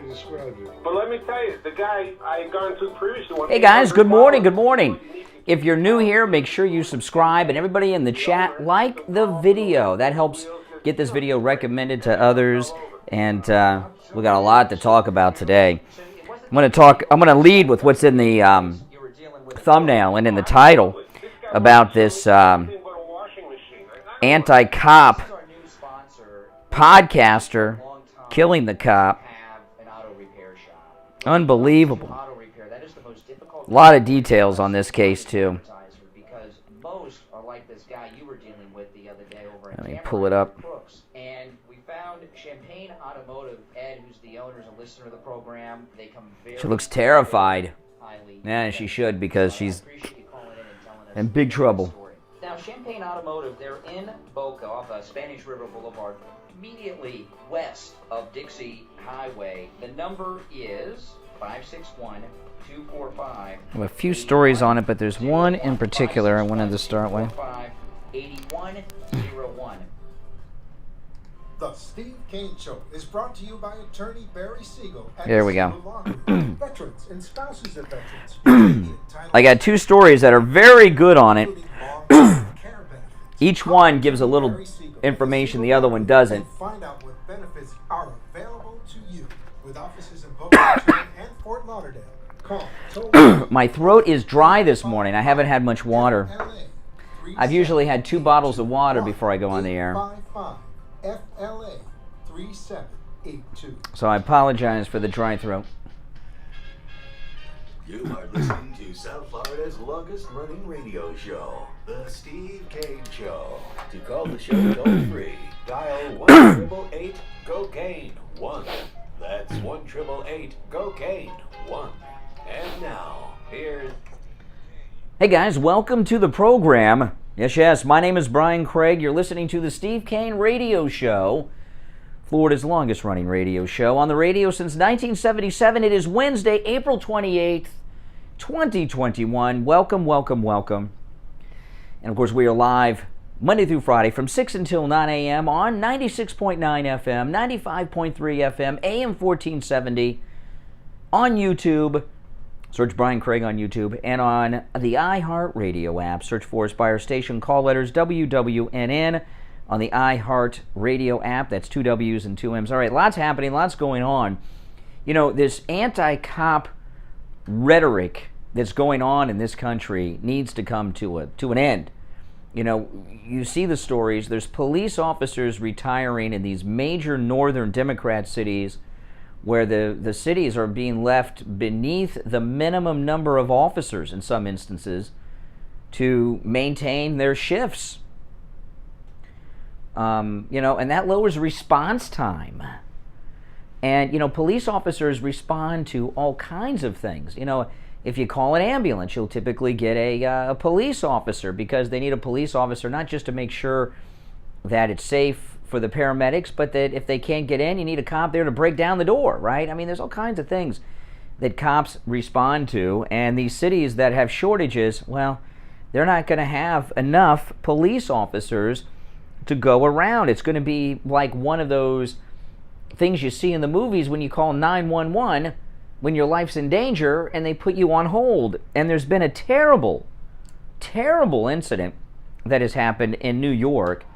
described it. But let me tell you, the guy I had gone to previously... Hey guys, good morning, good morning. If you're new here, make sure you subscribe, and everybody in the chat, like the video. That helps get this video recommended to others, and we got a lot to talk about today. I'm going to lead with what's in the thumbnail and in the title about this anti-cop podcaster killing the cop. Unbelievable. A lot of details on this case, too. Let me pull it up. And we found Champagne Automotive, Ed, who's the owner and listener of the program. They come very She looks terrified. Yeah, she should, because she's in big trouble. Now, Champagne Automotive, they're in Boca off Spanish River Boulevard, immediately west of Dixie Highway. The number is 561-245. I have a few stories on it, but there's one in particular I wanted to start with. 8101. The Steve Kane Show is brought to you by attorney Barry Siegel. There we go. Veterans and spouses of veterans. I got two stories that are very good on it. Each one gives a little information the other one doesn't. Find out what benefits are available to you with offices in Boca and Fort Lauderdale. Call. My throat is dry this morning. I haven't had much water. I've usually had 2 bottles of water before I go on the air. FLA 3782. So I apologize for the dry throat. You are listening to South Florida's longest running radio show, The Steve Kane Show. To call the show toll-free, dial 1-888-COCAINE-1. That's 1-888-COCAINE-1. And now, here's... Hey guys, welcome to the program. Yes, my name is Brian Craig. You're listening to the Steve Kane Radio Show, Florida's longest running radio show. On the radio since 1977, it is Wednesday, April 28th, 2021. Welcome, welcome, welcome. And of course, we are live Monday through Friday from 6 until 9 a.m. on 96.9 FM, 95.3 FM, AM 1470, on YouTube. Search Brian Craig on YouTube, and on the iHeartRadio app. Search for Aspire Station, call letters WWNN on the iHeartRadio app. That's 2 W's and 2 M's. All right, lots happening, lots going on. You know, this anti-cop rhetoric that's going on in this country needs to come to an end. You know, you see the stories. There's police officers retiring in these major northern Democrat cities where the cities are being left beneath the minimum number of officers in some instances to maintain their shifts. You know, and that lowers response time. And, you know, police officers respond to all kinds of things. You know, if you call an ambulance, you'll typically get a police officer, because they need a police officer not just to make sure that it's safe for the paramedics, but that if they can't get in, you need a cop there to break down the door, right? I mean, there's all kinds of things that cops respond to, and these cities that have shortages, well, they're not going to have enough police officers to go around. It's going to be like one of those things you see in the movies when you call 911 when your life's in danger and they put you on hold. And there's been a terrible, terrible incident that has happened in New York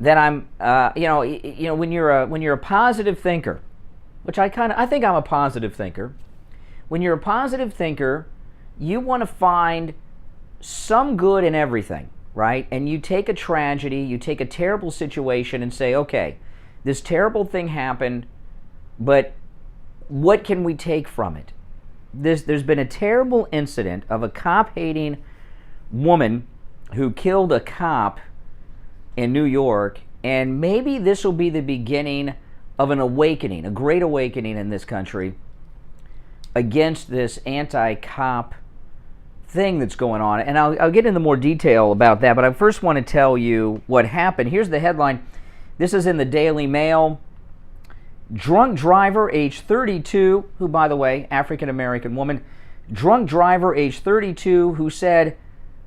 that I'm, you know, when you're a positive thinker, which I think I'm a positive thinker. When you're a positive thinker, you want to find some good in everything, right? And you take a tragedy, you take a terrible situation and say, okay, this terrible thing happened, but what can we take from it? There's been a terrible incident of a cop-hating woman who killed a cop in New York, and maybe this will be the beginning of an awakening, a great awakening in this country against this anti-cop thing that's going on. And I'll get into more detail about that, but I first want to tell you what happened. Here's the headline. This is in the Daily Mail. Drunk driver, age 32, who, by the way, African-American woman, drunk driver, age 32, who said,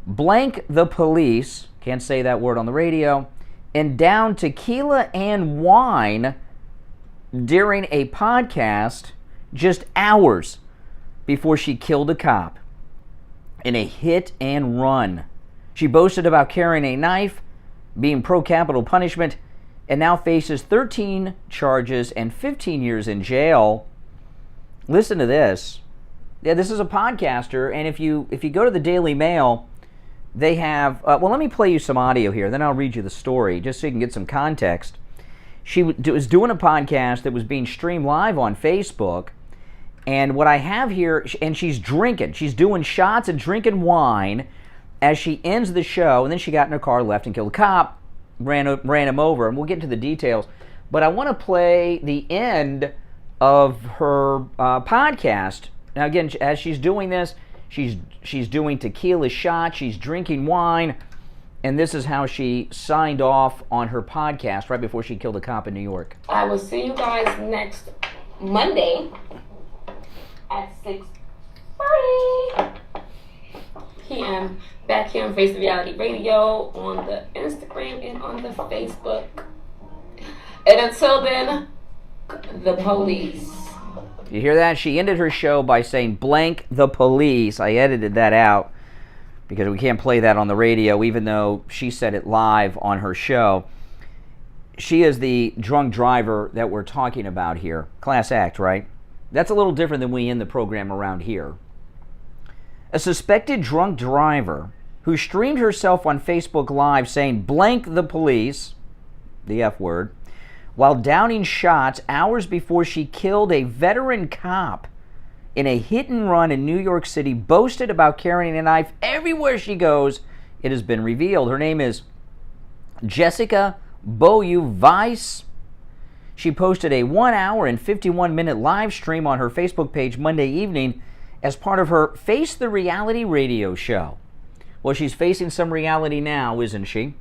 blank the police, can't say that word on the radio, and downed tequila and wine during a podcast just hours before she killed a cop in a hit and run. She boasted about carrying a knife, being pro-capital punishment, and now faces 13 charges and 15 years in jail. Listen to this. Yeah, this is a podcaster, and if you go to the Daily Mail, they have, well, let me play you some audio here, then I'll read you the story, just so you can get some context. She was doing a podcast that was being streamed live on Facebook, and what I have here, and she's drinking. She's doing shots and drinking wine as she ends the show, and then she got in her car, left, and killed a cop, ran him over, and we'll get into the details. But I want to play the end of her podcast. Now, again, as she's doing this, she's doing tequila shots, she's drinking wine, and this is how she signed off on her podcast right before she killed a cop in New York. I will see you guys next Monday at 6:30 p.m. back here on Face Reality Radio on the Instagram and on the Facebook. And until then, the police. You hear that? She ended her show by saying, blank the police. I edited that out because we can't play that on the radio, even though she said it live on her show. She is the drunk driver that we're talking about here. Class act, right? That's a little different than we end the program around here. A suspected drunk driver who streamed herself on Facebook Live saying, blank the police, the F word, while downing shots hours before she killed a veteran cop in a hit and run in New York City, boasted about carrying a knife everywhere she goes. It has been revealed. Her name is Jessica Weiss. She posted a 1 hour and 51-minute live stream on her Facebook page Monday evening as part of her Face the Reality radio show. Well, she's facing some reality now, isn't she?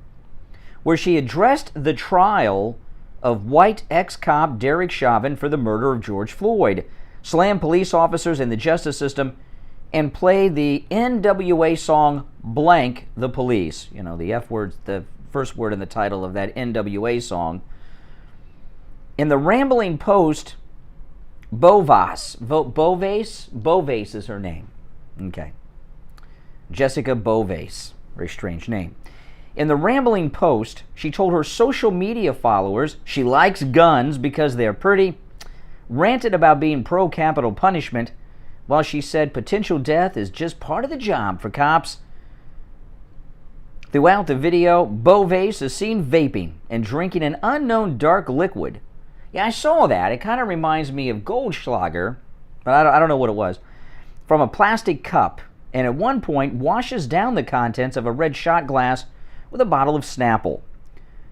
Where she addressed the trial of white ex-cop Derek Chauvin for the murder of George Floyd, slammed police officers in the justice system, and played the NWA song Blank the Police. You know, the F word, the first word in the title of that NWA song. In the Rambling Post, Bovace is her name. Okay. Jessica Bovace. Very strange name. In the Rambling Post, she told her social media followers she likes guns because they're pretty, ranted about being pro-capital punishment, while she said potential death is just part of the job for cops. Throughout the video, Bovace is seen vaping and drinking an unknown dark liquid. Yeah, I saw that. It kind of reminds me of Goldschlager, but I don't know what it was, from a plastic cup, and at one point washes down the contents of a red shot glass with a bottle of Snapple.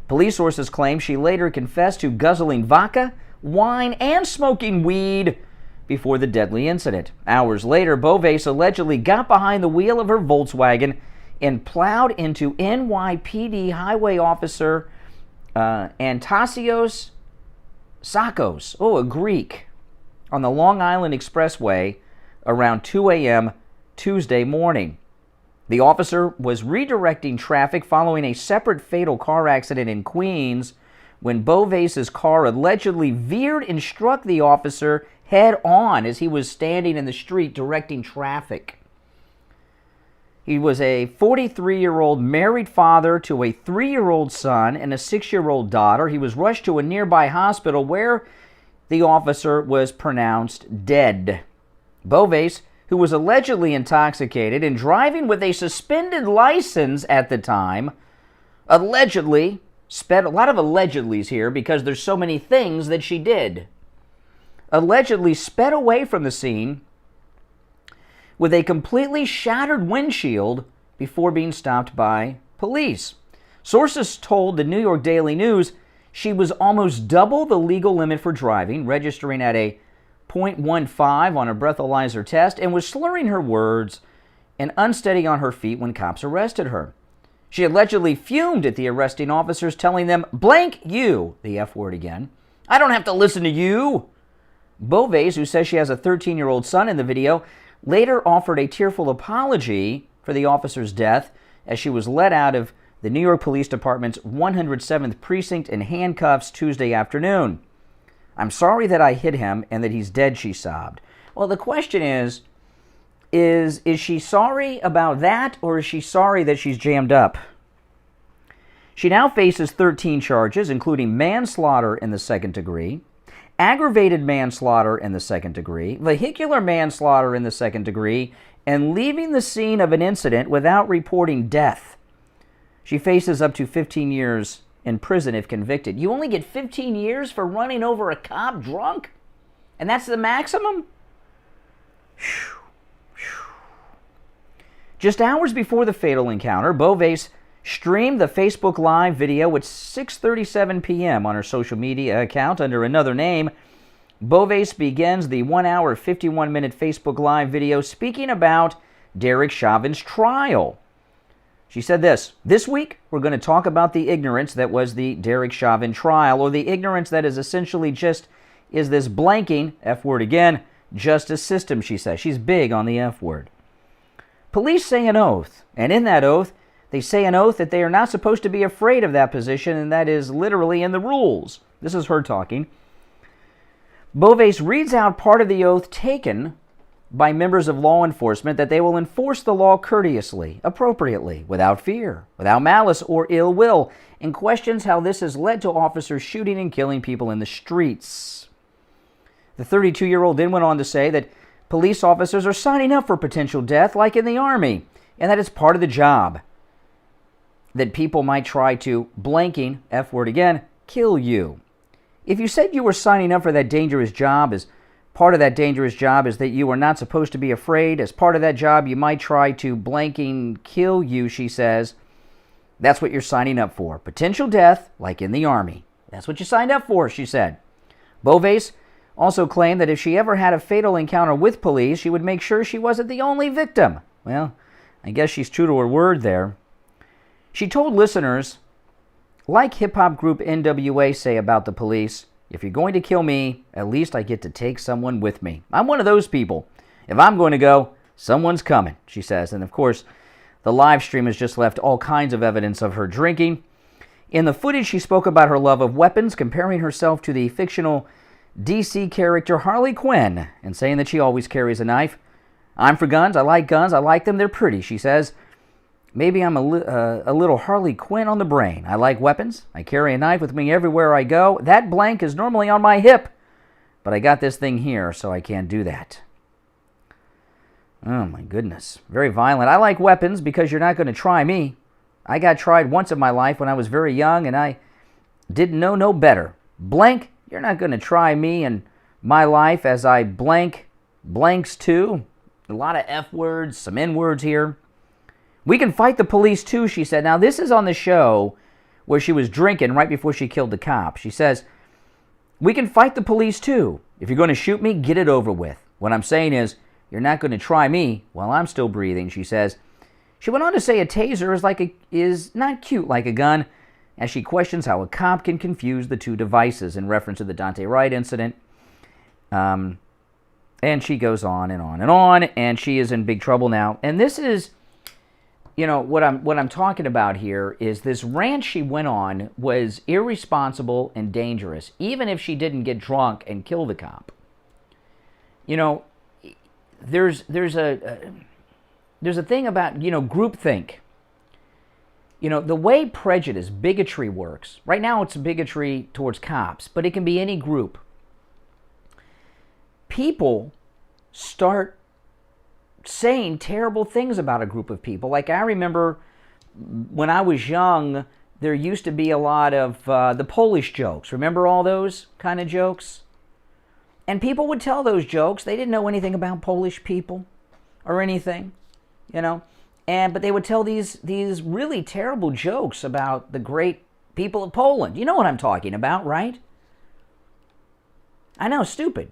Police sources claim she later confessed to guzzling vodka, wine, and smoking weed before the deadly incident. Hours later, Bovace allegedly got behind the wheel of her Volkswagen and plowed into NYPD highway officer Antasios Sakos, a Greek, on the Long Island Expressway around 2 a.m. Tuesday morning. The officer was redirecting traffic following a separate fatal car accident in Queens when Bovace's car allegedly veered and struck the officer head on as he was standing in the street directing traffic. He was a 43-year-old married father to a 3-year-old son and a 6-year-old daughter. He was rushed to a nearby hospital where the officer was pronounced dead. Bovace, who was allegedly intoxicated and driving with a suspended license at the time, allegedly sped, a lot of allegedlys here because there's so many things that she did, allegedly sped away from the scene with a completely shattered windshield before being stopped by police. Sources told the New York Daily News she was almost double the legal limit for driving, registering at a .15 on a breathalyzer test, and was slurring her words and unsteady on her feet when cops arrested her. She allegedly fumed at the arresting officers, telling them, blank you, the F word again. I don't have to listen to you. Bovace, who says she has a 13-year-old son in the video, later offered a tearful apology for the officer's death as she was let out of the New York Police Department's 107th Precinct in handcuffs Tuesday afternoon. I'm sorry that I hit him and that he's dead, she sobbed. Well, the question is she sorry about that, or is she sorry that she's jammed up? She now faces 13 charges, including manslaughter in the second degree, aggravated manslaughter in the second degree, vehicular manslaughter in the second degree, and leaving the scene of an incident without reporting death. She faces up to 15 years in prison if convicted. You only get 15 years for running over a cop drunk? And that's the maximum? Just hours before the fatal encounter, Beauvais streamed the Facebook Live video at 6:37 p.m. on her social media account under another name. Beauvais begins the 1 hour, 51-minute Facebook Live video speaking about Derek Chauvin's trial. She said this week we're going to talk about the ignorance that was the Derek Chauvin trial, or the ignorance that is essentially just is this blanking, F word again, justice system, she says. She's big on the F word. Police say an oath, and in that oath, they say an oath that they are not supposed to be afraid of that position, and that is literally in the rules. This is her talking. Beauvais reads out part of the oath taken by members of law enforcement, that they will enforce the law courteously, appropriately, without fear, without malice or ill will, and questions how this has led to officers shooting and killing people in the streets. The 32-year-old then went on to say that police officers are signing up for potential death like in the Army, and that it's part of the job. That people might try to, blanking, F word again, kill you. If you said you were signing up for that dangerous job, as part of that dangerous job is that you are not supposed to be afraid, as part of that job you might try to, blanking, kill you, she says, that's what you're signing up for. Potential death like in the Army. That's what you signed up for, she said. Beauvais also claimed that if she ever had a fatal encounter with police, she would make sure she wasn't the only victim. Well, I guess she's true to her word there. She told listeners, like hip-hop group NWA say about the police, if you're going to kill me, at least I get to take someone with me. I'm one of those people. If I'm going to go, someone's coming, she says. And of course, the live stream has just left all kinds of evidence of her drinking. In the footage, she spoke about her love of weapons, comparing herself to the fictional DC character Harley Quinn, and saying that she always carries a knife. I'm for guns. I like them. They're pretty, she says. Maybe I'm a little Harley Quinn on the brain. I like weapons. I carry a knife with me everywhere I go. That blank is normally on my hip, but I got this thing here, so I can't do that. Oh, my goodness. Very violent. I like weapons because you're not going to try me. I got tried once in my life when I was very young, and I didn't know no better. Blank, you're not going to try me and my life as I blanks too. A lot of F words, some N words here. We can fight the police too, she said. Now, this is on the show where she was drinking right before she killed the cop. She says, we can fight the police too. If you're going to shoot me, get it over with. What I'm saying is, you're not going to try me while I'm still breathing, she says. She went on to say a taser is not cute like a gun, as she questions how a cop can confuse the two devices in reference to the Dante Wright incident. And she goes on and on and on, and she is in big trouble now. And this is, what I'm talking about here is this rant she went on was irresponsible and dangerous, even if she didn't get drunk and kill the cop. There's a thing about, groupthink. The way prejudice, bigotry works. Right now it's bigotry towards cops, but it can be any group. People start saying terrible things about a group of people. Like, I remember when I was young, there used to be a lot of the Polish jokes. Remember all those kind of jokes? And people would tell those jokes. They didn't know anything about Polish people or anything, but they would tell these really terrible jokes about the great people of Poland. You know what I'm talking about, right? I know, stupid.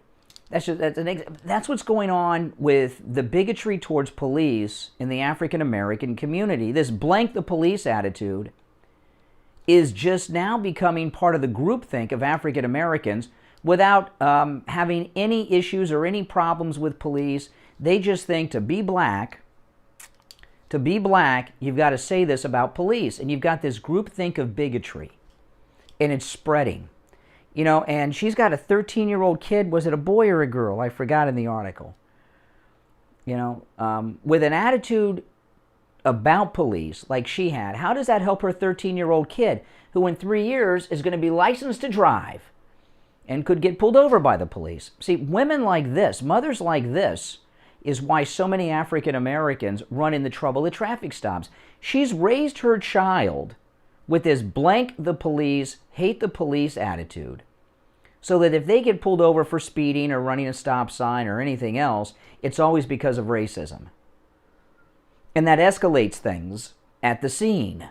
That's what's going on with the bigotry towards police in the African American community. This blank the police attitude is just now becoming part of the groupthink of African Americans without having any issues or any problems with police. They just think to be black, you've got to say this about police. And you've got this groupthink of bigotry. And it's spreading. You know, and she's got a 13-year-old kid. Was it a boy or a girl? I forgot in the article. You know, with an attitude about police like she had, how does that help her 13-year-old kid who in 3 years is going to be licensed to drive and could get pulled over by the police? See, women like this, mothers like this, is why so many African Americans run into trouble at traffic stops. She's raised her child with this blank the police, hate the police attitude, so that if they get pulled over for speeding or running a stop sign or anything else, it's always because of racism. And that escalates things at the scene.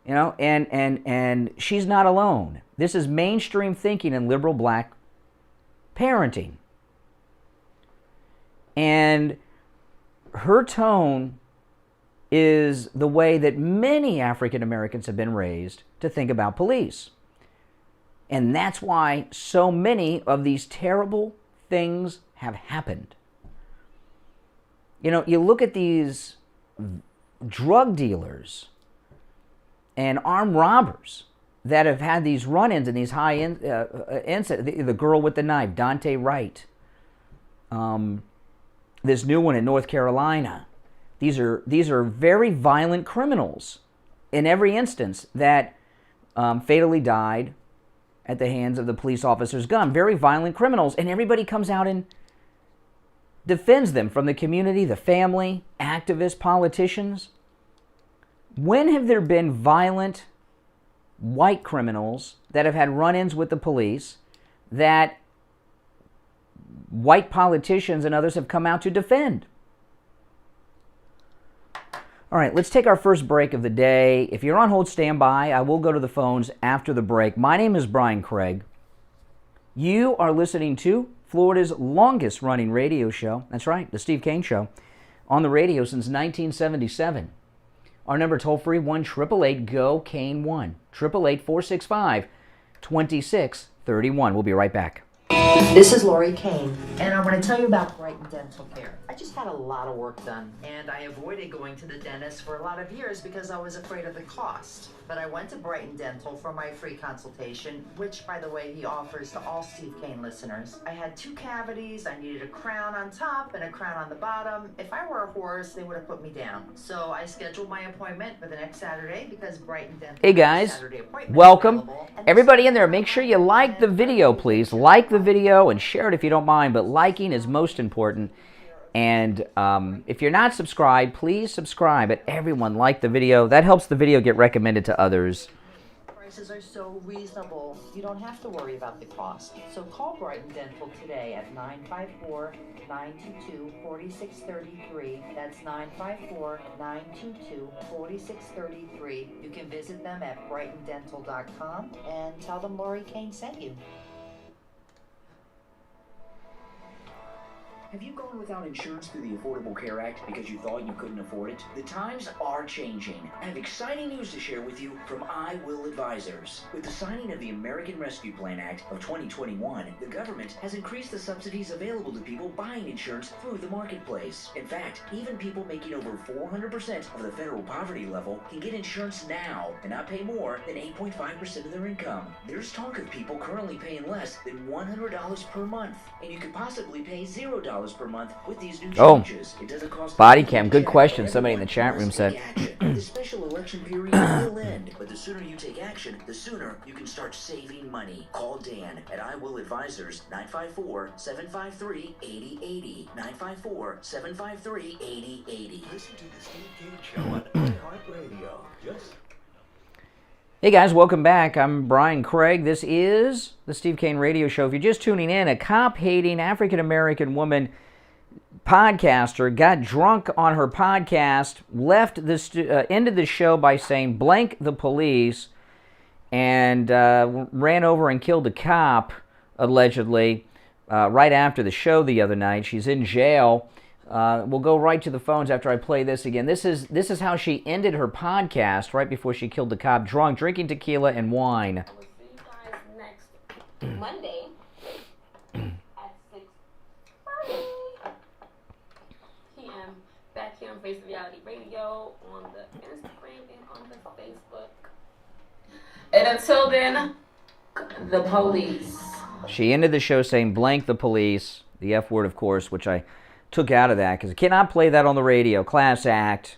You know, and she's not alone. This is mainstream thinking in liberal black parenting. And her tone is the way that many African Americans have been raised to think about police. And that's why so many of these terrible things have happened. You know, you look at these drug dealers and armed robbers that have had these run-ins and these high incidents. The girl with the knife, Dante Wright. This new one in North Carolina. These are very violent criminals in every instance that fatally died at the hands of the police officer's gun. Very violent criminals, and everybody comes out and defends them from the community, the family, activists, politicians. When have there been violent white criminals that have had run-ins with the police that white politicians and others have come out to defend? All right, let's take our first break of the day. If you're on hold, stand by. I will go to the phones after the break. My name is Brian Craig. You are listening to Florida's longest running radio show. That's right, the Steve Kane Show, on the radio since 1977. Our number toll-free, 1-888-GO-KANE-1, 888-465-2631. We'll be right back. This is Lori Kane, and I want to tell you about Brighton Dental Care. I just had a lot of work done, and I avoided going to the dentist for a lot of years because I was afraid of the cost. But I went to Brighton Dental for my free consultation, which, by the way, he offers to all Steve Kane listeners. I had 2 cavities, I needed a crown on top and a crown on the bottom. If I were a horse, they would have put me down. So I scheduled my appointment for the next Saturday because Brighton Dental. Hey guys, welcome. Everybody in there, make sure you like the video, please. Like the video and share it if you don't mind, but liking is most important. And if you're not subscribed, please subscribe. And everyone like the video. That helps the video get recommended to others. Prices are so reasonable, you don't have to worry about the cost. So call Brighton Dental today at 954-922-4633. That's 954-922-4633. You can visit them at brightondental.com and tell them Lori Kane sent you. Have you gone without insurance through the Affordable Care Act because you thought you couldn't afford it? The times are changing. I have exciting news to share with you from I Will Advisors. With the signing of the American Rescue Plan Act of 2021, the government has increased the subsidies available to people buying insurance through the marketplace. In fact, even people making over 400% of the federal poverty level can get insurance now and not pay more than 8.5% of their income. There's talk of people currently paying less than $100 per month, and you could possibly pay $0 per month with these new changes. It doesn't cost body cam, good question. Somebody in the chat room said. The special election period will end, but the sooner you take action, the sooner you can start saving money. Call Dan at I Will Advisors, 954-753-8080, 954-753-8080. Listen to the Steve Kane Show on iHeartRadio. Hey guys, welcome back. I'm Brian Craig. This is the Steve Kane Radio Show. If you're just tuning in, a cop-hating African-American woman podcaster got drunk on her podcast, left ended the show by saying blank the police, and ran over and killed a cop, allegedly, right after the show the other night. She's in jail. We'll go right to the phones after I play this again. This is how she ended her podcast right before she killed the cop, drunk, drinking tequila and wine. We'll see you guys next Monday at 6:30 p.m. back here on Reality Radio, on the Instagram and on the Facebook. And until then, the police. She ended the show saying blank the police, the F word, of course, which I took out of that because I cannot play that on the radio. Class act.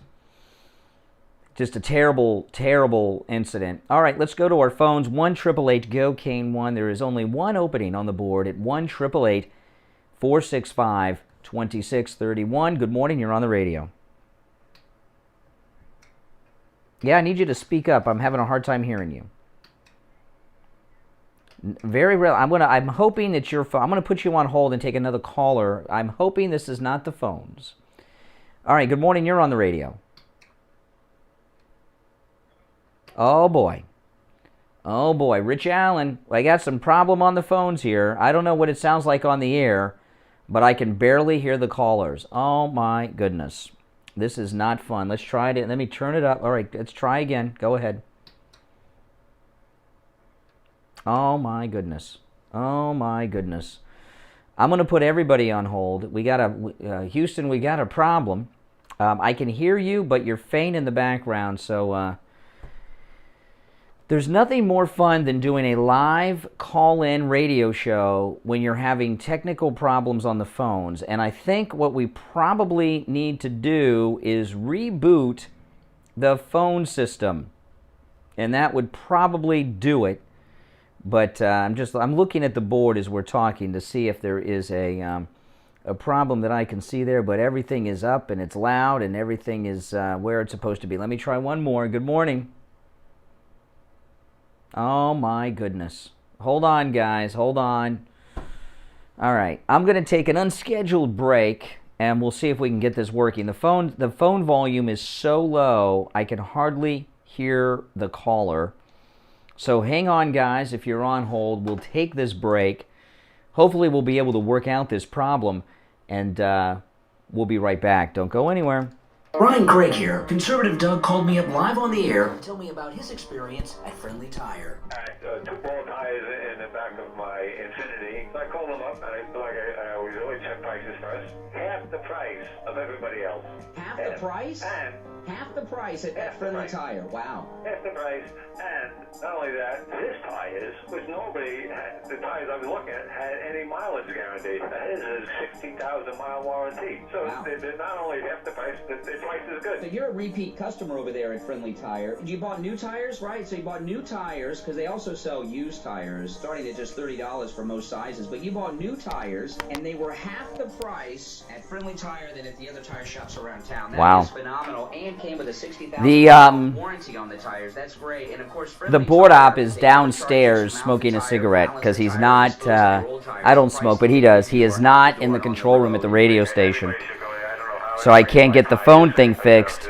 Just a terrible, terrible incident. All right, let's go to our phones. 1-888-GO-KANE-1. There is only one opening on the board at 1-888-465-2631. Good morning. You're on the radio. Yeah, I need you to speak up. I'm having a hard time hearing you. Very real. I'm hoping that your phone. I'm gonna put you on hold and take another caller. I'm hoping this is not the phones. All right. Good morning. You're on the radio. Oh boy. Oh boy. Rich Allen. I got some problem on the phones here. I don't know what it sounds like on the air, but I can barely hear the callers. Oh my goodness. This is not fun. Let's try it. Let me turn it up. All right. Let's try again. Go ahead. Oh my goodness. Oh my goodness. I'm going to put everybody on hold. We got Houston, we got a problem. I can hear you, but you're faint in the background, so there's nothing more fun than doing a live call-in radio show when you're having technical problems on the phones. And I think what we probably need to do is reboot the phone system. And that would probably do it. But I'm looking at the board as we're talking to see if there is a problem that I can see there. But everything is up and it's loud and everything is where it's supposed to be. Let me try one more. Good morning. Oh my goodness. Hold on, guys. Hold on. All right. I'm going to take an unscheduled break and we'll see if we can get this working. The phone volume is so low I can hardly hear the caller. So hang on, guys. If you're on hold, we'll take this break. Hopefully we'll be able to work out this problem, and we'll be right back. Don't go anywhere. Ryan Craig here. Conservative Doug called me up live on the air to tell me about his experience at Friendly Tire. I had two ball tires in the back of my Infiniti. So I called them up, and I always check prices first. Half the price of everybody else. Half the price? And half the price at Friendly Tire. Wow. Half the price, and not only that, his tires, which nobody had, the tires I was looking at had any mileage guarantee. His is 60,000 mile warranty. So wow. they're not only half the price, they're twice as good. So you're a repeat customer over there at Friendly Tire. You bought new tires, right? So you bought new tires, because they also sell used tires, starting at just $30 for most sizes. But you bought new tires, and they were half the price at Friendly Tire than at the other tire shops around town. Wow. That is phenomenal, and came with a $60,000 warranty on the tires. That's great. And of course, The board op is downstairs smoking a cigarette because he's not, I don't smoke, but he does. He is not in the control room at the radio station. So I can't get the phone thing fixed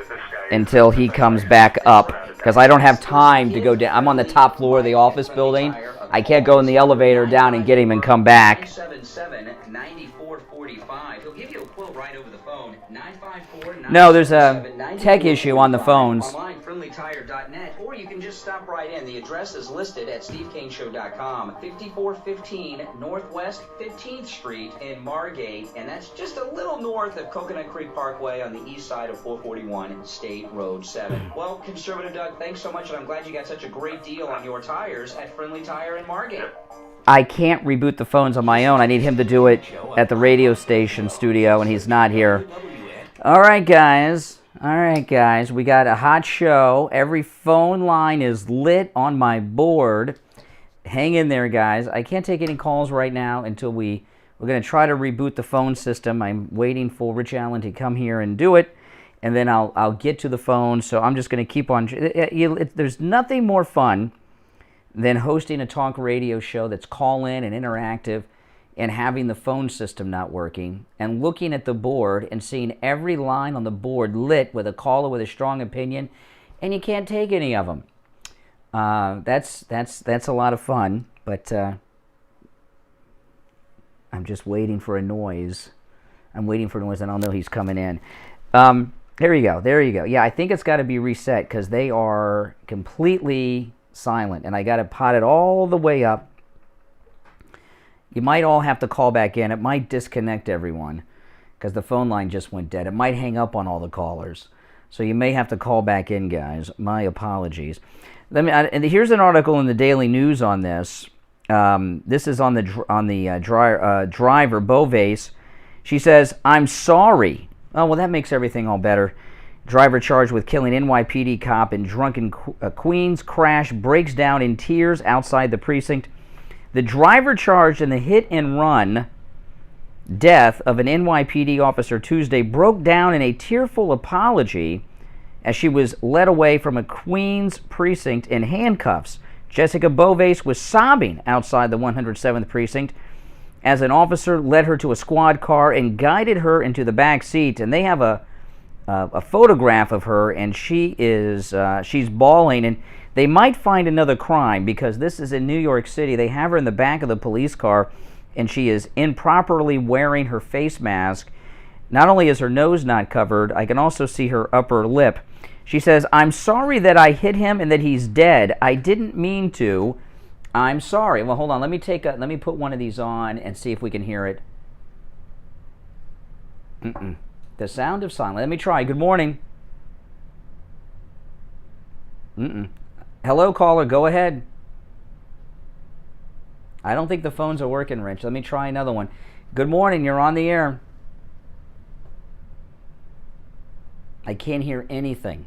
until he comes back up because I don't have time to go down. I'm on the top floor of the office building. I can't go in the elevator down and get him and come back. 977-9445. He'll give you a quote right over the phone. 954-977-9445. No, there's a tech issue on the phones. Online, friendlytire.net, or you can just stop right in. The address is listed at stevekaneshow.com. 5415 Northwest 15th Street in Margate, and that's just a little north of Coconut Creek Parkway on the east side of 441 State Road 7. Well, Conservative Doug, thanks so much, and I'm glad you got such a great deal on your tires at Friendly Tire in Margate. I can't reboot the phones on my own. I need him to do it at the radio station studio, and he's not here. All right, guys. We got a hot show. Every phone line is lit on my board. Hang in there, guys. I can't take any calls right now until we're going to try to reboot the phone system. I'm waiting for Rich Allen to come here and do it, and then I'll get to the phone. So I'm just going to keep on. There's nothing more fun than hosting a talk radio show that's call-in and interactive and having the phone system not working and looking at the board and seeing every line on the board lit with a caller with a strong opinion, and you can't take any of them. That's a lot of fun, but I'm just waiting for a noise. And I'll know he's coming in. There you go. Yeah, I think it's got to be reset because they are completely silent, and I got to pot it all the way up. You might all have to call back in. It might disconnect everyone because the phone line just went dead. It might hang up on all the callers. So you may have to call back in, guys. My apologies. And here's an article in the Daily News on this. This is on the driver, Beauvais. She says, "I'm sorry." Oh, well, that makes everything all better. Driver charged with killing NYPD cop in drunken Queens crash breaks down in tears outside the precinct. The driver charged in the hit-and-run death of an NYPD officer Tuesday broke down in a tearful apology as she was led away from a Queens precinct in handcuffs. Jessica Beauvais was sobbing outside the 107th precinct as an officer led her to a squad car and guided her into the back seat. And they have a photograph of her, and she's bawling. And they might find another crime because this is in New York City. They have her in the back of the police car, and she is improperly wearing her face mask. Not only is her nose not covered, I can also see her upper lip. She says, "I'm sorry that I hit him and that he's dead. I didn't mean to. I'm sorry." Well, hold on. Let me put one of these on and see if we can hear it. The sound of silence. Let me try. Good morning. Hello, caller. Go ahead. I don't think the phones are working, Rich. Let me try another one. Good morning. You're on the air. I can't hear anything.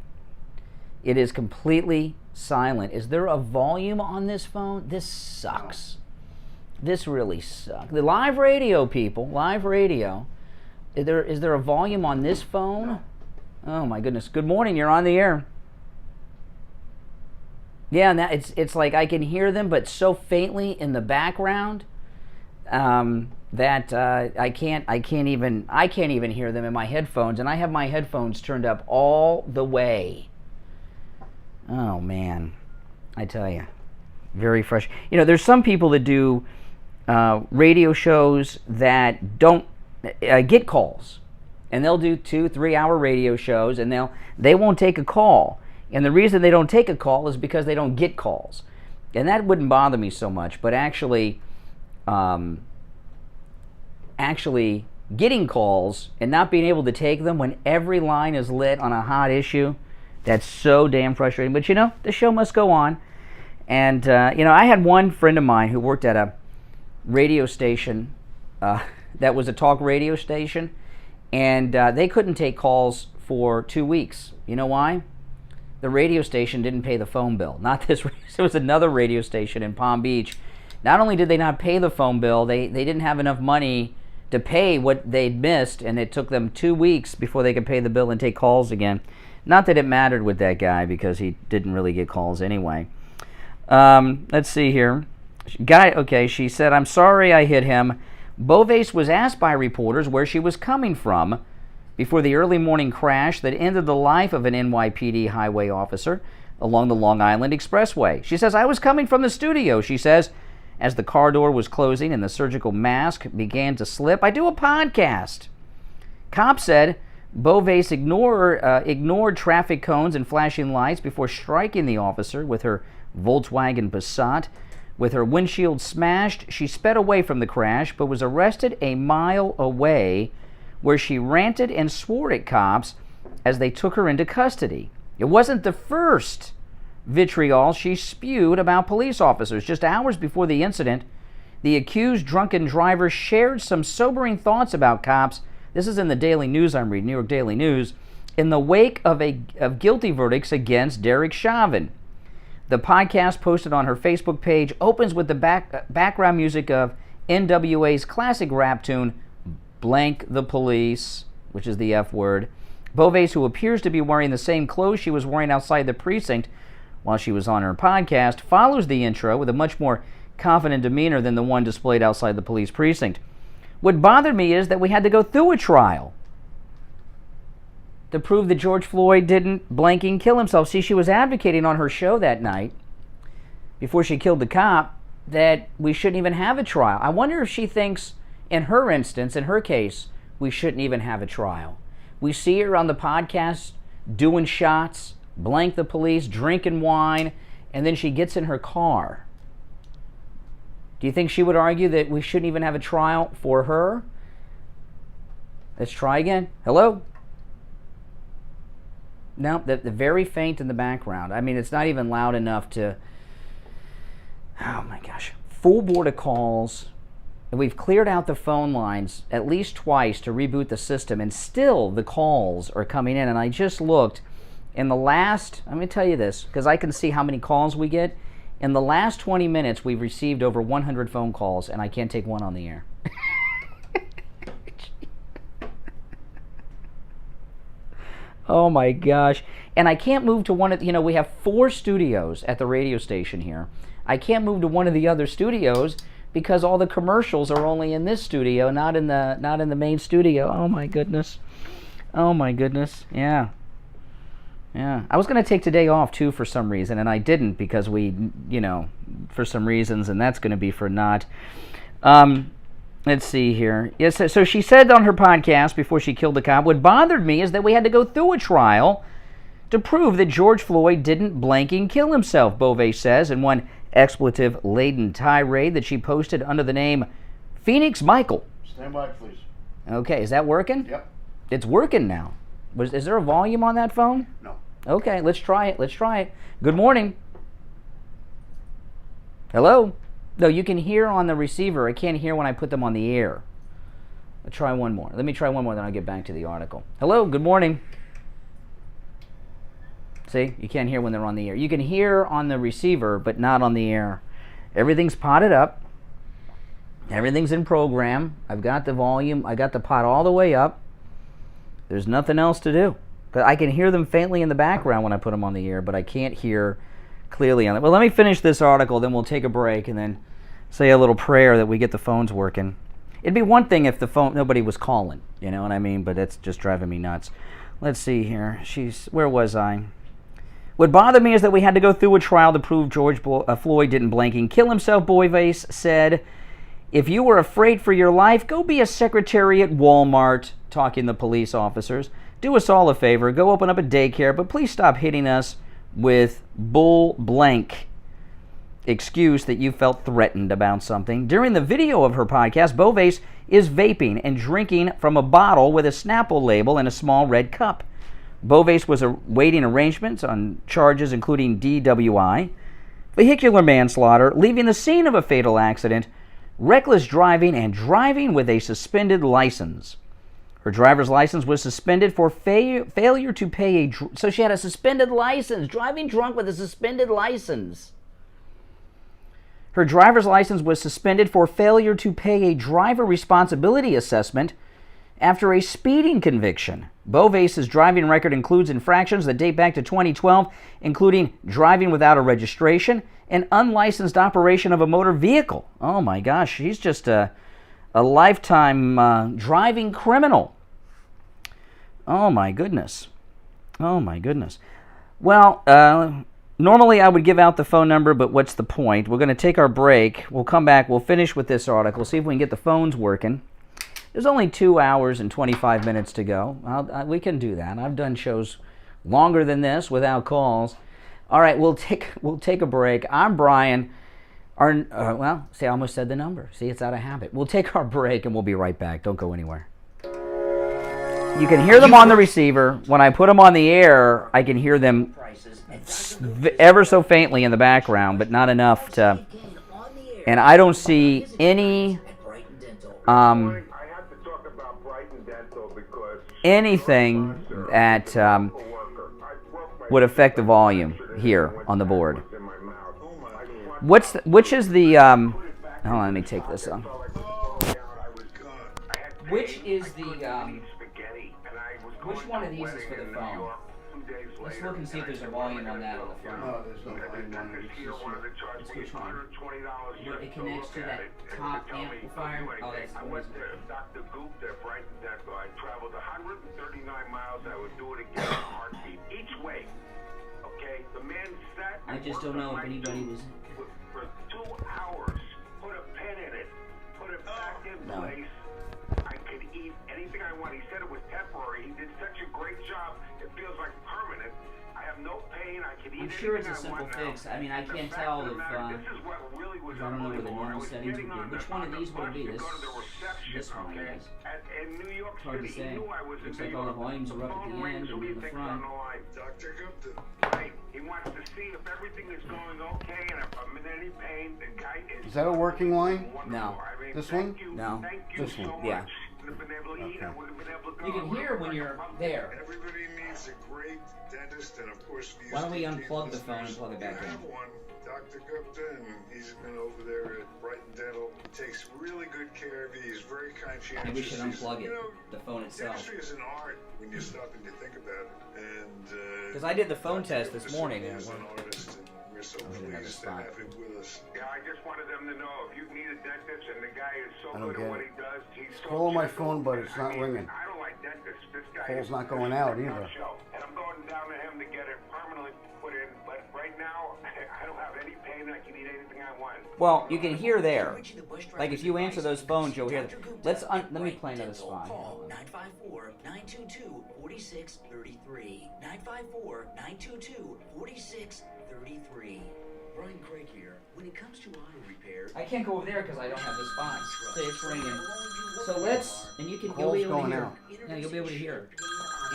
It is completely silent. Is there a volume on this phone? This sucks. This really sucks. The live radio, people. Live radio. Is there a volume on this phone? Oh my goodness. Good morning. You're on the air. Yeah, and it's like I can hear them, but so faintly in the background that I can't even hear them in my headphones, and I have my headphones turned up all the way. Oh man, I tell you, very fresh. You know, there's some people that do radio shows that don't get calls, and they'll do 2-3 hour radio shows, and they won't take a call. And the reason they don't take a call is because they don't get calls. And that wouldn't bother me so much, but actually getting calls and not being able to take them when every line is lit on a hot issue, that's so damn frustrating. But you know, the show must go on. And you know, I had one friend of mine who worked at a radio station that was a talk radio station, and they couldn't take calls for 2 weeks. You know why? The radio station didn't pay the phone bill. Not this. It was another radio station in Palm Beach. Not only did they not pay the phone bill, they didn't have enough money to pay what they'd missed, and it took them 2 weeks before they could pay the bill and take calls again. Not that it mattered with that guy because he didn't really get calls anyway. Let's see here. She said, "I'm sorry I hit him." Beauvais was asked by reporters where she was coming from before the early morning crash that ended the life of an NYPD highway officer along the Long Island Expressway. She says, "I was coming from the studio," she says, as the car door was closing and the surgical mask began to slip. "I do a podcast." Cops said Beauvais ignored traffic cones and flashing lights before striking the officer with her Volkswagen Passat. With her windshield smashed, she sped away from the crash, but was arrested a mile away, where she ranted and swore at cops as they took her into custody. It wasn't the first vitriol she spewed about police officers. Just hours before the incident, the accused drunken driver shared some sobering thoughts about cops. This is in the Daily News I'm reading, New York Daily News, in the wake of guilty verdicts against Derek Chauvin. The podcast posted on her Facebook page opens with the background music of NWA's classic rap tune, Blank the Police, which is the F word. Beauvais, who appears to be wearing the same clothes she was wearing outside the precinct while she was on her podcast, follows the intro with a much more confident demeanor than the one displayed outside the police precinct. What bothered me is that we had to go through a trial to prove that George Floyd didn't blanking kill himself. See, she was advocating on her show that night, before she killed the cop, that we shouldn't even have a trial. I wonder if she thinks, in her instance, in her case, we shouldn't even have a trial. We see her on the podcast doing shots, blank the police, drinking wine, and then she gets in her car. Do you think she would argue that we shouldn't even have a trial for her? Let's try again. Hello? No, they're very faint in the background. I mean, it's not even loud enough to... Oh my gosh. Full board of calls. And we've cleared out the phone lines at least twice to reboot the system, and still the calls are coming in. And I just looked in the last... I'm going to tell you this, because I can see how many calls we get. In the last 20 minutes, we've received over 100 phone calls, and I can't take one on the air. Oh my gosh. And I can't move to one of, we have 4 studios at the radio station here. I can't move to one of the other studios because all the commercials are only in this studio, not in the main studio. Oh my goodness. Oh my goodness. Yeah. Yeah. I was going to take today off too for some reason, and I didn't because we, for some reasons, and that's going to be for naught. Let's see here. Yes, so she said on her podcast before she killed the cop, what bothered me is that we had to go through a trial to prove that George Floyd didn't blanking kill himself, Beauvais says in one expletive-laden tirade that she posted under the name Phoenix Michael. Stand by, please. Okay, is that working? Yep. It's working now. Is there a volume on that phone? No. Okay, let's try it. Let's try it. Good morning. Hello? No, you can hear on the receiver. I can't hear when I put them on the air. Let's try one more. Let me try one more, then I'll get back to the article. Hello, good morning. See, you can't hear when they're on the air. You can hear on the receiver, but not on the air. Everything's potted up. Everything's in program. I've got the volume. I got the pot all the way up. There's nothing else to do. But I can hear them faintly in the background when I put them on the air, but I can't hear clearly on it. Well, let me finish this article, then we'll take a break and then say a little prayer that we get the phones working. It'd be one thing if the phone nobody was calling, you know what I mean? But it's just driving me nuts. Let's see here. Where was I? What bothered me is that we had to go through a trial to prove George Floyd didn't blanking kill himself, Beauvais said. If you were afraid for your life, go be a secretary at Walmart, talking to police officers. Do us all a favor, go open up a daycare, but please stop hitting us with bull blank excuse that you felt threatened about something. During the video of her podcast, Beauvais is vaping and drinking from a bottle with a Snapple label and a small red cup. Beauvais was awaiting arraignments on charges including DWI, vehicular manslaughter, leaving the scene of a fatal accident, reckless driving, and driving with a suspended license. Her driver's license was suspended for failure to pay so she had a suspended license, driving drunk with a suspended license. Her driver's license was suspended for failure to pay a driver responsibility assessment after a speeding conviction. Beauvais's driving record includes infractions that date back to 2012, including driving without a registration and unlicensed operation of a motor vehicle. Oh my gosh, she's just a lifetime driving criminal. Oh my goodness. Oh my goodness. Well, normally I would give out the phone number, but what's the point? We're going to take our break. We'll come back. We'll finish with this article, see if we can get the phones working. There's only 2 hours and 25 minutes to go. We can do that. I've done shows longer than this without calls. All right, we'll take a break. I'm Brian. See, I almost said the number. See, it's out of habit. We'll take our break and we'll be right back. Don't go anywhere. You can hear them on the receiver. When I put them on the air, I can hear them ever so faintly in the background, but not enough to... And I don't see any... anything that would affect the volume here on the board. Which is the hold on, let me take this off. Which is the which one of these is for the phone? Let's look and see if there's a volume on that on the phone. No, there's no volume on it. It's which one? It connects to that top amplifier. Oh, that's I went to Dr. Goop at Brighton Dental. I traveled 139 miles. I would do it again in a heartbeat. Each way. Okay? The man sat... I just don't know if anybody was... For 2 hours. Put a pen in it. Put it back in place. I could eat anything I want. He said it was temporary. He did such a great job. It feels like permanent. I have no pain. I can eat I'm sure it's anything a simple I want fix. now. I mean, I can't tell if... This is what really was was I don't know where the unbelievable. I normal was settings getting would be. on Which the, one on of the these would bus it be? to This go to the reception, this one, I okay? guess. In New York Hard to City, say. he knew I was in Looks New like all York. the volumes are up at phone the rings, end who and do you in the think's on front. the line? Dr. Gupta. Right. He wants to see if everything is going okay and if I'm in any pain. The guy Is that a working line? No. I mean, This one? No. Thank you This so one. much. Yeah. Wouldn't have been able to eat. I wouldn't have been able to go. You can hear when you're there. Everybody needs a great dentist, and of course, Why don't we unplug the phone and plug it back you in? have one, Dr. Gupta, and he's been over there at Brighton Dental. Takes really good care of you. He's very conscientious. Maybe we should unplug it, You know, the phone itself. dentistry is an art when you stop and you think about it. And Because I did the phone test this morning. And is an artist, and we're so pleased to have him with us. Yeah, I just wanted them to know if you need a dentist and the guy is so I don't good get at what it. he does, he's so Calling my gentle. phone, but it's not I mean, ringing. I don't like dentists. This guy Call's is not going out a either. show. And I'm going down to him to get it permanently put in. But right now, I don't have any pain. I can eat anything I want. Well, you can hear there. Like if you answer those phones, you'll hear. Let me play another spot. Call 954-922-4633. 954-922-4633. Brian Craig here. When it comes to auto repair, I can't go over there because I don't have the spots. See, it's ringing. So and you can, you'll Call's be able to going hear. out. No, you'll be able to hear.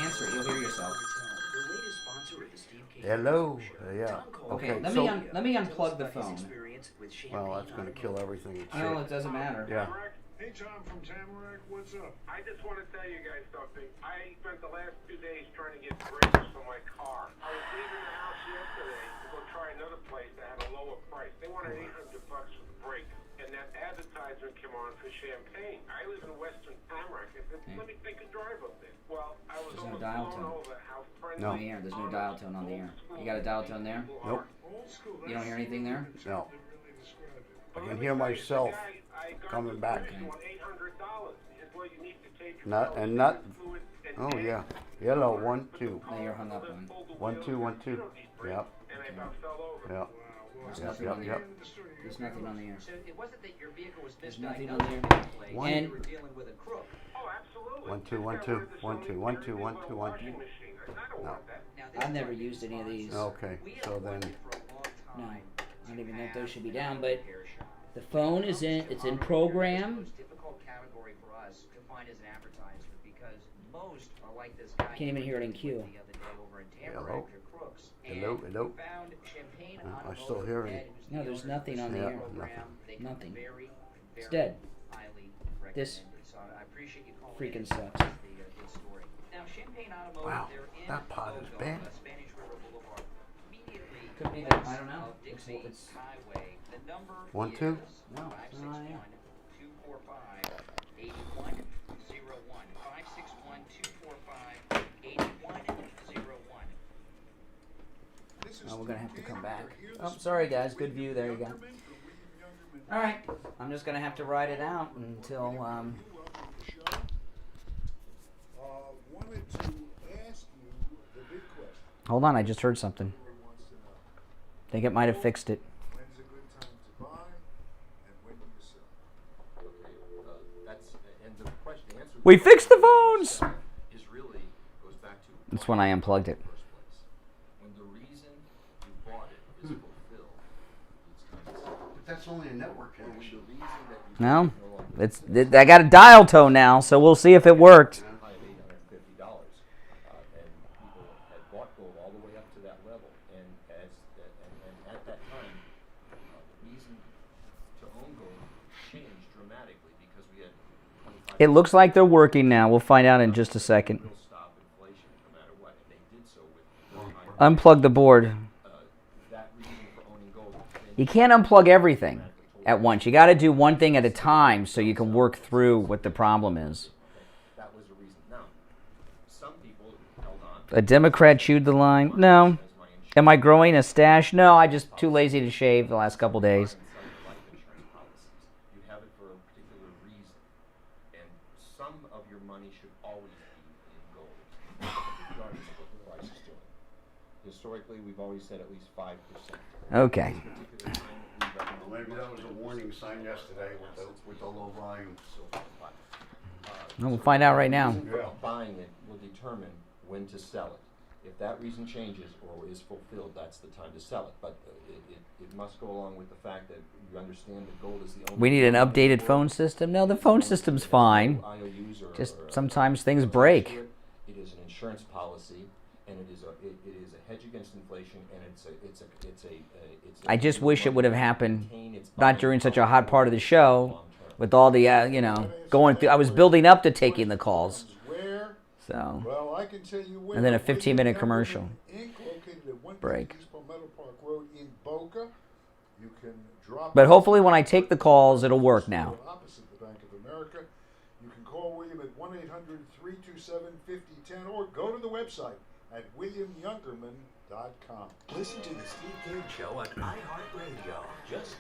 Answer it, you'll hear yourself. The latest sponsor of the Steve Kane Hello. Radio Show. Yeah. Tom Cole Okay, Okay, let so- me unplug the phone. experience with Well, champagne that's going to kill everything. It's Well, it doesn't matter. Yeah. Hey, Tom from Tamarack, what's up? I just want to tell you guys something. I spent the last 2 days trying to get brakes for my car. I was leaving the house yesterday to go try another place that had a lower price. They wanted $800 for the brake. And that advertisement came on for Champagne. I live in Western Tamarack. I said, let me take a drive up there. Well, I was There's no almost dial blown tone. over how friendly. No. On the air, there's no dial tone on the air. You got a dial tone there? Nope. Old school. You don't hear anything there? No. Really describe it. I can hear myself coming back. Not. Oh yeah. Yellow 1 2. No, you're hung up on. 1 2 1 2. Yep. Yep. There's Yep. nothing Yep. on the Yep. air. There's nothing on the air. So it wasn't that your vehicle was There's nothing on misdiagnosed there. One. and you were dealing with a crook. Oh, absolutely. 1 2 1 2 1 2 1 2 1 2 1 2. I don't No. want that. Now, this I've never company used any of these. Okay. we have So then. wanted for a long No, time I don't even know if to those should be have down, a but repair shop. the phone is in. It's in program. It's the most difficult category for us to find as an advertiser because most are like this guy. Can't even hear it in queue. The other day over in Hello? Tamarack, they're crooks. Hello, And hello. found Champagne I still hear it. No, there's nothing on the Yeah, air. nothing. Nothing. Very, It's very dead. highly This recommended. So I appreciate you calling freaking in. sucks. The good story. Now, Champagne Automotive, Wow, they're in that pot is Logo, bad. Spanish River Boulevard. Immediately Could be west that, I don't know. of Dixie It's- Highway. The number 1 2. is No, 561-245-8101. 561-245-8101. Oh, we're gonna have to come back. Oh, sorry guys. Good view. There you go. All right. I'm just gonna have to ride it out until. Wanted to ask you the big question. Hold on. I just heard something. Everyone wants to know. Think it might have fixed it. When's a good time to buy, and when do you sell? That's and the question. The answer. We fixed the phones. Is really goes back to. That's when I unplugged it. First place. When the reason you bought it is fulfilled, it's time to sell. But that's only a network Or when the connection. reason that you No, no longer I got a dial tone now, so we'll see if it worked. high of $850, and people had bought gold all the way up to that level, and and at that time, the reason to own gold changed dramatically because we had 25. It looks like they're working now. We'll find out in just a second. Will stop inflation no matter what, and they did so with very high. Unplug the board. That reason for owning gold. You can't unplug everything at once. You got to do one thing at a time so you can work through what the problem is. That was the reason. Now, some people held on. A Democrat chewed the line? No. Am I growing a stash? No, I just too lazy to shave the last couple days. Some life insurance policies. You have it for a particular reason, and some of your money should always be in gold, regardless of what the price is doing. Historically, we've always said at least 5%. Okay. Maybe that was a warning sign yesterday with the low volume. Well, we'll find out right now. Yeah. Buying it will determine when to sell it. If that reason changes or is fulfilled, that's the time to sell it. But it must go along with the fact that you understand that gold is the only... We need an updated phone system? No, the phone system's fine. Just sometimes things break. It is an insurance policy, and it is a hedge against inflation, and it's I just wish it would have happened not during such a hot part of the show, with all the going through. I was building up to taking the calls. So, well, I can tell you and then a 15-minute commercial break. You can drop but hopefully when I take the calls, it'll work now. Opposite the Bank of America. You can call William at 1-800-327-5010 or go to the website at williamyoungerman.com. Listen to the Steve Kane Show on iHeartRadio. Just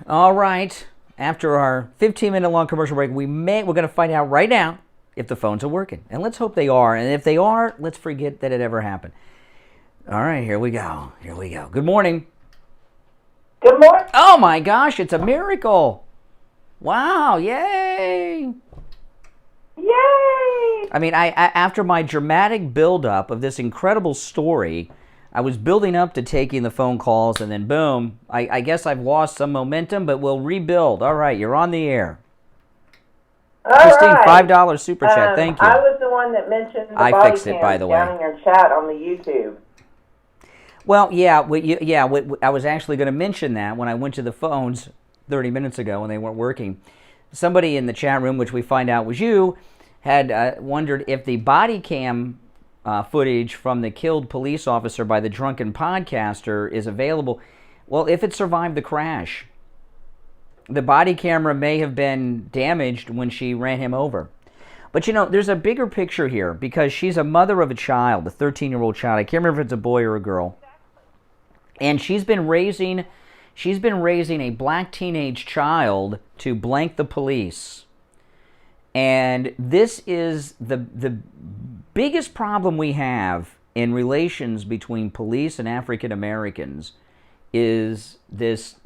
all right. After our 15-minute long commercial break, we're going to find out right now if the phones are working. And let's hope they are. And if they are, let's forget that it ever happened. All right, here we go. Here we go. Good morning. Good morning. Oh my gosh, it's a miracle. Wow, yay. Yay. I mean, I after my dramatic build-up of this incredible story, I was building up to taking the phone calls, and then boom, I guess I've lost some momentum, but we'll rebuild. All right, you're on the air. All Christine, right. $5 super chat. Thank you. I was the one that mentioned the I body fixed it, cam by the way. down in your chat on the YouTube. Well, yeah, I was actually going to mention that when I went to the phones 30 minutes ago when they weren't working. Somebody in the chat room, which we find out was you, had wondered if the body cam footage from the killed police officer by the drunken podcaster is available. Well, if it survived the crash, the body camera may have been damaged when she ran him over. But there's a bigger picture here because she's a mother of a child, a 13-year-old child. I can't remember if it's a boy or a girl. And she's been raising a black teenage child to blank the police. And this is the biggest problem we have in relations between police and African Americans is this,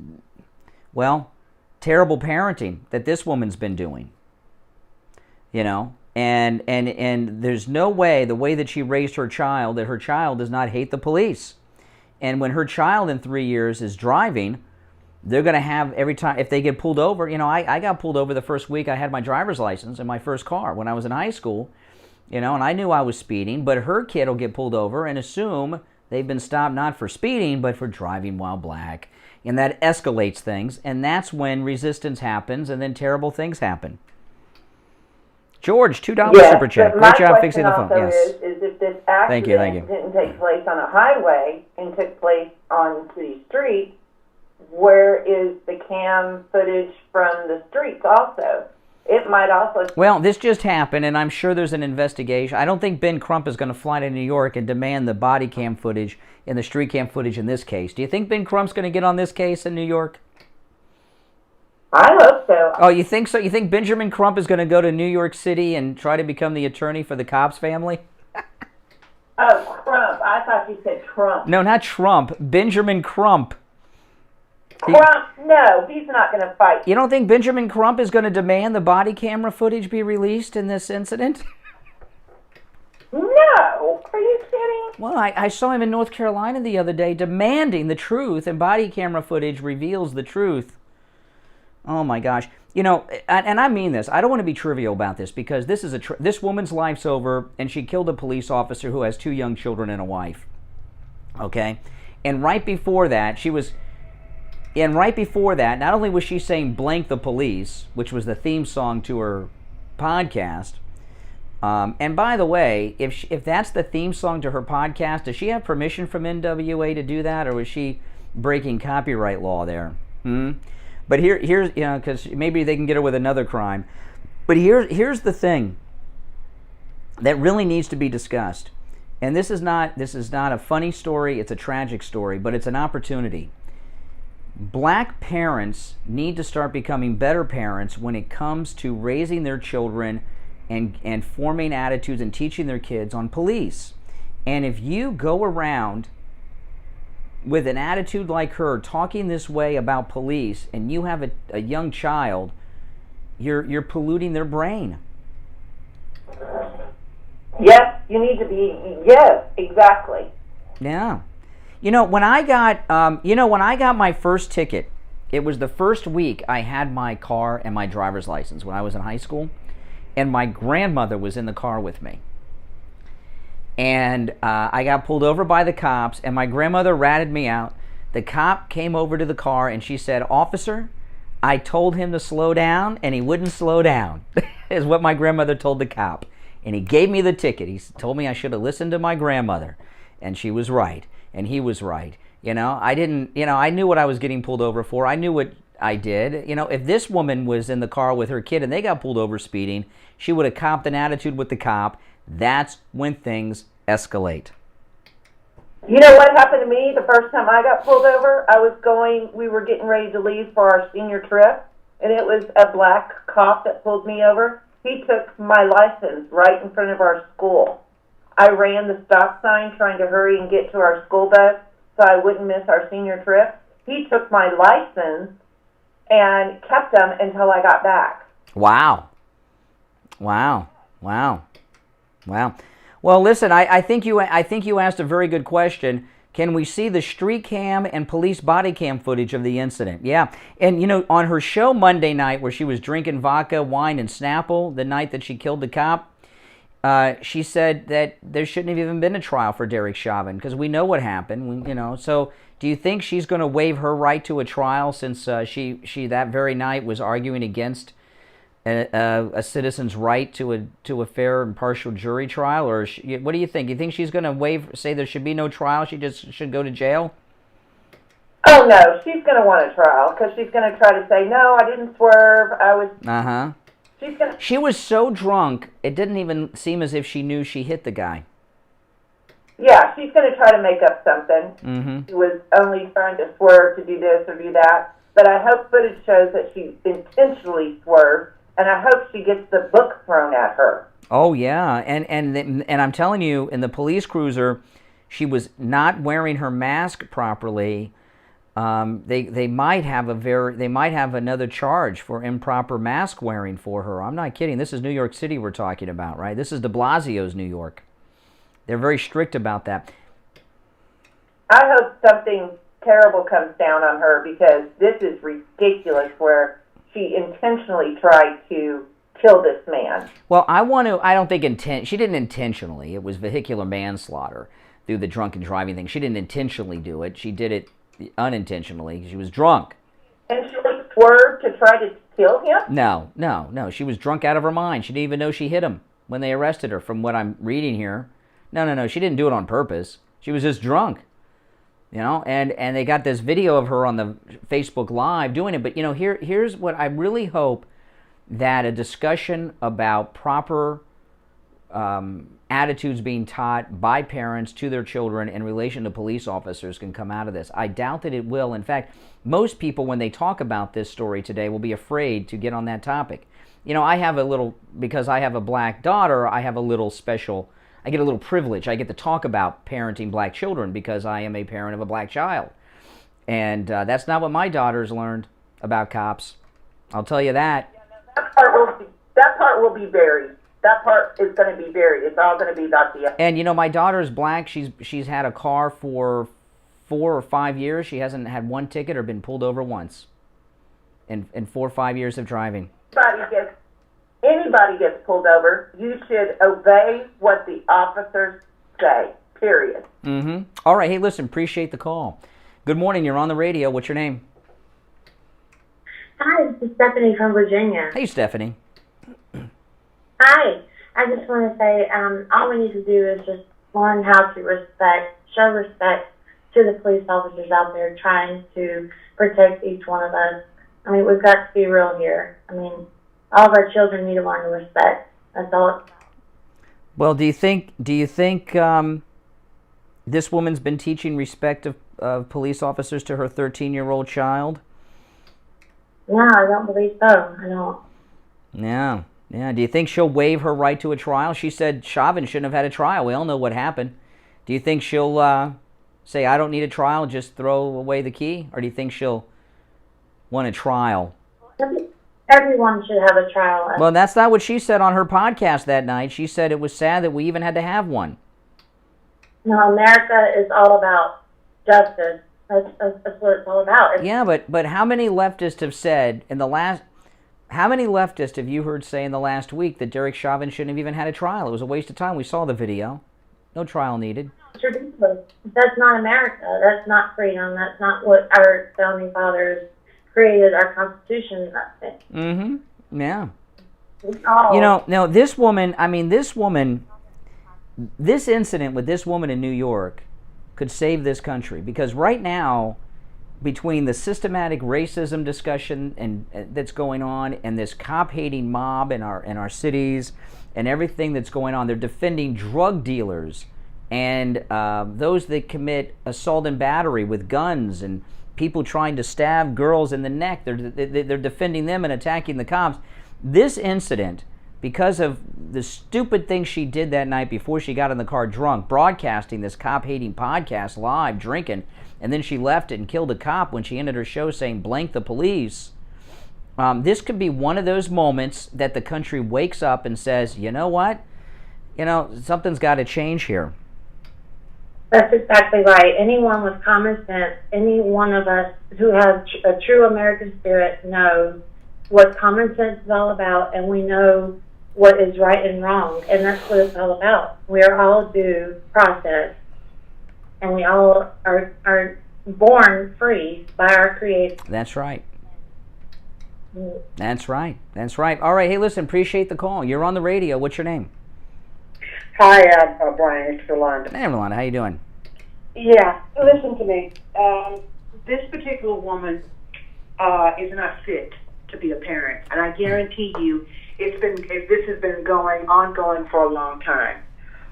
terrible parenting that this woman's been doing. And there's no way, the way that she raised her child, that her child does not hate the police. And when her child in 3 years is driving, they're going to have, every time, if they get pulled over, I got pulled over the first week I had my driver's license in my first car when I was in high school, and I knew I was speeding, but her kid will get pulled over and assume they've been stopped not for speeding, but for driving while black. And that escalates things, and that's when resistance happens, and then terrible things happen. George, $2 super chat. Great job fixing the phone. Yes. Is if this accident didn't take place on a highway and took place on city street, where is the cam footage from the streets also? It might also... Well, this just happened, and I'm sure there's an investigation. I don't think Ben Crump is going to fly to New York and demand the body cam footage and the street cam footage in this case. Do you think Ben Crump's going to get on this case in New York? I hope so. Oh, you think so? You think Benjamin Crump is going to go to New York City and try to become the attorney for the Cobbs family? Oh, Crump. I thought you said Trump. No, not Trump. Benjamin Crump. Crump? No, he's not going to fight. You don't think Benjamin Crump is going to demand the body camera footage be released in this incident? No. Are you kidding? Well, I saw him in North Carolina the other day demanding the truth, and body camera footage reveals the truth. Oh my gosh. And I mean this. I don't want to be trivial about this because this is this woman's life's over, and she killed a police officer who has 2 young children and a wife. Okay? And right before that, not only was she saying blank the police, which was the theme song to her podcast, and by the way, if that's the theme song to her podcast, does she have permission from NWA to do that, or was she breaking copyright law there? But here's because maybe they can get her with another crime. But here's the thing that really needs to be discussed, and this is not a funny story. It's a tragic story, but it's an opportunity. Black parents need to start becoming better parents when it comes to raising their children and forming attitudes and teaching their kids on police. And if you go around with an attitude like her, talking this way about police, and you have a young child, you're polluting their brain. Yep. you need to be, yes, exactly. Yeah. When I got my first ticket, it was the first week I had my car and my driver's license when I was in high school, and my grandmother was in the car with me. And I got pulled over by the cops, and my grandmother ratted me out. The cop came over to the car, and she said, "Officer, I told him to slow down, and he wouldn't slow down," is what my grandmother told the cop. And he gave me the ticket. He told me I should have listened to my grandmother, and she was right, and he was right. I knew what I was getting pulled over for. I knew what I did. If this woman was in the car with her kid and they got pulled over speeding, she would have copped an attitude with the cop. That's when things escalate. You know what happened to me the first time I got pulled over? We were getting ready to leave for our senior trip, and it was a black cop that pulled me over. He took my license right in front of our school. I ran the stop sign trying to hurry and get to our school bus so I wouldn't miss our senior trip. He took my license and kept them until I got back. Wow. Well, listen, I think you asked a very good question. Can we see the street cam and police body cam footage of the incident? Yeah. And, on her show Monday night where she was drinking vodka, wine, and Snapple the night that she killed the cop, she said that there shouldn't have even been a trial for Derek Chauvin because we know what happened. So do you think she's going to waive her right to a trial since she that very night was arguing against a citizen's right to a fair, impartial jury trial? Or what do you think? You think she's going to say there should be no trial? She just should go to jail? Oh, no. She's going to want a trial because she's going to try to say, no, I didn't swerve. I was... She was so drunk, it didn't even seem as if she knew she hit the guy. Yeah, she's going to try to make up something. Mm-hmm. She was only trying to swerve to do this or do that. But I hope footage shows that she intentionally swerved, and I hope she gets the book thrown at her. Oh, yeah. And I'm telling you, in the police cruiser, she was not wearing her mask properly. They might have another charge for improper mask wearing for her. I'm not kidding. This is New York City we're talking about, right? This is de Blasio's New York. They're very strict about that. I hope something terrible comes down on her because this is ridiculous where she intentionally tried to kill this man. Well, she didn't intentionally. It was vehicular manslaughter through the drunken driving thing. She didn't intentionally do it. She did it unintentionally. She was drunk. And she swerved to try to kill him? No. She was drunk out of her mind. She didn't even know she hit him when they arrested her, from what I'm reading here. No. She didn't do it on purpose. She was just drunk. And they got this video of her on the Facebook Live doing it. But, here's what I really hope, that a discussion about proper attitudes being taught by parents to their children in relation to police officers can come out of this. I doubt that it will. In fact, most people, when they talk about this story today, will be afraid to get on that topic. Because I have a black daughter, I get a little privilege. I get to talk about parenting black children because I am a parent of a black child. And that's not what my daughter's learned about cops. I'll tell you that. That part will be buried. That part is going to be buried. It's all going to be about the... And, my daughter's black. She's had a car for 4 or 5 years. She hasn't had one ticket or been pulled over once in 4 or 5 years of driving. Anybody gets pulled over, you should obey what the officers say, period. Mm-hmm. All right. Hey, listen, appreciate the call. Good morning. You're on the radio. What's your name? Hi, this is Stephanie from Virginia. Hey, Stephanie. Hi. I just want to say all we need to do is just learn how to show respect to the police officers out there trying to protect each one of us. I mean, we've got to be real here. I mean, all of our children need to learn to respect. That's all. Well, do you think this woman's been teaching respect of police officers to her 13-year-old child? No, I don't believe so. I don't. Yeah. Do you think she'll waive her right to a trial? She said Chauvin shouldn't have had a trial. We all know what happened. Do you think she'll say, I don't need a trial, just throw away the key? Or do you think she'll want a trial? Everyone should have a trial. Well, that's not what she said on her podcast that night. She said it was sad that we even had to have one. No, America is all about justice. That's what it's all about. Yeah, but how many leftists have said in the last... How many leftists have you heard say in the last week that Derek Chauvin shouldn't have even had a trial? It was a waste of time. We saw the video. No trial needed. It's ridiculous. That's not America. That's not freedom. That's not what our founding fathers created our Constitution. Mm-hmm. Yeah. Oh. You know, now this woman, this incident with this woman in New York could save this country, because right now, between the systematic racism discussion and that's going on, and this cop-hating mob in our cities, and everything that's going on, they're defending drug dealers and those that commit assault and battery with guns, and people trying to stab girls in the neck. They're defending them and attacking the cops. This incident, because of the stupid thing she did that night before she got in the car drunk, broadcasting this cop-hating podcast live, drinking, and then she left it and killed a cop when she ended her show saying, "Blank the police." This could be one of those moments that the country wakes up and says, you know what? You know, something's got to change here. That's exactly right. Anyone with common sense, any one of us who has a true American spirit knows what common sense is all about, and we know what is right and wrong, and that's what it's all about. We are all due process, and we all are born free by our Creator. That's right. That's right. That's right. All right. Hey, listen, appreciate the call. You're on the radio. What's your name? Hi, Brian. It's Rolanda. Hey, Rolanda. How you doing? Yeah. Listen to me. This particular woman is not fit to be a parent, and I guarantee you, this has been ongoing for a long time.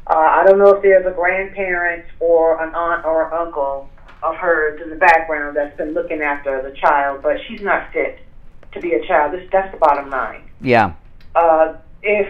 I don't know if there's a grandparent or an aunt or an uncle of hers in the background that's been looking after the child, but she's not fit to be a child. That's the bottom line. Yeah. If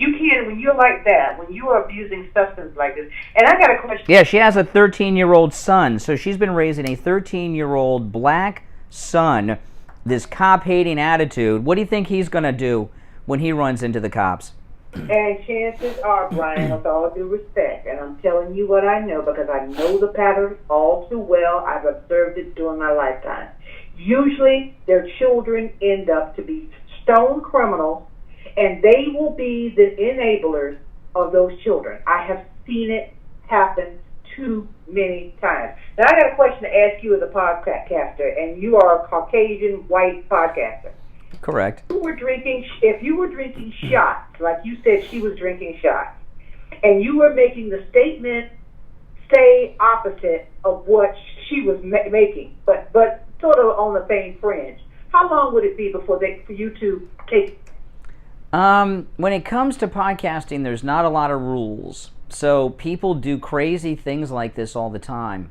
you can't, when you're like that, when you are abusing substance like this, and I got a question. Yeah, she has a 13-year-old son, so she's been raising a 13-year-old black son, this cop-hating attitude. What do you think he's going to do when he runs into the cops? And chances are, Brian, with all due respect, and I'm telling you what I know because I know the pattern all too well. I've observed it during my lifetime. Usually, their children end up to be stone criminals, and they will be the enablers of those children. I have seen it happen too many times. Now, I got a question to ask you as a podcaster, and you are a Caucasian white podcaster. Correct. If you were drinking shots, like you said she was drinking shots, and you were making the statement say opposite of what she was making, but sort of on the same fringe, how long would it be before for you to take? When it comes to podcasting, there's not a lot of rules. So people do crazy things like this all the time.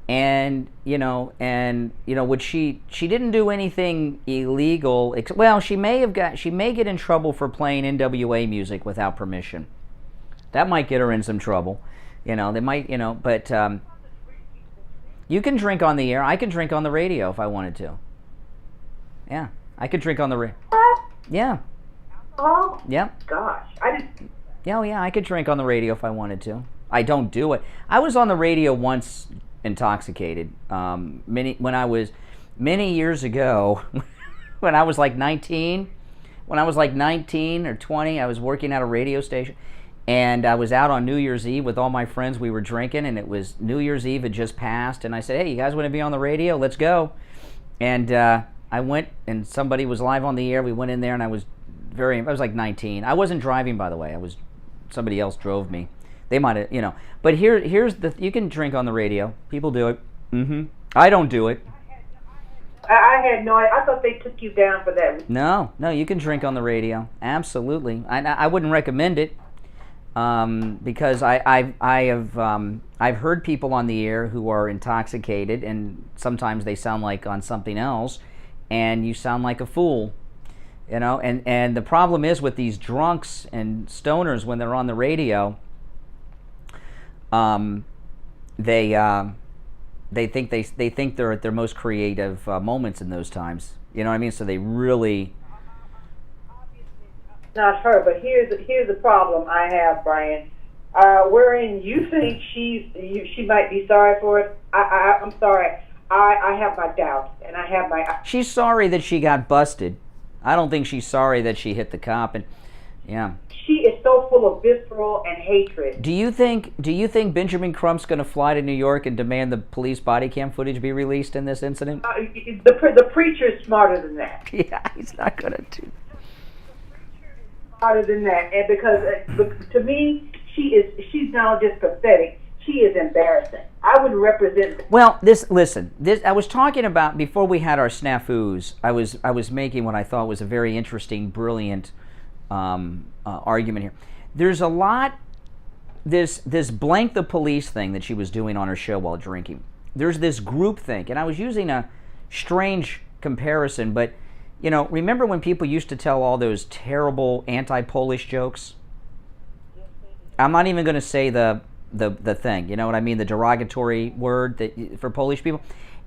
And what she didn't do anything illegal. Well, she may get in trouble for playing NWA music without permission. That might get her in some trouble. They might, but you can drink on the air. I can drink on the radio if I wanted to. Yeah, I could drink on the radio. Yeah. Oh. Yeah. Gosh, I didn't. Yeah, I could drink on the radio if I wanted to. I don't do it. I was on the radio once intoxicated. Many years ago, when I was like 19. When I was like 19 or 20, I was working at a radio station, and I was out on New Year's Eve with all my friends. We were drinking, and it was New Year's Eve had just passed, and I said, "Hey, you guys want to be on the radio? Let's go." And I went, and somebody was live on the air. We went in there, and I was like 19. I wasn't driving, by the way. Somebody else drove me. They might have, But here's you can drink on the radio. People do it. I don't do it. I had no idea. I thought they took you down for that. No, you can drink on the radio. Absolutely. I wouldn't recommend it because I've heard people on the air who are intoxicated, and sometimes they sound like on something else, and you sound like a fool. And the problem is with these drunks and stoners when they're on the radio, they think they're at their most creative moments in those times. You know what I mean? So they really... Not her, but here's the problem I have, Brian. Wherein you think she might be sorry for it. I'm sorry. I have my doubts, and I have my... She's sorry that she got busted. I don't think she's sorry that she hit the cop, and yeah. She is so full of visceral and hatred. Do you think Benjamin Crump's going to fly to New York and demand the police body cam footage be released in this incident? The preacher is smarter than that. Yeah, he's not going to do. Smarter than that, and because to me, she's now just pathetic. She is embarrassing. I would represent. Well, listen. I was talking about before we had our snafus. I was making what I thought was a very interesting, brilliant argument here. There's a lot. This blank the police thing that she was doing on her show while drinking. There's this group think, and I was using a strange comparison, but you know, remember when people used to tell all those terrible anti-Polish jokes? I'm not even going to say the thing, you know what I mean, the derogatory word that for Polish people,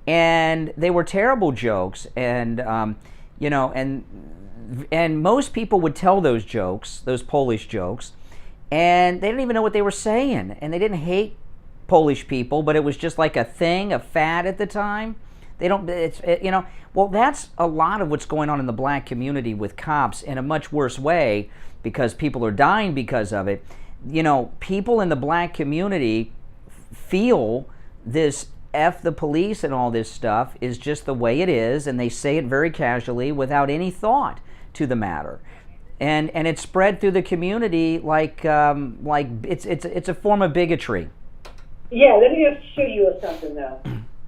and they were terrible jokes, and you know, and most people would tell those jokes, those Polish jokes, and they didn't even know what they were saying, and they didn't hate Polish people, but it was just like a thing, a fad at the time. They don't, you know, well, that's a lot of what's going on in the black community with cops in a much worse way because people are dying because of it. You know, people in the black community feel this F the police and all this stuff is just the way it is, and they say it very casually without any thought to the matter. And it's spread through the community like it's a form of bigotry. Yeah, let me just show you something though.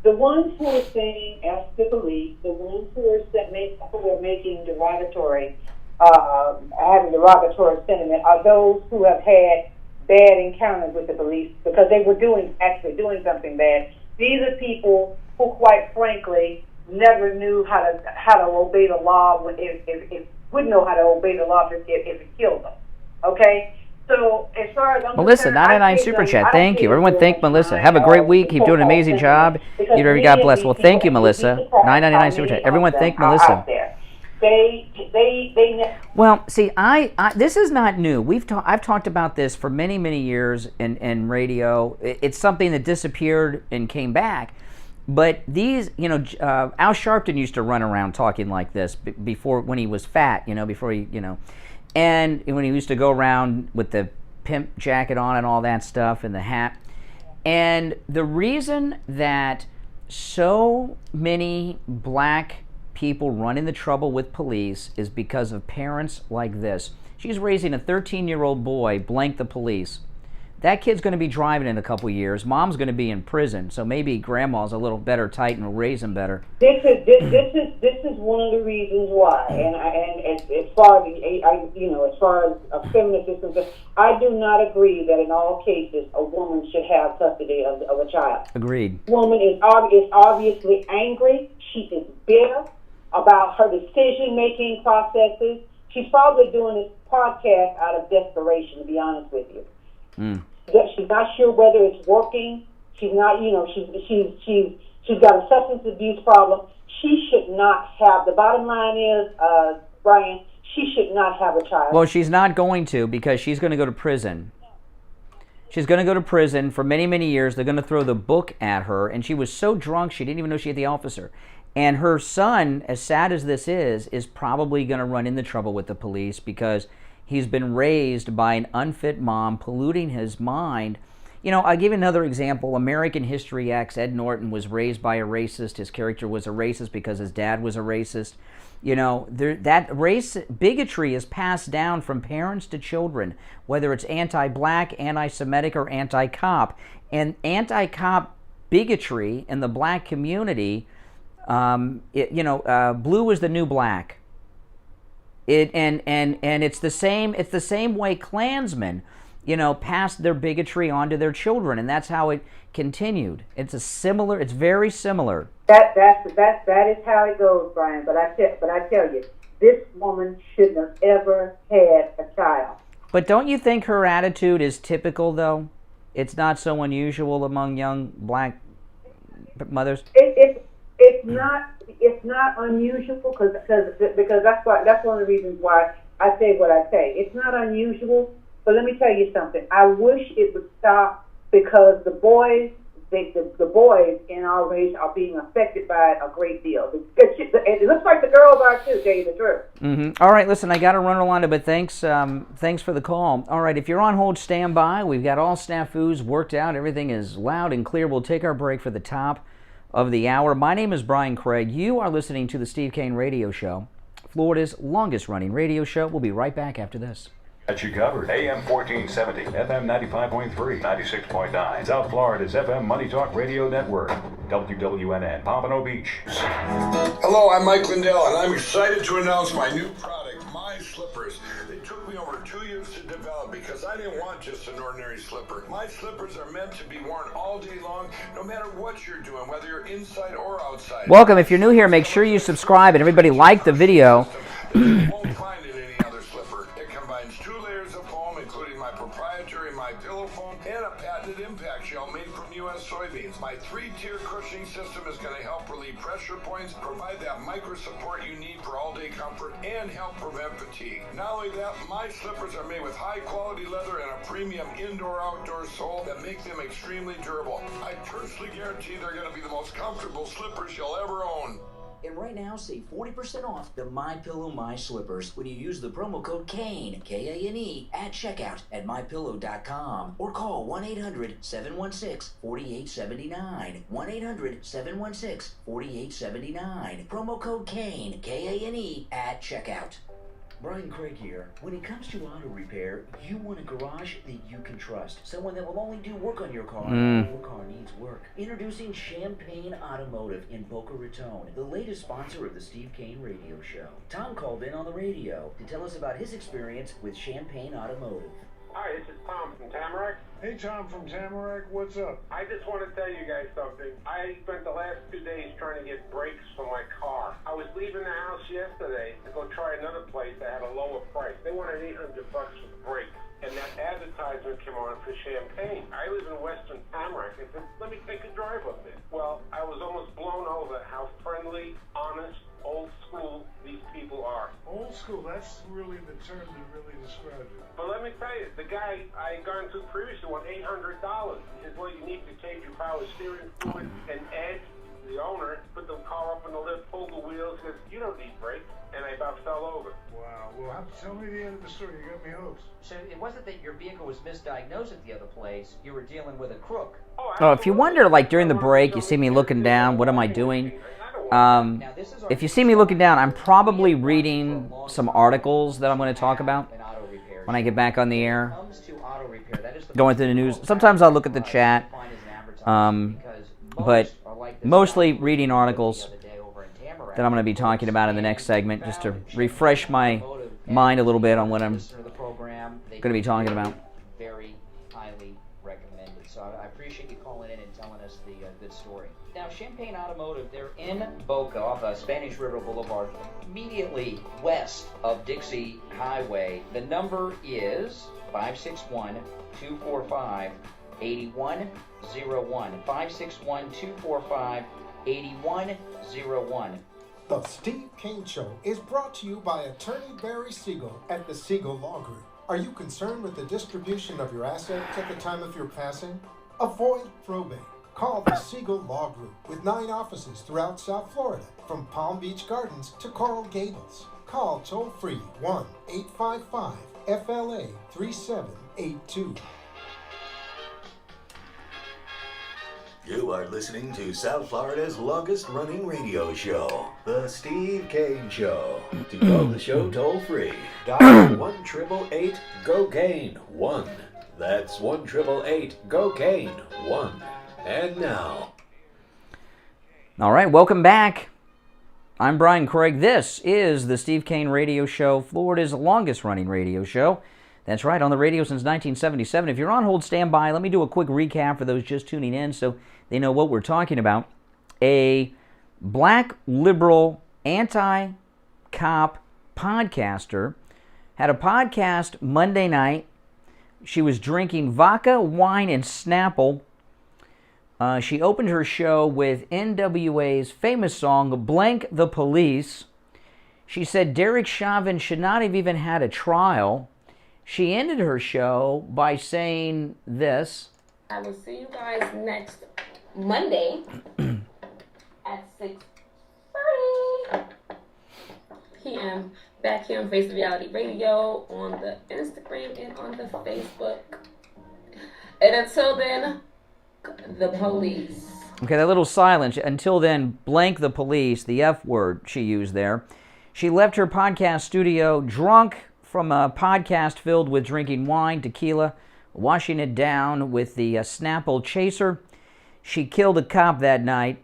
The ones who are saying F the police, the ones who are making derogatory, having derogatory sentiment, are those who have had bad encounters with the police because they were actually doing something bad. These are people who, quite frankly, never knew how to obey the law. If wouldn't know how to obey the law if it killed them. Okay. So as far as I'm Melissa, concerned, 99 Super Chat. Thank you. Everyone thank Melissa. Have a great week. Keep doing an amazing job. God bless. Well, thank you, Melissa. 999 Super Chat. Everyone thank Melissa. Well, see, this is not new. I've talked about this for many, many years in radio. It's something that disappeared and came back. But these, you know, Al Sharpton used to run around talking like this before, when he was fat, you know, before he, you know. And when he used to go around with the pimp jacket on and all that stuff and the hat. And the reason that so many black people run into trouble with police is because of parents like this. She's raising a 13-year-old boy, blank the police. That kid's going to be driving in a couple years. Mom's going to be in prison, so maybe grandma's a little better tight and will raise him better. This is one of the reasons why, and as far as a feminist is concerned, I do not agree that in all cases a woman should have custody of a child. Agreed. Woman is obviously angry. She is bitter about her decision-making processes. She's probably doing this podcast out of desperation, to be honest with you. She's not sure whether it's working. She's not, you know, she's got a substance abuse problem. She should not have. The bottom line is, Brian, she should not have a child. Well, she's not going to, because she's going to go to prison. She's going to go to prison for many, many years. They're going to throw the book at her, and she was so drunk she didn't even know she had the officer. And her son, as sad as this is probably going to run into trouble with the police because he's been raised by an unfit mom, polluting his mind. You know, I'll give you another example. American History X, Ed Norton was raised by a racist. His character was a racist because his dad was a racist. You know, that race bigotry is passed down from parents to children, whether it's anti-black, anti-Semitic, or anti-cop. And anti-cop bigotry in the black community, blue is the new black. And it's the same way Klansmen, you know, passed their bigotry onto their children, and that's how it continued. It's very similar. That is how it goes, Brian. But I tell you, this woman shouldn't have ever had a child. But don't you think her attitude is typical, though? It's not so unusual among young black mothers. It it's not unusual because that's one of the reasons why I say what I say. It's not unusual, but let me tell you something. I wish it would stop because the boys in our race are being affected by it a great deal. It looks like the girls are too, to tell you the truth. Mm-hmm. All right, listen, I got to run, Rolanda, but thanks for the call. All right, if you're on hold, stand by. We've got all snafus worked out. Everything is loud and clear. We'll take our break for the top of the hour. My name is Brian Craig. You are listening to the Steve Kane Radio Show, Florida's longest-running radio show. We'll be right back after this. Got you covered. AM 1470, FM 95.3, 96.9. South Florida's FM Money Talk Radio Network. WWNN, Pompano Beach. Hello, I'm Mike Lindell, and I'm excited to announce my new product, My Slippers. They took me over 2 years to develop because I didn't want just an ordinary slipper. My slippers are meant to be worn all day long, no matter what you're doing, whether you're inside or outside. Welcome. If you're new here, make sure you subscribe, and everybody like the video. Won't find it in any other slipper. It combines 2 layers of foam, including my proprietary My Pillow foam and a patented impact gel made from U.S. soybeans. My 3-tier cushioning system is going to help relieve pressure points, provide that micro support you need for all-day comfort, and help prevent fatigue. Not only that, my slippers are made with high-quality leather and a premium indoor-outdoor sole that make them extremely durable. I personally guarantee they're going to be the most comfortable slippers you'll ever own. And right now, save 40% off the My Pillow My Slippers when you use the promo code KANE, K-A-N-E, at checkout at MyPillow.com or call 1-800-716-4879. 1-800-716-4879. Promo code KANE, K-A-N-E, at checkout. Brian Craig here. When it comes to auto repair, you want a garage that you can trust. Someone that will only do work on your car when your car needs work. Introducing Champagne Automotive in Boca Raton, the latest sponsor of the Steve Kane Radio Show. Tom called in on the radio to tell us about his experience with Champagne Automotive. Hi, this is Tom from Tamarack. Hey, Tom from Tamarack, what's up? I just want to tell you guys something. I spent the last 2 days trying to get brakes for my car. I was leaving the house yesterday to go try another place that had a lower price. They wanted $800 for the brakes. And that advertisement came on for Champagne. I live in Western Tamarack. I said, let me take a drive up there. Well, I was almost blown over how friendly, honest, old school these people are. Old school, that's really the term that really describes it. But let me tell you, the guy I had gone to previously won $800. He says, well, you need to take your power steering fluid and Ed, the owner, put the car up on the lift, pulled the wheels, says, you don't need brakes. And I about fell over. Wow. Well, tell me the end of the story. You got me hooked. So it wasn't that your vehicle was misdiagnosed at the other place. You were dealing with a crook. Oh, if you wonder, like during the break, you see me looking down, what am I doing? If you see me looking down, I'm probably reading some articles that I'm going to talk about when I get back on the air. Going through the news. Sometimes I'll look at the chat, but mostly reading articles that I'm going to be talking about in the next segment, just to refresh my mind a little bit on what I'm going to be talking about. Very highly recommended. So I appreciate you calling in and telling us the good story. Now, Champagne Automotive, they're in Boca off Spanish River Boulevard, immediately west of Dixie Highway. The number is 561-245-8101. 561-245-8101. The Steve Kane Show is brought to you by Attorney Barry Siegel at the Siegel Law Group. Are you concerned with the distribution of your assets at the time of your passing? Avoid probate. Call the Siegel Law Group with 9 offices throughout South Florida, from Palm Beach Gardens to Coral Gables. Call toll-free 1-855-FLA-3782. You are listening to South Florida's longest-running radio show, The Steve Kane Show. To call the show toll-free, dial 1-888-GO-KANE-1. That's 1-888-GO-KANE-1. And now. All right, welcome back. I'm Brian Craig. This is the Steve Kane Radio Show, Florida's longest-running radio show. That's right, on the radio since 1977. If you're on hold, stand by. Let me do a quick recap for those just tuning in so they know what we're talking about. A black liberal anti-cop podcaster had a podcast Monday night. She was drinking vodka, wine, and Snapple She opened her show with NWA's famous song, Blank the Police. She said Derek Chauvin should not have even had a trial. She ended her show by saying this. I will see you guys next Monday at 6:30 p.m. back here on Face of Reality Radio on the Instagram and on the Facebook. And until then, the police. Okay, that little silence. Until then, blank the police, the F word she used there. She left her podcast studio drunk from a podcast filled with drinking wine, tequila, washing it down with the Snapple chaser. She killed a cop that night,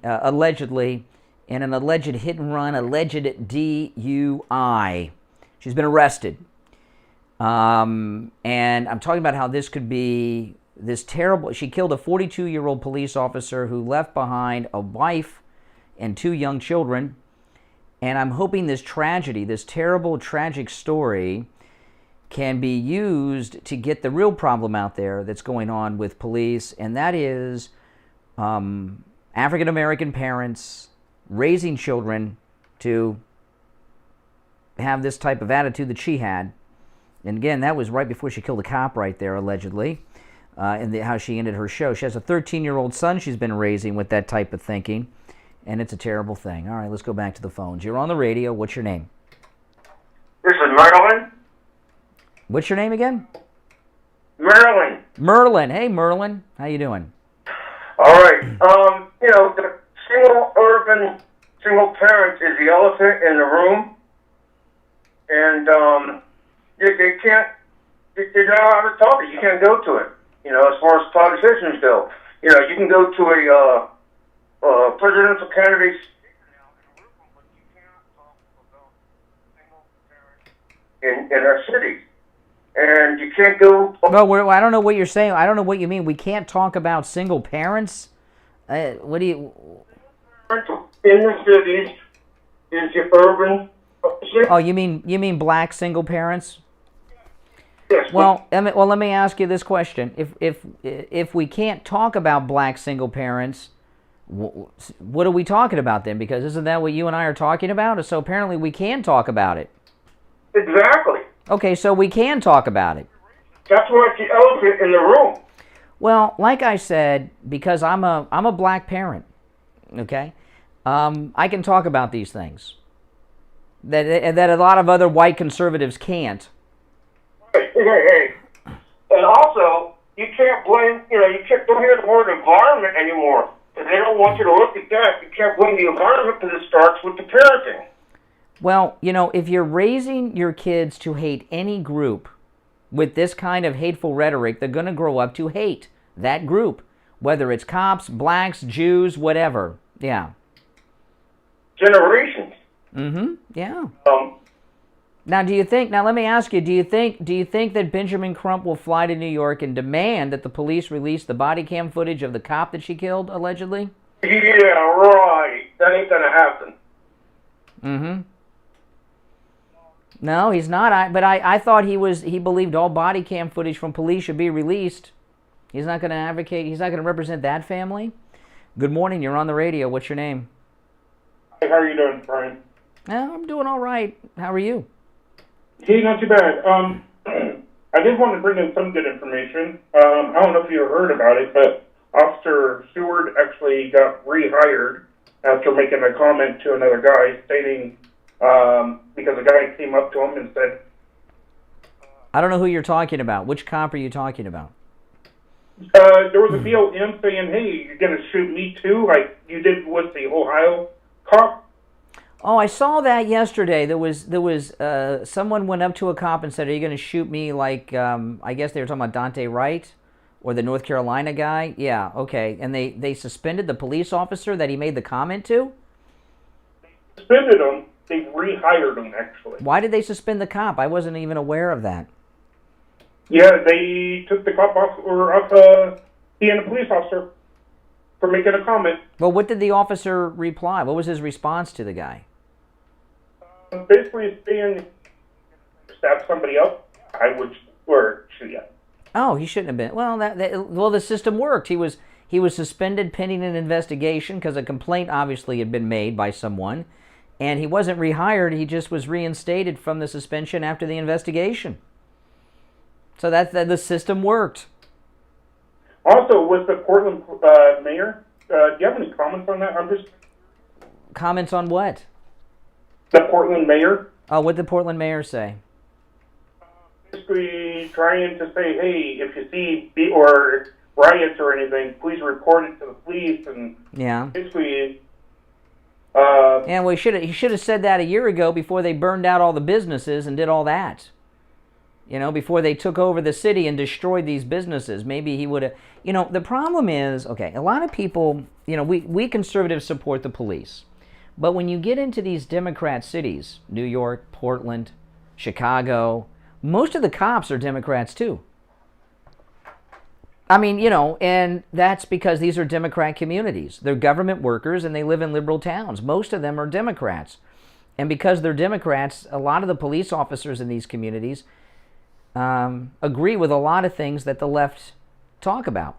allegedly, in an alleged hit and run, alleged DUI. She's been arrested. And I'm talking about how this could be this terrible. She killed a 42-year-old police officer who left behind a wife and 2 young children. And I'm hoping this tragedy, this terrible, tragic story, can be used to get the real problem out there that's going on with police, and that is African-American parents raising children to have this type of attitude that she had. And again, that was right before she killed a cop right there, allegedly, and how she ended her show. She has a 13-year-old son she's been raising with that type of thinking, and it's a terrible thing. All right, let's go back to the phones. You're on the radio. What's your name? This is Merlin. What's your name again? Merlin. Merlin. Hey, Merlin. How you doing? All right. The single parent is the elephant in the room, and they can't. They don't have a topic. You can't go to it. As far as politicians go, you can go to a presidential candidate. In our city. And you can't go... Well, I don't know what you're saying. I don't know what you mean. We can't talk about single parents? What do you... In the cities is the urban... Oh, you mean black single parents? Yes. Well, let me ask you this question. If we can't talk about black single parents, what are we talking about then? Because isn't that what you and I are talking about? So apparently we can talk about it. Exactly. Okay, so we can talk about it. That's why it's the elephant in the room. Well, like I said, because I'm a black parent, okay, I can talk about these things that a lot of other white conservatives can't. Hey. And also, you can't blame, don't hear the word environment anymore. If they don't want you to look at that, you can't blame the environment because it starts with the parenting. Well, if you're raising your kids to hate any group with this kind of hateful rhetoric, they're going to grow up to hate that group, whether it's cops, blacks, Jews, whatever. Yeah. Generations. Mm-hmm. Yeah. Now, let me ask you, do you think that Benjamin Crump will fly to New York and demand that the police release the body cam footage of the cop that she killed, allegedly? Yeah, right. That ain't going to happen. Mm-hmm. No, he's not. I thought he believed all body cam footage from police should be released. He's not going to advocate. He's not going to represent that family. Good morning. You're on the radio. What's your name? Hey, how are you doing, Brian? I'm doing all right. How are you? Hey, not too bad. I did want to bring in some good information. I don't know if you heard about it, but Officer Seward actually got rehired after making a comment to another guy stating... because a guy came up to him and said... I don't know who you're talking about. Which cop are you talking about? There was a BLM saying, hey, you're going to shoot me too, like you did with the Ohio cop. Oh, I saw that yesterday. There was someone went up to a cop and said, are you going to shoot me like, I guess they were talking about Dante Wright or the North Carolina guy? Yeah, okay. And they suspended the police officer that he made the comment to? Suspended him. They rehired him, actually. Why did they suspend the cop? I wasn't even aware of that. Yeah, they took the cop off being a police officer for making a comment. Well, what did the officer reply? What was his response to the guy? Basically, saying, stab somebody up, I would, or shoot you. Oh, he shouldn't have been. Well, well, the system worked. He was He was suspended pending an investigation because a complaint obviously had been made by someone, and he wasn't rehired. He just was reinstated from the suspension after the investigation. So that the system worked. Also, with the Portland mayor, do you have any comments on that? Comments on what? The Portland mayor. Oh, what did the Portland mayor say? Basically trying to say, hey, if you see or riots or anything, please report it to the police. And yeah. Basically, yeah, well, he should have said that a year ago before they burned out all the businesses and did all that. You know, before they took over the city and destroyed these businesses. Maybe he would have... You know, the problem is, okay, a lot of people, you know, we conservatives support the police. But when you get into these Democrat cities, New York, Portland, Chicago, most of the cops are Democrats too. I mean, you know, and that's because these are Democrat communities. They're government workers and they live in liberal towns. Most of them are Democrats. And because they're Democrats, a lot of the police officers in these communities agree with a lot of things that the left talk about,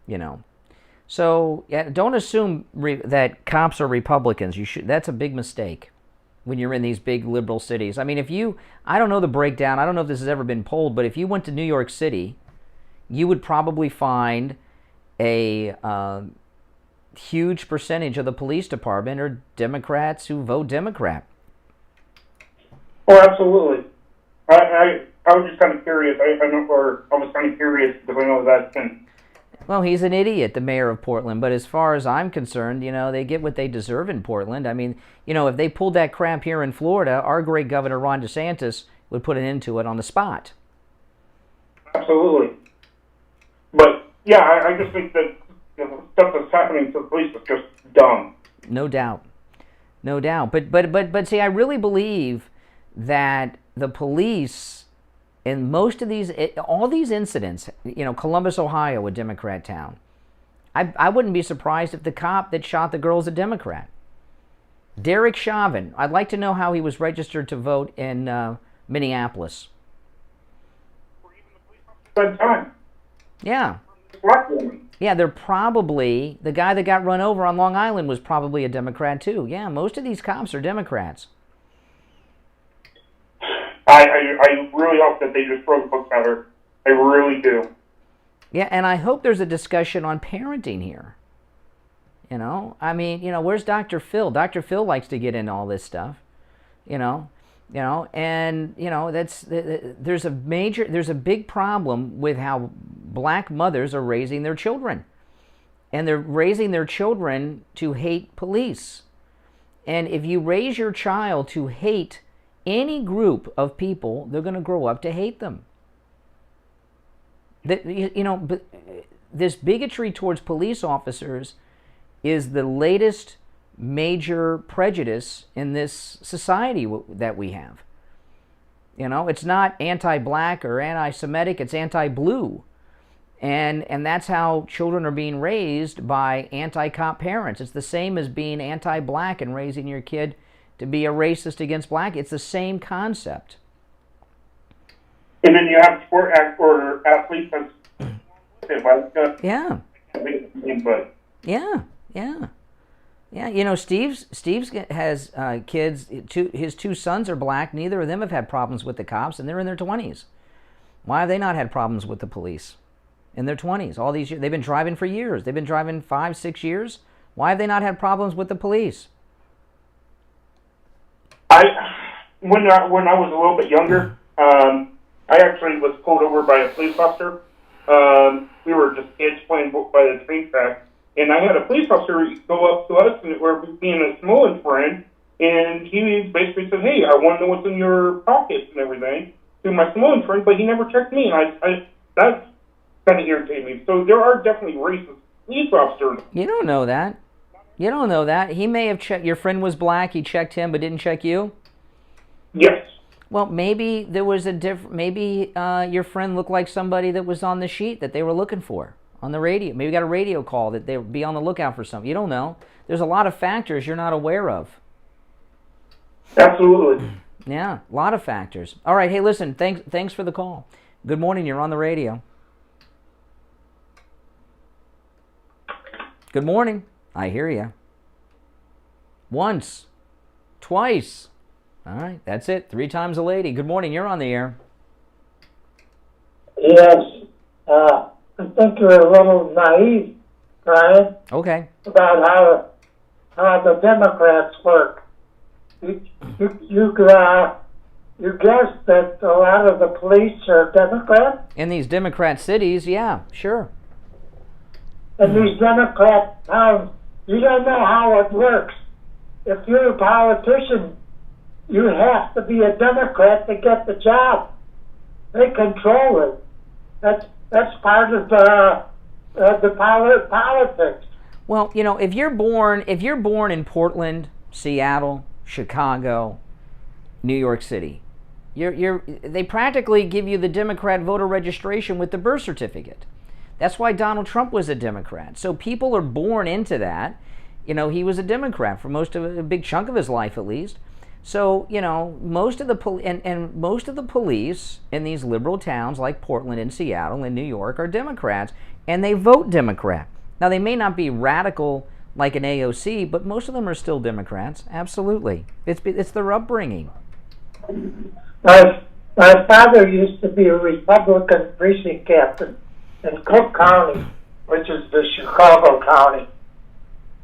you know. So yeah, don't assume that cops are Republicans. That's a big mistake when you're in these big liberal cities. I mean, I don't know the breakdown. I don't know if this has ever been polled, but if you went to New York City, you would probably find a huge percentage of the police department are Democrats who vote Democrat. Oh, absolutely. I was just kind of curious. I was kind of curious because I know that. Well, he's an idiot, the mayor of Portland. But as far as I'm concerned, you know, they get what they deserve in Portland. I mean, you know, if they pulled that crap here in Florida, our great governor Ron DeSantis would put an end to it on the spot. Absolutely. But yeah, I just think that stuff that's happening to the police is just dumb. No doubt. No doubt. But see, I really believe that the police in most of all these incidents, you know, Columbus, Ohio, a Democrat town. I wouldn't be surprised if the cop that shot the girl is a Democrat. Derek Chauvin, I'd like to know how he was registered to vote in Minneapolis. Good time. Yeah. Black woman. Yeah, the guy that got run over on Long Island was probably a Democrat too. Yeah, most of these cops are Democrats. I really hope that they just throw the books at her. I really do. Yeah, and I hope there's a discussion on parenting here. You know, I mean, you know, where's Dr. Phil? Dr. Phil likes to get into all this stuff. You know, and you know there's a big problem with how black mothers are raising their children, and they're raising their children to hate police. And if you raise your child to hate any group of people, they're going to grow up to hate them. You know, but this bigotry towards police officers is the latest major prejudice in this society that we have. You know, it's not anti-black or anti-Semitic, it's anti-blue. And that's how children are being raised by anti-cop parents. It's the same as being anti-black and raising your kid to be a racist against black. It's the same concept. And then you have athletes that's yeah. Yeah, you know, Steve's has kids. His two sons are black. Neither of them have had problems with the cops, and they're in their 20s. Why have they not had problems with the police in their 20s? All these years, they've been driving for years. They've been driving 5-6 years. Why have they not had problems with the police? When I was a little bit younger, I actually was pulled over by a police officer. We were just kids playing by the train track, and I had a police officer go up to us, and we're being a Samoan friend, and he basically said, "Hey, I want to know what's in your pockets and everything," to my Samoan friend, but he never checked me, and that kind of irritated me. So there are definitely racist police officers. You don't know that. You don't know that. He may have checked. Your friend was black. He checked him, but didn't check you. Yes. Well, maybe there was maybe your friend looked like somebody that was on the sheet that they were looking for on the radio. Maybe got a radio call that they would be on the lookout for something. You don't know. There's a lot of factors you're not aware of. Absolutely. Yeah, a lot of factors. All right, hey, listen, thanks for the call. Good morning, you're on the radio. Good morning. I hear you. Once. Twice. All right, that's it. 3 times a lady. Good morning. You're on the air. Yes. I think you're a little naive, Brian. Okay. About how the Democrats work. You guessed that a lot of the police are Democrats? In these Democrat cities, yeah, sure. In these Democrat towns, you don't know how it works. If you're a politician, you have to be a Democrat to get the job. They control it. That's part of the politics. Well, you know, if you're born in Portland, Seattle, Chicago, New York City, they practically give you the Democrat voter registration with the birth certificate. That's why Donald Trump was a Democrat. So people are born into that. You know, he was a Democrat for a big chunk of his life, at least. So, you know, most of the police in these liberal towns like Portland and Seattle and New York are Democrats, and they vote Democrat. Now, they may not be radical like an AOC, but most of them are still Democrats. Absolutely. It's their upbringing. My father used to be a Republican precinct captain in Cook County, which is the Chicago County.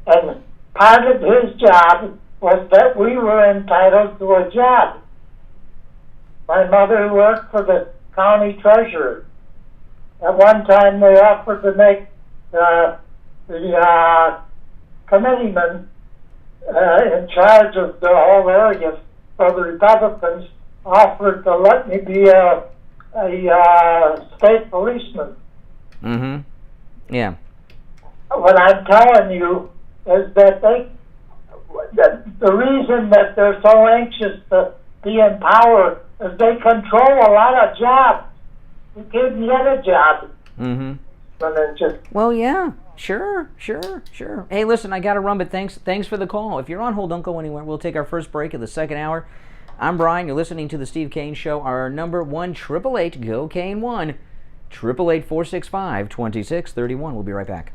And part of his job was that we were entitled to a job. My mother worked for the county treasurer. At one time, they offered to make the committeeman in charge of the whole area for the Republicans, offered to let me be a state policeman. Mm-hmm. Yeah. What I'm telling you is that the reason that they're so anxious to be in power is they control a lot of jobs. You can't get a job. Mm-hmm. And then just well, yeah, sure. Hey, listen, I got to run, but thanks for the call. If you're on hold, don't go anywhere. We'll take our first break of the second hour. I'm Brian. You're listening to the Steve Kane Show. Our number 1-888-GO-KANE-1, 888-465-2631. We'll be right back.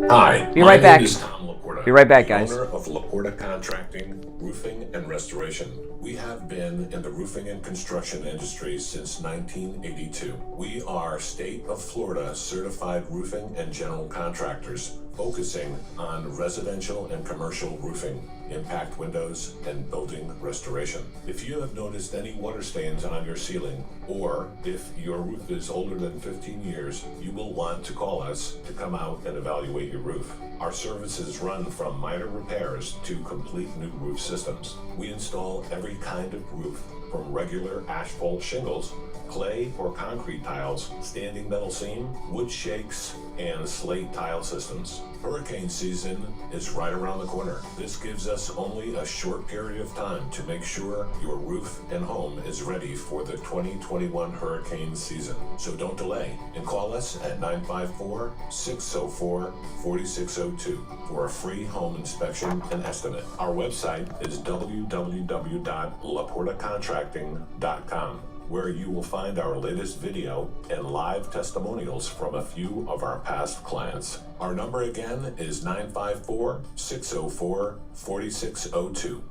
Hi, Be right back. Name is Tom Laporta. Be right back, guys. Owner of Laporta Contracting, Roofing and Restoration. We have been in the roofing and construction industry since 1982. We are State of Florida certified roofing and general contractors, focusing on residential and commercial roofing, impact windows, and building restoration. If you have noticed any water stains on your ceiling, or if your roof is older than 15 years, you will want to call us to come out and evaluate your roof. Our services run from minor repairs to complete new roof systems. We install every kind of roof, from regular asphalt shingles, clay or concrete tiles, standing metal seam, wood shakes, and slate tile systems. Hurricane season is right around the corner. This gives us only a short period of time to make sure your roof and home is ready for the 2021 hurricane season. So don't delay and call us at 954-604-4602 for a free home inspection and estimate. Our website is www.laportacontracting.com, where you will find our latest video and live testimonials from a few of our past clients. Our number again is 954-604-4602.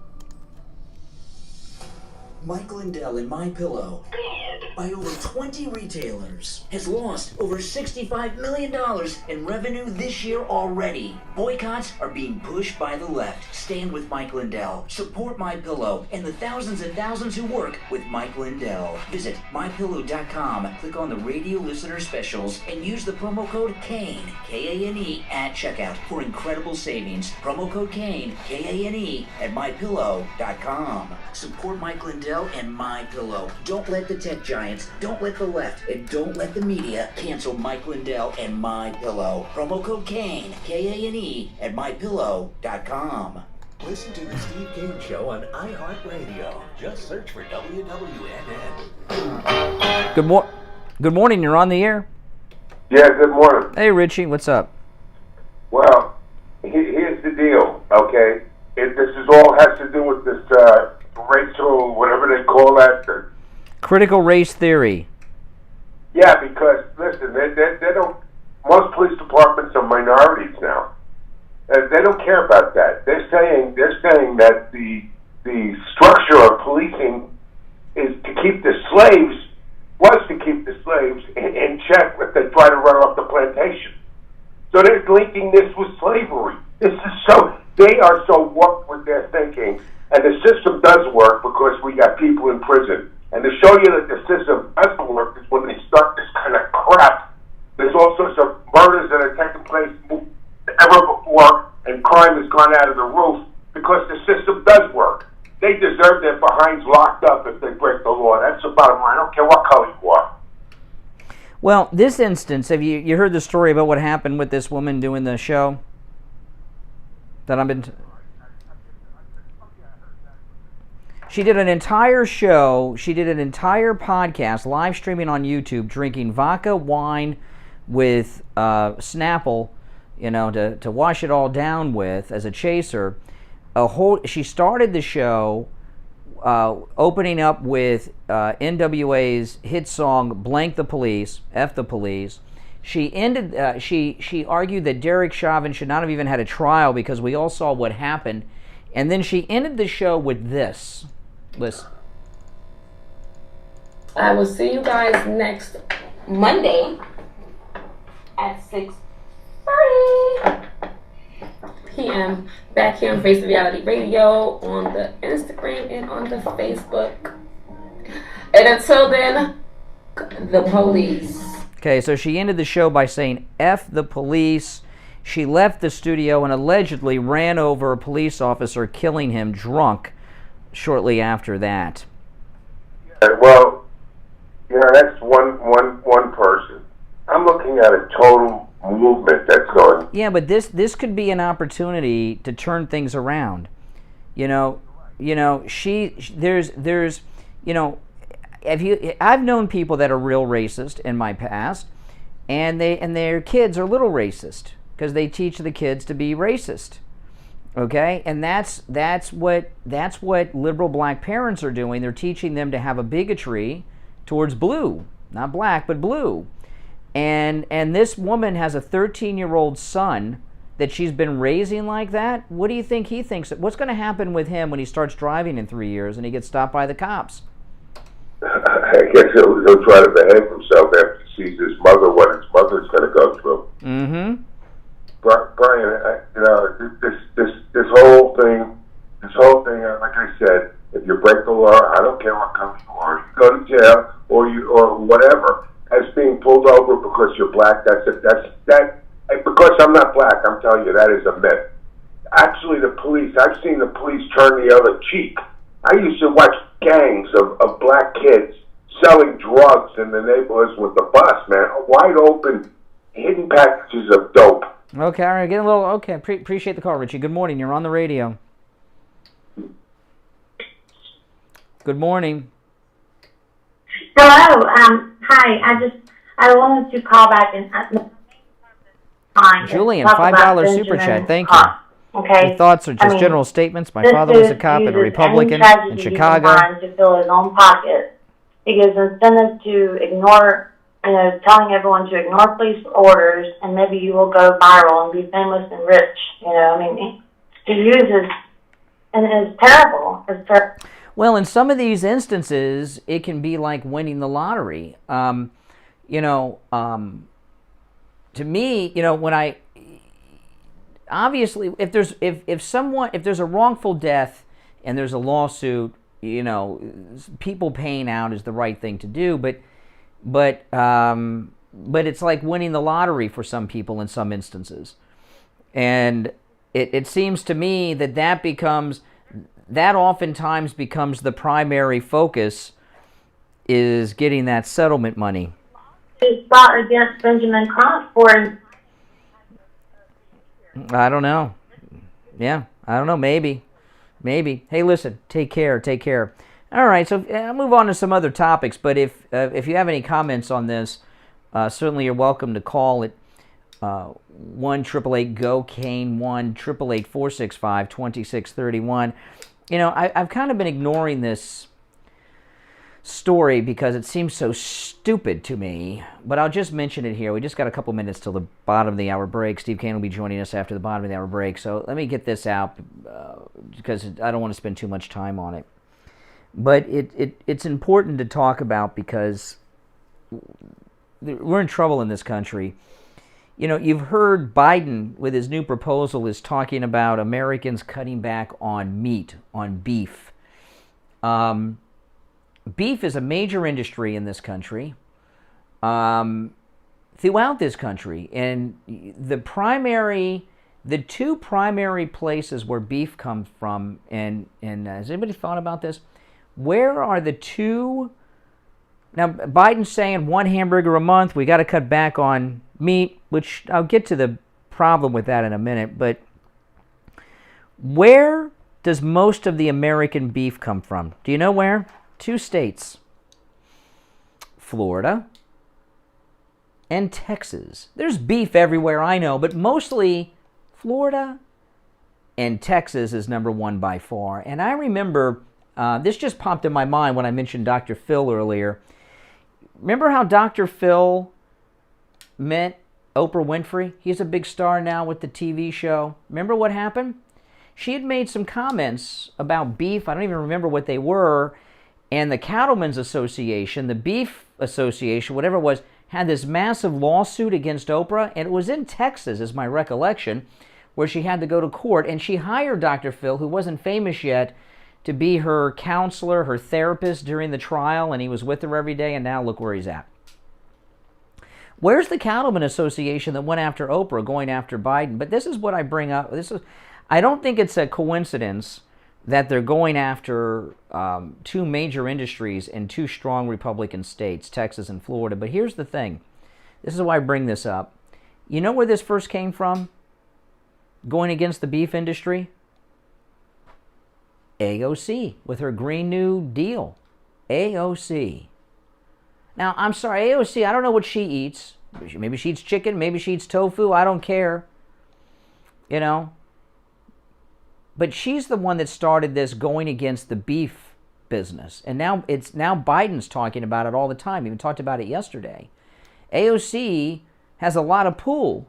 Mike Lindell and MyPillow, by over 20 retailers, has lost over $65 million in revenue this year already. Boycotts are being pushed by the left. Stand with Mike Lindell. Support MyPillow and the thousands and thousands who work with Mike Lindell. Visit MyPillow.com, click on the radio listener specials, and use the promo code KANE, K-A-N-E, at checkout for incredible savings. Promo code KANE, K-A-N-E, at MyPillow.com. Support Mike Lindell and MyPillow. Don't let the tech giants, don't let the left, and don't let the media cancel Mike Lindell and MyPillow. Promo code KANE, K-A-N-E, at MyPillow.com. Listen to the Steve Kane Show on iHeartRadio. Just search for WWNN. Good morning. You're on the air. Yeah, good morning. Hey, Richie. What's up? Well, here's the deal, okay? This is all has to do with this racial, whatever they call that. Critical race theory. Yeah, because listen, they don't. most police departments are minorities now. They don't care about that. They're saying that the structure of policing is to keep the slaves, in check if they try to run off the plantation. So they're linking this with slavery. They are so warped with their thinking, and the system does work because we got people in prison. And to show you that the system doesn't work is when they start this kind of crap. There's all sorts of murders that are taking place ever before, and crime has gone out of the roof because the system does work. They deserve their behinds locked up if they break the law. That's the bottom line. I don't care what color you are. Well, this instance, have you heard the story about what happened with this woman doing the show? That I've been... She did an entire show, she did an entire podcast, live streaming on YouTube, drinking vodka, wine with Snapple, to wash it all down with as a chaser. She started the show opening up with NWA's hit song "Blank the Police," F the Police. She ended. She argued that Derek Chauvin should not have even had a trial because we all saw what happened, and then she ended the show with this. Listen. I will see you guys next Monday at 6:30 p.m. back here on Face of Reality Radio on the Instagram and on the Facebook. And until then, the police. Okay, so she ended the show by saying F the police. She left the studio and allegedly ran over a police officer, killing him drunk shortly after that. Well, that's one person. I'm looking at a total movement that's going. Yeah, but this could be an opportunity to turn things around. I've known people that are real racist in my past, and their kids are little racist because they teach the kids to be racist. Okay, and that's what liberal black parents are doing. They're teaching them to have a bigotry towards blue, not black, but blue. And this woman has a 13-year-old son that she's been raising like that. What do you think he thinks? What's going to happen with him when he starts driving in 3 years and he gets stopped by the cops? I guess he'll try to behave himself after he sees his mother, what his mother's going to go through. Mm-hmm. Brian, this whole thing, like I said, if you break the law, I don't care what color you are, you go to jail or whatever. As being pulled over because you're black, because I'm not black, I'm telling you, that is a myth. Actually, I've seen the police turn the other cheek. I used to watch gangs of black kids selling drugs in the neighborhoods with the bus, man, wide open, hidden packages of dope. Okay, all right, get a little, okay, appreciate the call, Richie. Good morning, you're on the radio. Good morning. Hello, hi, I wanted to call back and Julian, $5 super chat, thank you. Okay. Your thoughts are just general statements. My father was a cop and a Republican in Chicago. To fill his own pocket. He gives incentives to ignore, telling everyone to ignore police orders, and maybe you will go viral and be famous and rich. He uses, and it's terrible. It's terrible. Well, in some of these instances, it can be like winning the lottery. To me, when I obviously, if there's a wrongful death and there's a lawsuit, people paying out is the right thing to do. But it's like winning the lottery for some people in some instances, and it seems to me that oftentimes becomes the primary focus, is getting that settlement money. He fought against Benjamin Crump for. I don't know. Yeah, I don't know. Maybe. Hey, listen. Take care. All right. So I'll move on to some other topics. But if you have any comments on this, certainly you're welcome to call it 1-888-GO-CANE, 1-888-465-2631. I've kind of been ignoring this story because it seems so stupid to me, but I'll just mention it here. We just got a couple minutes till the bottom of the hour break. Steve Kane will be joining us after the bottom of the hour break, so let me get this out because I don't want to spend too much time on it. But it's important to talk about because we're in trouble in this country. You know, you've heard Biden with his new proposal is talking about Americans cutting back on meat, on beef. Beef is a major industry in this country, throughout this country. And the two primary places where beef comes from, and has anybody thought about this? Where are the two? Now, Biden's saying 1 hamburger a month, we got to cut back on meat, which I'll get to the problem with that in a minute. But where does most of the American beef come from? Do you know where? 2 states, Florida and Texas. There's beef everywhere, I know, but mostly Florida and Texas is number 1 by far. And I remember, this just popped in my mind when I mentioned Dr. Phil earlier. Remember how Dr. Phil met Oprah Winfrey? He's a big star now with the TV show. Remember what happened? She had made some comments about beef. I don't even remember what they were. And the Cattlemen's Association, the Beef Association, whatever it was, had this massive lawsuit against Oprah. And it was in Texas, is my recollection, where she had to go to court. And she hired Dr. Phil, who wasn't famous yet, to be her counselor, her therapist during the trial. And he was with her every day. And now look where he's at. Where's the Cattlemen Association that went after Oprah going after Biden? But this is what I bring up. I don't think it's a coincidence that they're going after 2 major industries in 2 strong Republican states, Texas and Florida. But here's the thing. This is why I bring this up. You know where this first came from? Going against the beef industry? AOC, with her Green New Deal. AOC. Now, I'm sorry, AOC, I don't know what she eats. Maybe she eats chicken, maybe she eats tofu, I don't care. You know? But she's the one that started this going against the beef business. And now Biden's talking about it all the time. He even talked about it yesterday. AOC has a lot of pull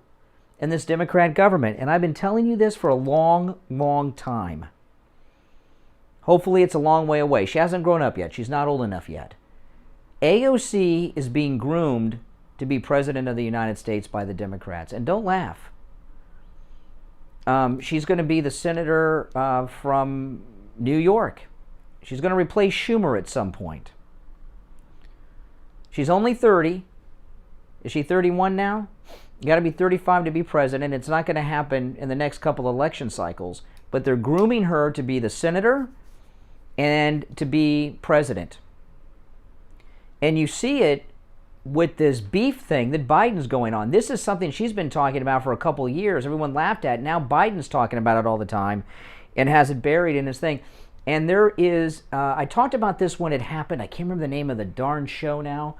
in this Democrat government. And I've been telling you this for a long, long time. Hopefully it's a long way away. She hasn't grown up yet. She's not old enough yet. AOC is being groomed to be president of the United States by the Democrats. And don't laugh. She's going to be the senator from New York. She's going to replace Schumer at some point. She's only 30. Is she 31 now? You got to be 35 to be president. It's not going to happen in the next couple election cycles. But they're grooming her to be the senator and to be president. And you see it with this beef thing that Biden's going on. This is something she's been talking about for a couple of years. Everyone laughed at it. Now Biden's talking about it all the time and has it buried in his thing. And there is, I talked about this when it happened. I can't remember the name of the darn show now.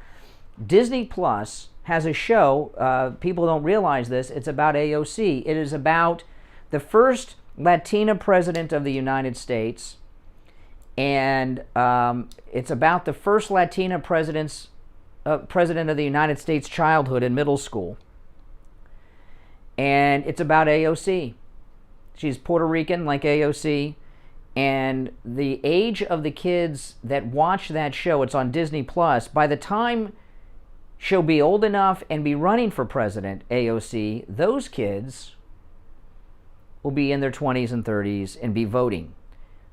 Disney Plus has a show. People don't realize this. It's about AOC. It is about the first Latina president of the United States. And it's about the first Latina president of the United States childhood in middle school. And it's about AOC. She's Puerto Rican like AOC. And the age of the kids that watch that show, it's on Disney Plus, by the time she'll be old enough and be running for president, AOC, those kids will be in their 20s and 30s and be voting.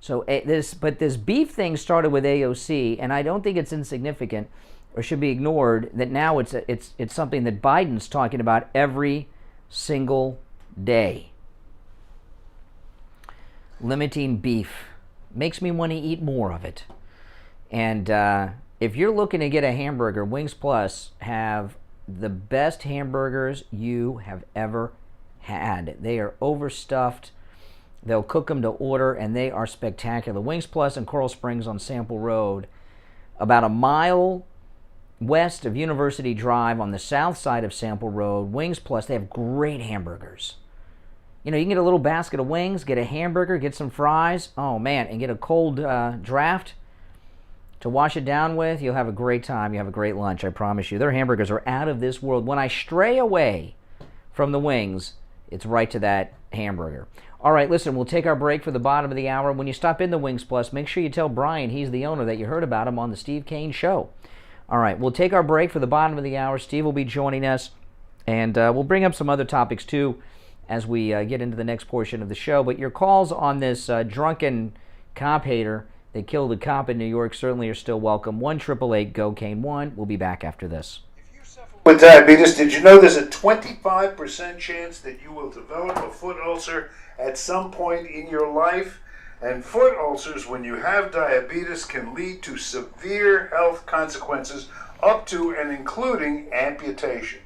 So this beef thing started with AOC, and I don't think it's insignificant or should be ignored that now it's something that Biden's talking about every single day. Limiting beef makes me want to eat more of it. And if you're looking to get a hamburger, Wings Plus have the best hamburgers you have ever had. They are overstuffed. They'll cook them to order, and they are spectacular. Wings Plus in Coral Springs on Sample Road, about a mile west of University Drive on the south side of Sample Road. Wings Plus, they have great hamburgers. You know, you can get a little basket of wings, get a hamburger, get some fries. Oh, man, and get a cold draft. to wash it down with. You'll have a great time. You'll have a great lunch, I promise you. Their hamburgers are out of this world. When I stray away from the wings, it's right to that hamburger. All right, listen, we'll take our break for the bottom of the hour. When you stop in the Wings Plus, make sure you tell Brian he's the owner, that you heard about him on the Steve Kane Show. All right, we'll take our break for the bottom of the hour. Steve will be joining us, and we'll bring up some other topics, too, as we get into the next portion of the show. But your calls on this drunken cop hater that killed a cop in New York certainly are still welcome. 1-888-GO-KANE-1. We'll be back after this. With diabetes, did you know there's a 25% chance that you will develop a foot ulcer at some point in your life? And foot ulcers, when you have diabetes, can lead to severe health consequences, up to and including amputation.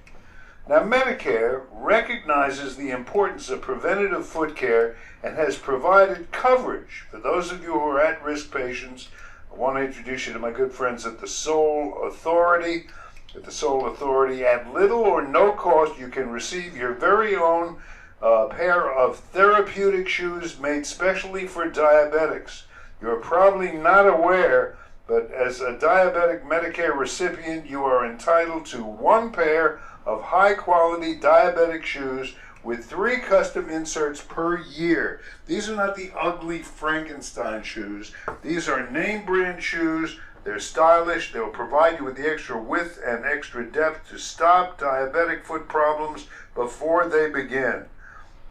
Now, Medicare recognizes the importance of preventative foot care and has provided coverage for those of you who are at-risk patients. I want to introduce you to my good friends at the Soul Authority. At the Soul Authority, at little or no cost, you can receive your very own pair of therapeutic shoes made specially for diabetics. You're probably not aware, but as a diabetic Medicare recipient, you are entitled to one pair of high-quality diabetic shoes with 3 custom inserts per year. These are not the ugly Frankenstein shoes. These are name-brand shoes. They're stylish. They'll provide you with the extra width and extra depth to stop diabetic foot problems before they begin.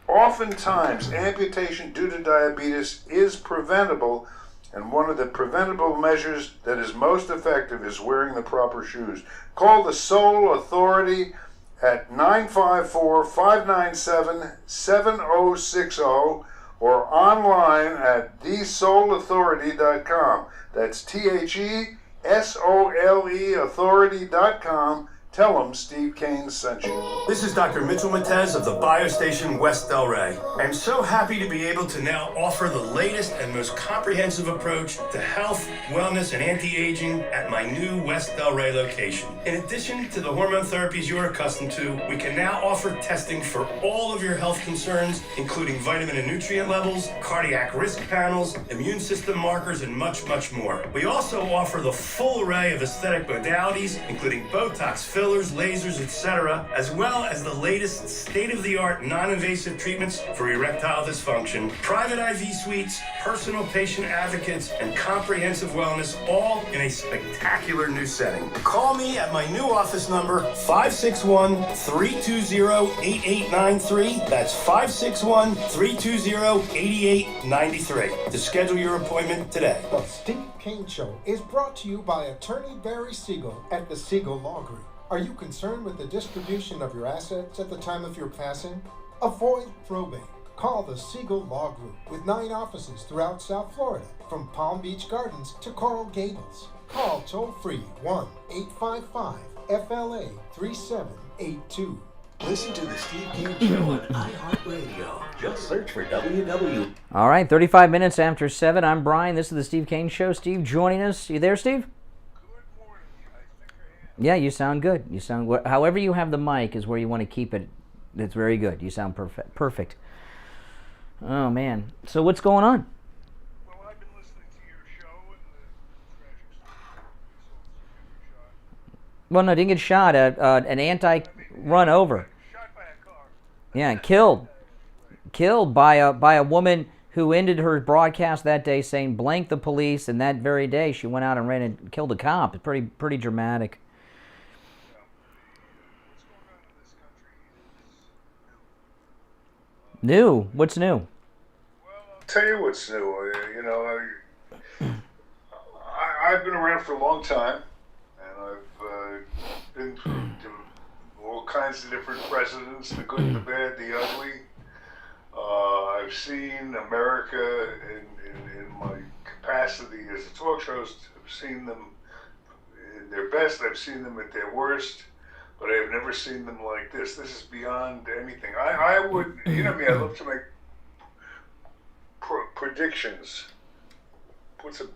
Oftentimes, amputation due to diabetes is preventable, and one of the preventable measures that is most effective is wearing the proper shoes. Call the Soul Authority at 954-597-7060 or online at thesoulauthority.com. That's TheSole authority.com. Tell them Steve Kane sent you. This is Dr. Mitchell Matez of the BioStation West Delray. I'm so happy to be able to now offer the latest and most comprehensive approach to health, wellness, and anti-aging at my new West Delray location. In addition to the hormone therapies you're accustomed to, we can now offer testing for all of your health concerns, including vitamin and nutrient levels, cardiac risk panels, immune system markers, and much, much more. We also offer the full array of aesthetic modalities, including Botox, fillers, lasers, etc., as well as the latest state-of-the-art non-invasive treatments for erectile dysfunction, private IV suites, personal patient advocates, and comprehensive wellness, all in a spectacular new setting. Call me at my new office number, 561-320-8893. That's 561-320-8893 to schedule your appointment today. The Steve Kane Show is brought to you by Attorney Barry Siegel at the Siegel Law Group. Are you concerned with the distribution of your assets at the time of your passing? Avoid probate. Call the Siegel Law Group with 9 offices throughout South Florida, from Palm Beach Gardens to Coral Gables. Call toll-free 1-855-FLA-3782. Listen to the Steve Kane Show on iHeartRadio. Just search for WW. All right, 35 minutes after 7. I'm Brian. This is the Steve Kane Show. Steve joining us. You there, Steve? Yeah, you sound good. You sound however you have the mic is where you want to keep it. It's very good. You sound perfect. Oh man. So what's going on? Well, I've been listening to your show and the tragic story. Well, no, didn't get shot. An anti-run over. Shot by a car. Yeah, killed by a woman who ended her broadcast that day saying "blank the police," and that very day she went out and ran and killed a cop. It's pretty dramatic. New? What's new? Well, I'll tell you what's new. I've been around for a long time, and I've been through all kinds of different presidents, the good, the bad, the ugly. I've seen America in my capacity as a talk show host. I've seen them at their best. I've seen them at their worst. But I've never seen them like this. This is beyond anything. I would, I love to make predictions. What's a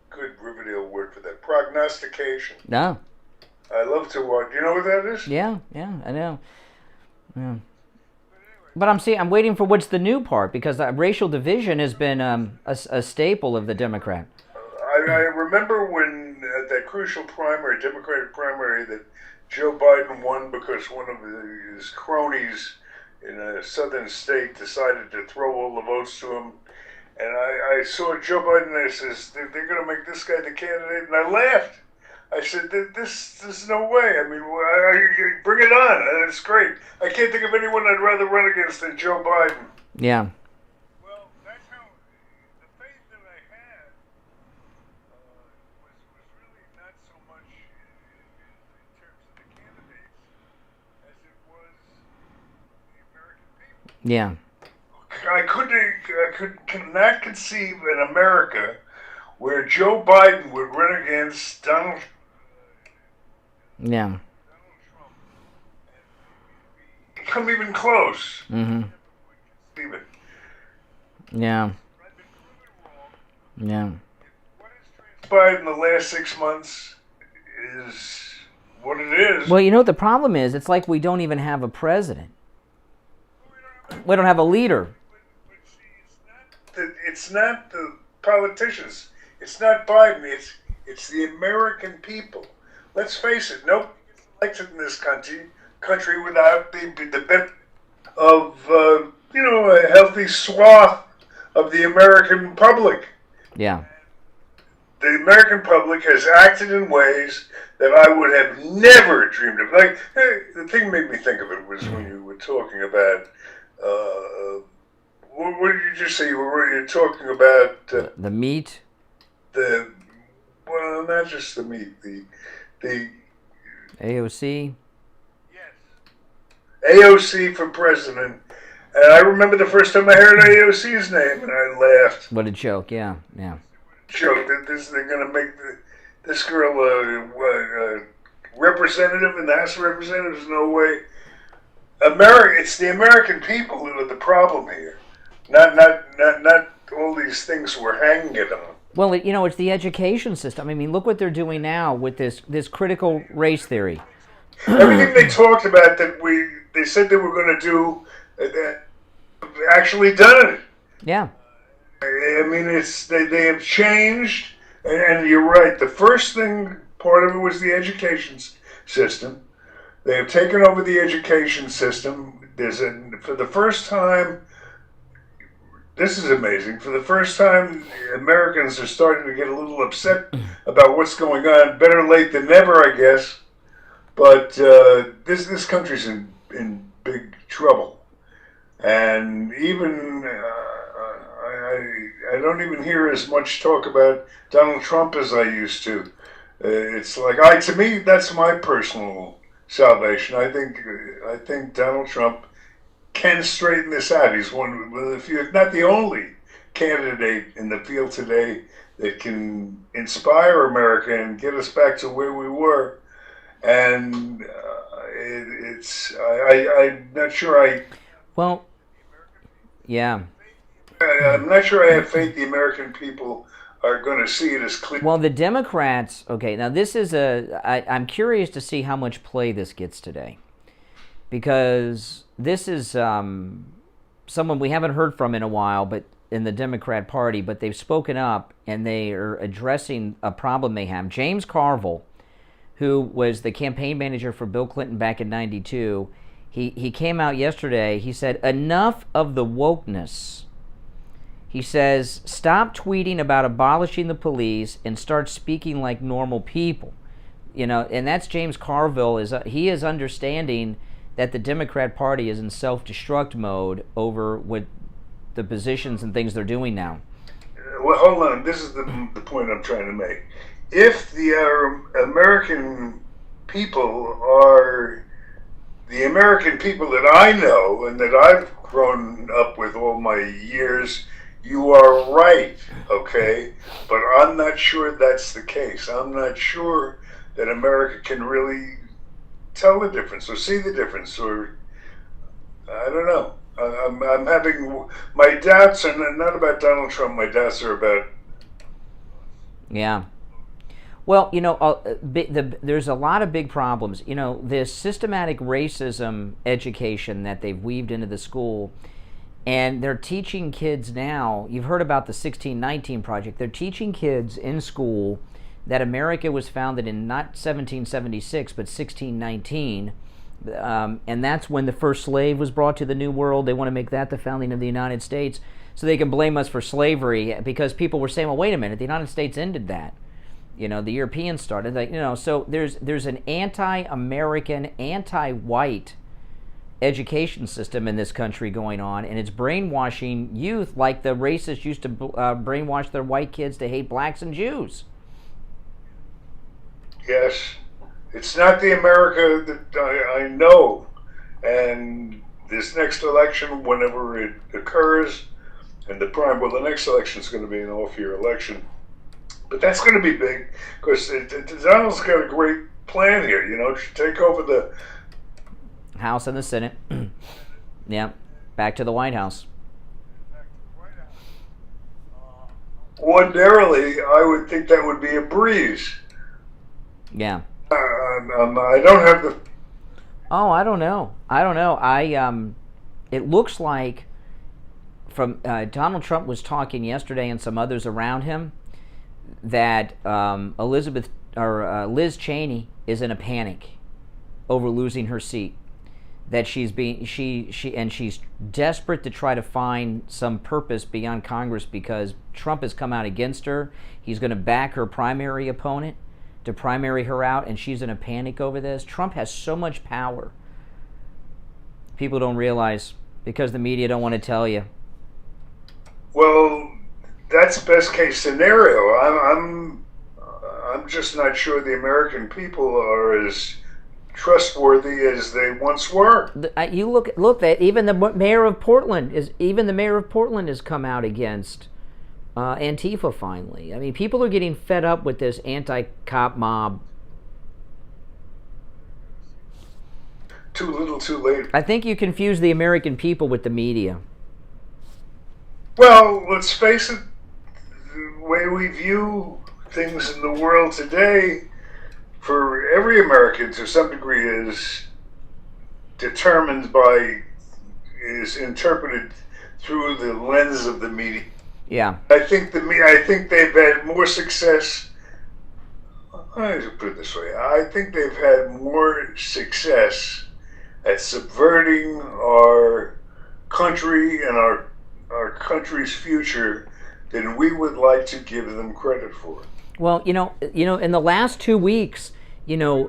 good Riverdale word for that? Prognostication. No. I love to watch. You know what that is? Yeah, I know. Yeah. But I'm waiting for what's the new part, because racial division has been a staple of the Democrat. I remember when at that crucial primary, Democratic primary, that Joe Biden won because one of his cronies in a southern state decided to throw all the votes to him. And I saw Joe Biden and I says, they're going to make this guy the candidate. And I laughed. I said, there's no way. I mean, bring it on. It's great. I can't think of anyone I'd rather run against than Joe Biden. Yeah. Well, that's how the faith that I had was really not so much in terms of the candidates as it was the American people. Yeah. I could not conceive an America where Joe Biden would run against Donald Trump. Yeah. Come even close. Mm-hmm. Even. Yeah. Yeah. Transpired in the last 6 months is what it is. Well, you know what the problem is? It's like we don't even have a president. We don't have a leader. It's not the politicians. It's not Biden. It's the American people. Let's face it. Nobody gets elected in this country without the benefit of a healthy swath of the American public. Yeah. The American public has acted in ways that I would have never dreamed of. Like, the thing made me think of it was when you were talking about, what did you just say? You were talking about... the meat? Well, not just the meat, the AOC? AOC for president. And I remember the first time I heard AOC's name, and I laughed. What a joke, yeah. Joke that they're going to make this girl a representative in the House of Representatives. No way. It's the American people who are the problem here, not all these things we're hanging it on. Well, it's the education system. I mean, look what they're doing now with this critical race theory. Everything they talked about that they said they were going to do, actually done it. Yeah. I mean, they have changed, and you're right. The first part of it was the education system. They have taken over the education system. For the first time, this is amazing. For the first time, Americans are starting to get a little upset about what's going on. Better late than never, I guess. But this country's in big trouble, and even I don't even hear as much talk about Donald Trump as I used to. It's like to me, that's my personal salvation. I think Donald Trump can straighten this out. He's one of the few, if not the only, candidate in the field today that can inspire America and get us back to where we were. And I'm not sure Well, yeah. I'm not sure I have faith the American people are going to see it as clear. Well, the Democrats, okay, now this is I'm curious to see how much play this gets today. Because this is someone we haven't heard from in a while, but in the Democrat Party, but they've spoken up and they are addressing a problem they have. James Carville, who was the campaign manager for Bill Clinton back in '92, he came out yesterday. He said, enough of the wokeness. He says, stop tweeting about abolishing the police and start speaking like normal people. And that's James Carville. He is understanding that the Democrat Party is in self-destruct mode over what the positions and things they're doing now. Well, hold on. This is the point I'm trying to make. If the American people are the American people that I know and that I've grown up with all my years, you are right, okay? But I'm not sure that's the case. I'm not sure that America can really tell the difference or see the difference, or I don't know. I'm having my doubts, and not about Donald Trump. My doubts are about. Yeah. Well, there's a lot of big problems. This systematic racism education that they've weaved into the school And they're teaching kids now, you've heard about the 1619 Project, they're teaching kids in school that America was founded in not 1776, but 1619, and that's when the first slave was brought to the New World. They want to make that the founding of the United States, so they can blame us for slavery, because people were saying, well, wait a minute, the United States ended that. You know, the Europeans started that. You know, so there's an anti-American, anti-white education system in this country going on, and it's brainwashing youth like the racists used to brainwash their white kids to hate blacks and Jews. Yes, it's not the America that I know. And this next election, whenever it occurs, and the next election is going to be an off-year election. But that's going to be big, because Donald's got a great plan here, you know, to take over the House and the Senate. Yeah, back to the White House. Ordinarily, I would think that would be a breeze. Yeah. I don't have the... Oh, I don't know. It looks like from Donald Trump was talking yesterday and some others around him that Liz Cheney is in a panic over losing her seat. That she's desperate to try to find some purpose beyond Congress, because Trump has come out against her. He's going to back her primary opponent to primary her out, and she's in a panic over this. Trump has so much power. People don't realize, because the media don't want to tell you. Well, that's best case scenario. I'm just not sure the American people are as trustworthy as they once were. You look at even the mayor of Portland has come out against Antifa finally. I mean, people are getting fed up with this anti-cop mob. Too little, too late. I think you confuse the American people with the media. Well, let's face it, the way we view things in the world today, for every American to some degree is interpreted through the lens of the media. Yeah. I think they've had more success. I should put it this way. I think they've had more success at subverting our country and our country's future than we would like to give them credit for. Well, you know, in the last 2 weeks, yeah.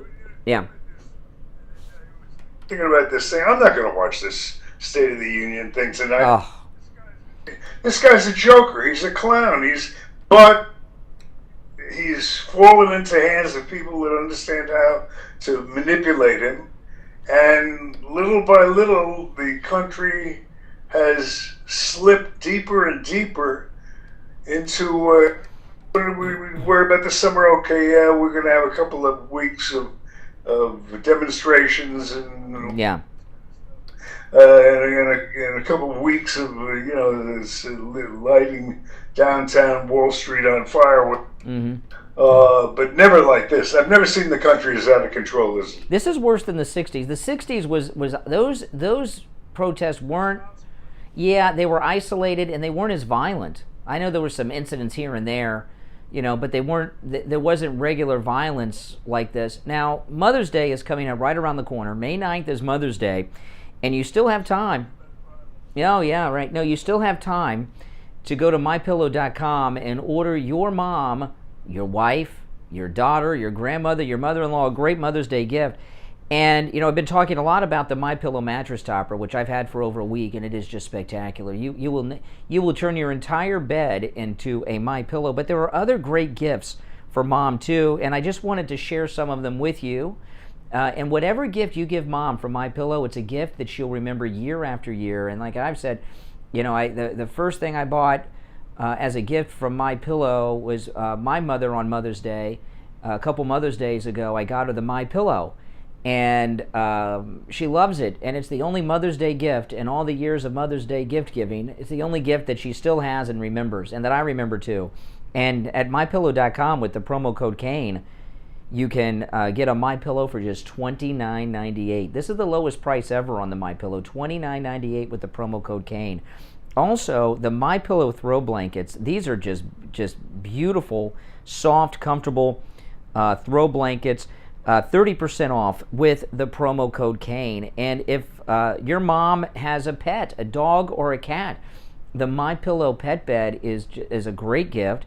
Thinking about this thing, I'm not going to watch this State of the Union thing tonight. Oh. This guy's a joker. He's a clown. But he's fallen into hands of people that understand how to manipulate him. And little by little, the country has slipped deeper and deeper into... we worry about the summer. Okay, yeah, we're going to have a couple of weeks of demonstrations and yeah, and a couple of weeks of this lighting downtown Wall Street on fire. Mm-hmm. But never like this. I've never seen the country as out of control as this. Is worse than the '60s. The '60s was those protests weren't. Yeah, they were isolated and they weren't as violent. I know there were some incidents here and there, but they weren't. There wasn't regular violence like this. Now, Mother's Day is coming up right around the corner. May 9th is Mother's Day, and you still have time. Oh, yeah, right. No, you still have time to go to MyPillow.com and order your mom, your wife, your daughter, your grandmother, your mother-in-law a great Mother's Day gift. And, I've been talking a lot about the MyPillow mattress topper, which I've had for over a week, and it is just spectacular. You will turn your entire bed into a MyPillow. But there are other great gifts for Mom, too, and I just wanted to share some of them with you. And whatever gift you give Mom from MyPillow, it's a gift that she'll remember year after year. And like I've said, the first thing I bought as a gift from MyPillow was my mother on Mother's Day. A couple Mother's Days ago, I got her the MyPillow. And she loves it, and it's the only Mother's Day gift in all the years of Mother's Day gift giving. It's the only gift that she still has and remembers, and that I remember too. And at MyPillow.com with the promo code Kane, you can get a MyPillow for just $29.98. This is the lowest price ever on the MyPillow, $29.98 with the promo code Kane. Also, the MyPillow throw blankets, these are just beautiful, soft, comfortable throw blankets, 30% off with the promo code Kane. And if your mom has a pet, a dog or a cat, the MyPillow pet bed is a great gift.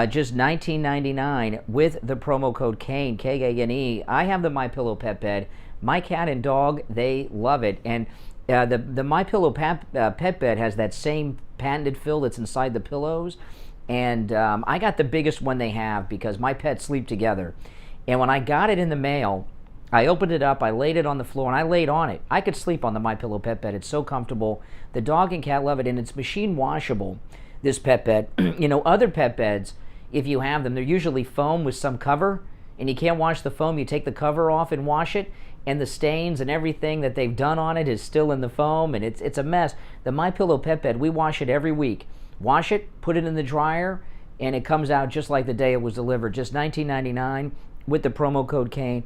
Just $19.99 with the promo code Kane, Kane. I have the MyPillow pet bed. My cat and dog, they love it. And the MyPillow pet bed has that same patented fill that's inside the pillows. And I got the biggest one they have because my pets sleep together. And when I got it in the mail, I opened it up, I laid it on the floor, and I laid on it. I could sleep on the MyPillow pet bed. It's so comfortable. The dog and cat love it, and it's machine washable, this pet bed. Other pet beds, if you have them, they're usually foam with some cover, and you can't wash the foam. You take the cover off and wash it, and the stains and everything that they've done on it is still in the foam, and it's a mess. The MyPillow pet bed, we wash it every week. Wash it, put it in the dryer, and it comes out just like the day it was delivered, just $19.99 with the promo code Kane.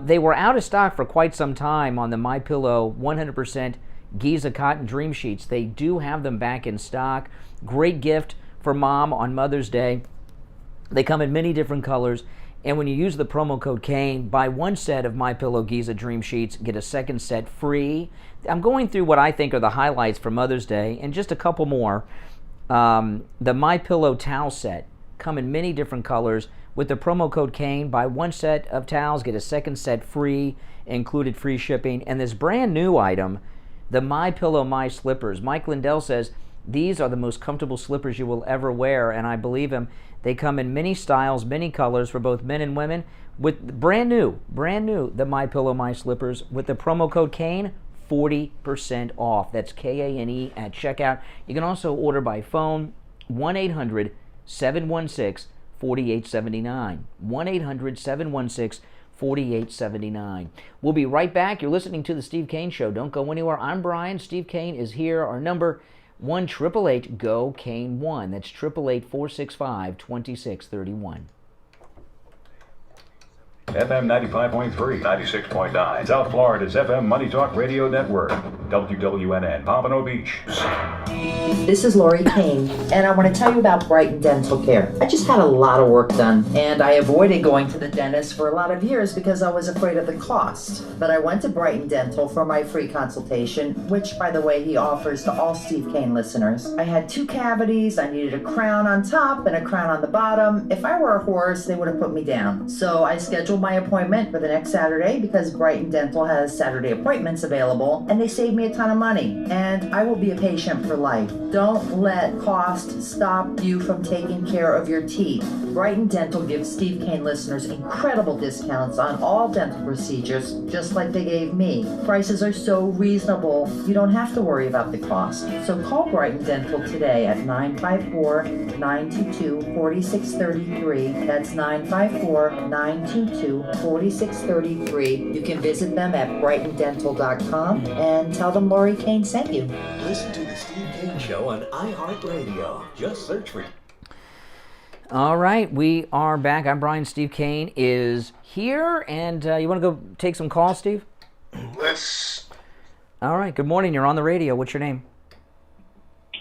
They were out of stock for quite some time on the MyPillow 100% Giza Cotton Dream Sheets. They do have them back in stock. Great gift for mom on Mother's Day. They come in many different colors. And when you use the promo code Kane, buy one set of MyPillow Giza Dream Sheets, get a second set free. I'm going through what I think are the highlights for Mother's Day, and just a couple more. The MyPillow towel set come in many different colors. With the promo code Kane, buy one set of towels, get a second set free, included free shipping. And this brand new item, the MyPillow My Slippers. Mike Lindell says these are the most comfortable slippers you will ever wear, and I believe him. They come in many styles, many colors for both men and women. With brand new, the MyPillow My Slippers. With the promo code Kane, 40% off. That's Kane at checkout. You can also order by phone, 1-800-716-4879. 1-800-716-4879. We'll be right back. You're listening to The Steve Kane Show. Don't go anywhere. I'm Brian. Steve Kane is here. Our number, 1-888-GO-KANE-1. That's 888-465-2631. FM 95.3, 96.9. South Florida's FM Money Talk Radio Network. WWNN, Pompano Beach. This is Lori Kane, and I want to tell you about Brighton Dental Care. I just had a lot of work done, and I avoided going to the dentist for a lot of years because I was afraid of the cost. But I went to Brighton Dental for my free consultation, which, by the way, he offers to all Steve Kane listeners. I had 2 cavities, I needed a crown on top and a crown on the bottom. If I were a horse, they would have put me down. So I scheduled my appointment for the next Saturday because Brighton Dental has Saturday appointments available, and they saved me a ton of money. And I will be a patient for life. Don't let cost stop you from taking care of your teeth. Brighton Dental gives Steve Kane listeners incredible discounts on all dental procedures, just like they gave me. Prices are so reasonable, you don't have to worry about the cost. So call Brighton Dental today at 954-922-4633. That's 954-922-4633. You can visit them at brightondental.com and tell them Lori Kane sent you. Listen to The Steve Kane Show on iHeartRadio. Just search for it. All right, we are back. I'm Brian. Steve Kane is here, and you want to go take some calls, Steve? Let's. All right, good morning. You're on the radio. What's your name?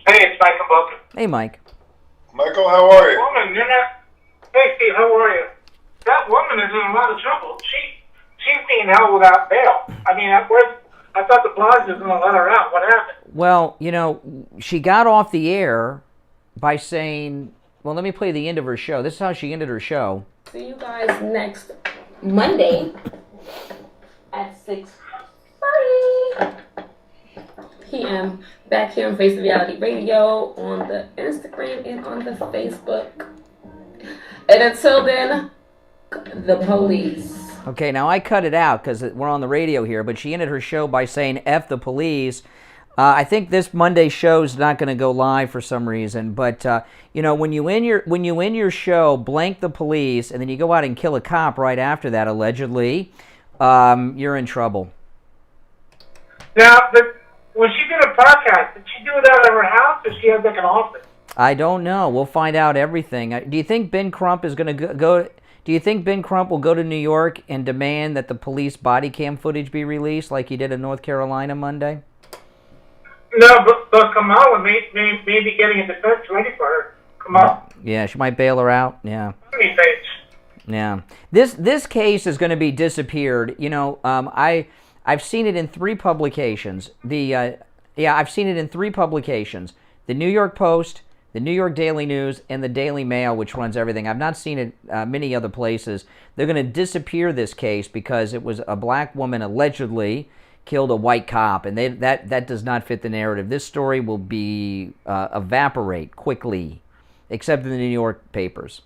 Hey, it's Michael Boken. Hey, Mike. Michael, how are you? Woman, you're not. Hey, Steve, how are you? That woman is in a lot of trouble. She's being held without bail. I mean, I thought the Blige was going to let her out. What happened? Well, she got off the air by saying, well, let me play the end of her show. This is how she ended her show. See you guys next Monday at 6:30 p.m. back here on Face Reality Radio on the Instagram and on the Facebook. And until then, the police. Okay, now I cut it out because we're on the radio here, but she ended her show by saying F the police. I think this Monday show is not going to go live for some reason, but when you end your show, blank the police, and then you go out and kill a cop right after that, allegedly, you're in trouble. Now, when she did a podcast, did she do it out of her house, or she had like an office? I don't know. We'll find out everything. Do you think Ben Crump is going to go? Do you think Ben Crump will go to New York and demand that the police body cam footage be released like he did in North Carolina Monday? No, but Kamala may be getting a defense ready for her. Kamala. Yeah, she might bail her out. Yeah. Yeah. This case is going to be disappeared. You know, I've seen it in 3 publications. I've seen it in 3 publications. The New York Post, the New York Daily News, and the Daily Mail, which runs everything. I've not seen it many other places. They're going to disappear this case because it was a black woman allegedly killed a white cop, and that does not fit the narrative. This story will be evaporate quickly, except in the New York papers.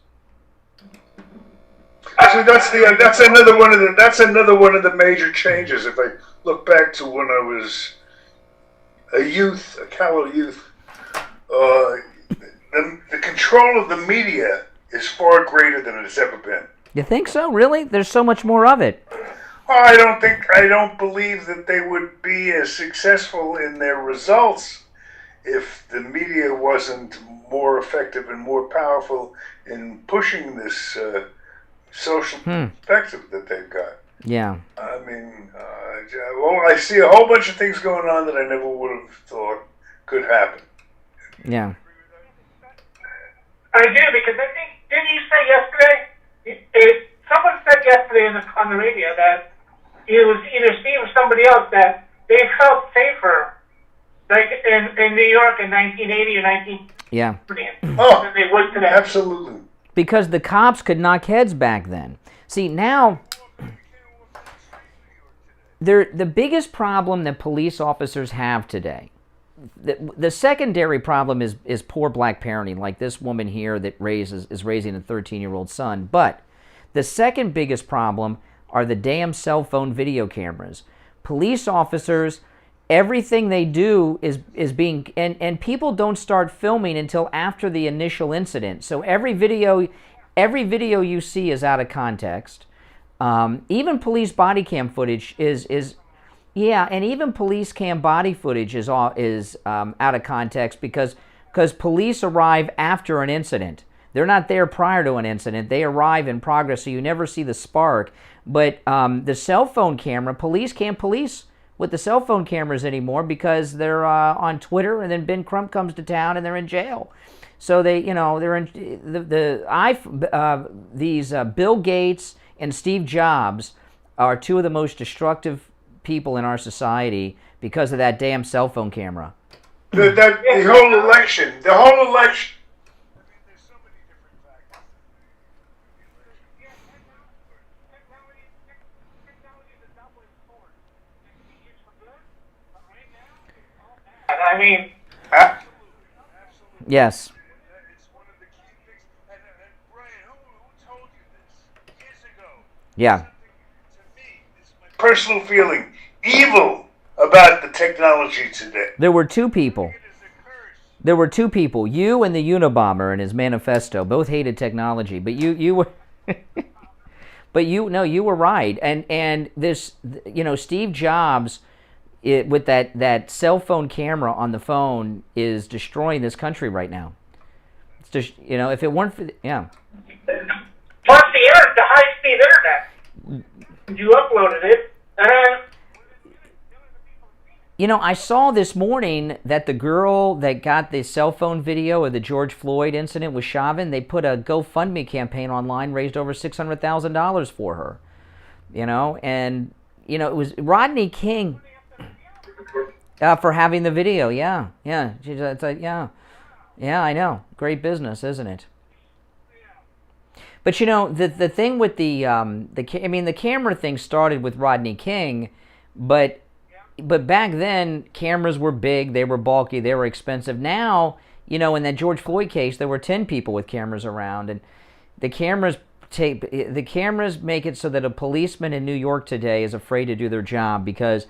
Actually, that's another one of the major changes. If I look back to when I was a callow youth, the control of the media is far greater than it's ever been. You think so? Really? There's so much more of it. I don't believe that they would be as successful in their results if the media wasn't more effective and more powerful in pushing this social perspective that they've got. Yeah. I mean, I see a whole bunch of things going on that I never would have thought could happen. Yeah. I do, because I think, didn't you say yesterday, someone said yesterday on the radio that it was either Steve or somebody else that they felt safer, like in New York in 1980 or 19... Yeah. than they would today. Absolutely. Because the cops could knock heads back then. See, now, the biggest problem that police officers have today, the secondary problem is poor black parenting, like this woman here that is raising a 13-year-old son. But the second biggest problem are the damn cell phone video cameras. Police officers, everything they do is being, and people don't start filming until after the initial incident. So every video you see is out of context. Even police body cam footage and even police cam body footage is out of context because police arrive after an incident. They're not there prior to an incident. They arrive in progress, so you never see the spark. But the cell phone camera, police can't police with the cell phone cameras anymore because they're on Twitter, and then Ben Crump comes to town and they're in jail. So they're in these Bill Gates and Steve Jobs are 2 of the most destructive people in our society because of that damn cell phone camera. The whole election. I mean, yes. Yeah. Personal feeling, evil about the technology today. There were 2 people. You and the Unabomber in his manifesto both hated technology, but you were you were right. And this, Steve Jobs, with that cell phone camera on the phone is destroying this country right now. It's just, if it weren't for plus the high-speed internet. You uploaded it, and I saw this morning that the girl that got the cell phone video of the George Floyd incident with Chauvin, they put a GoFundMe campaign online, raised over $600,000 for her. And it was Rodney King. For having the video, yeah. It's like, yeah, I know. Great business, isn't it? But the thing with the camera thing started with Rodney King, but back then cameras were big, they were bulky, they were expensive. Now, in that George Floyd case, there were 10 people with cameras around, and the cameras make it so that a policeman in New York today is afraid to do their job because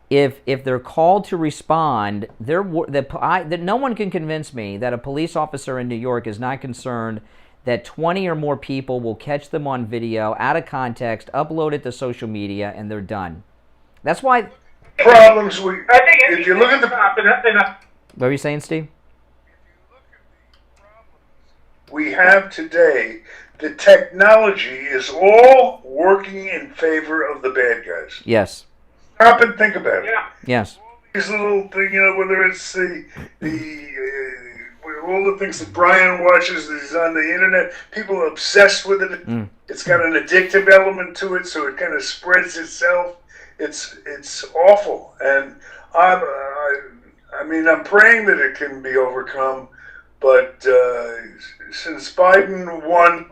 if they're called to respond, no one can convince me that a police officer in New York is not concerned that 20 or more people will catch them on video out of context, upload it to social media, and they're done. That's why problems if you look at What were you saying, Steve? we have today, the technology is all working in favor of the bad guys. Yes. Stop and think about it. Yes. These little things, whether it's all the things that Brian watches that is on the internet, people are obsessed with it. It's got an addictive element to it, so it kind of spreads itself. It's awful, and I'm praying that it can be overcome. But since Biden won,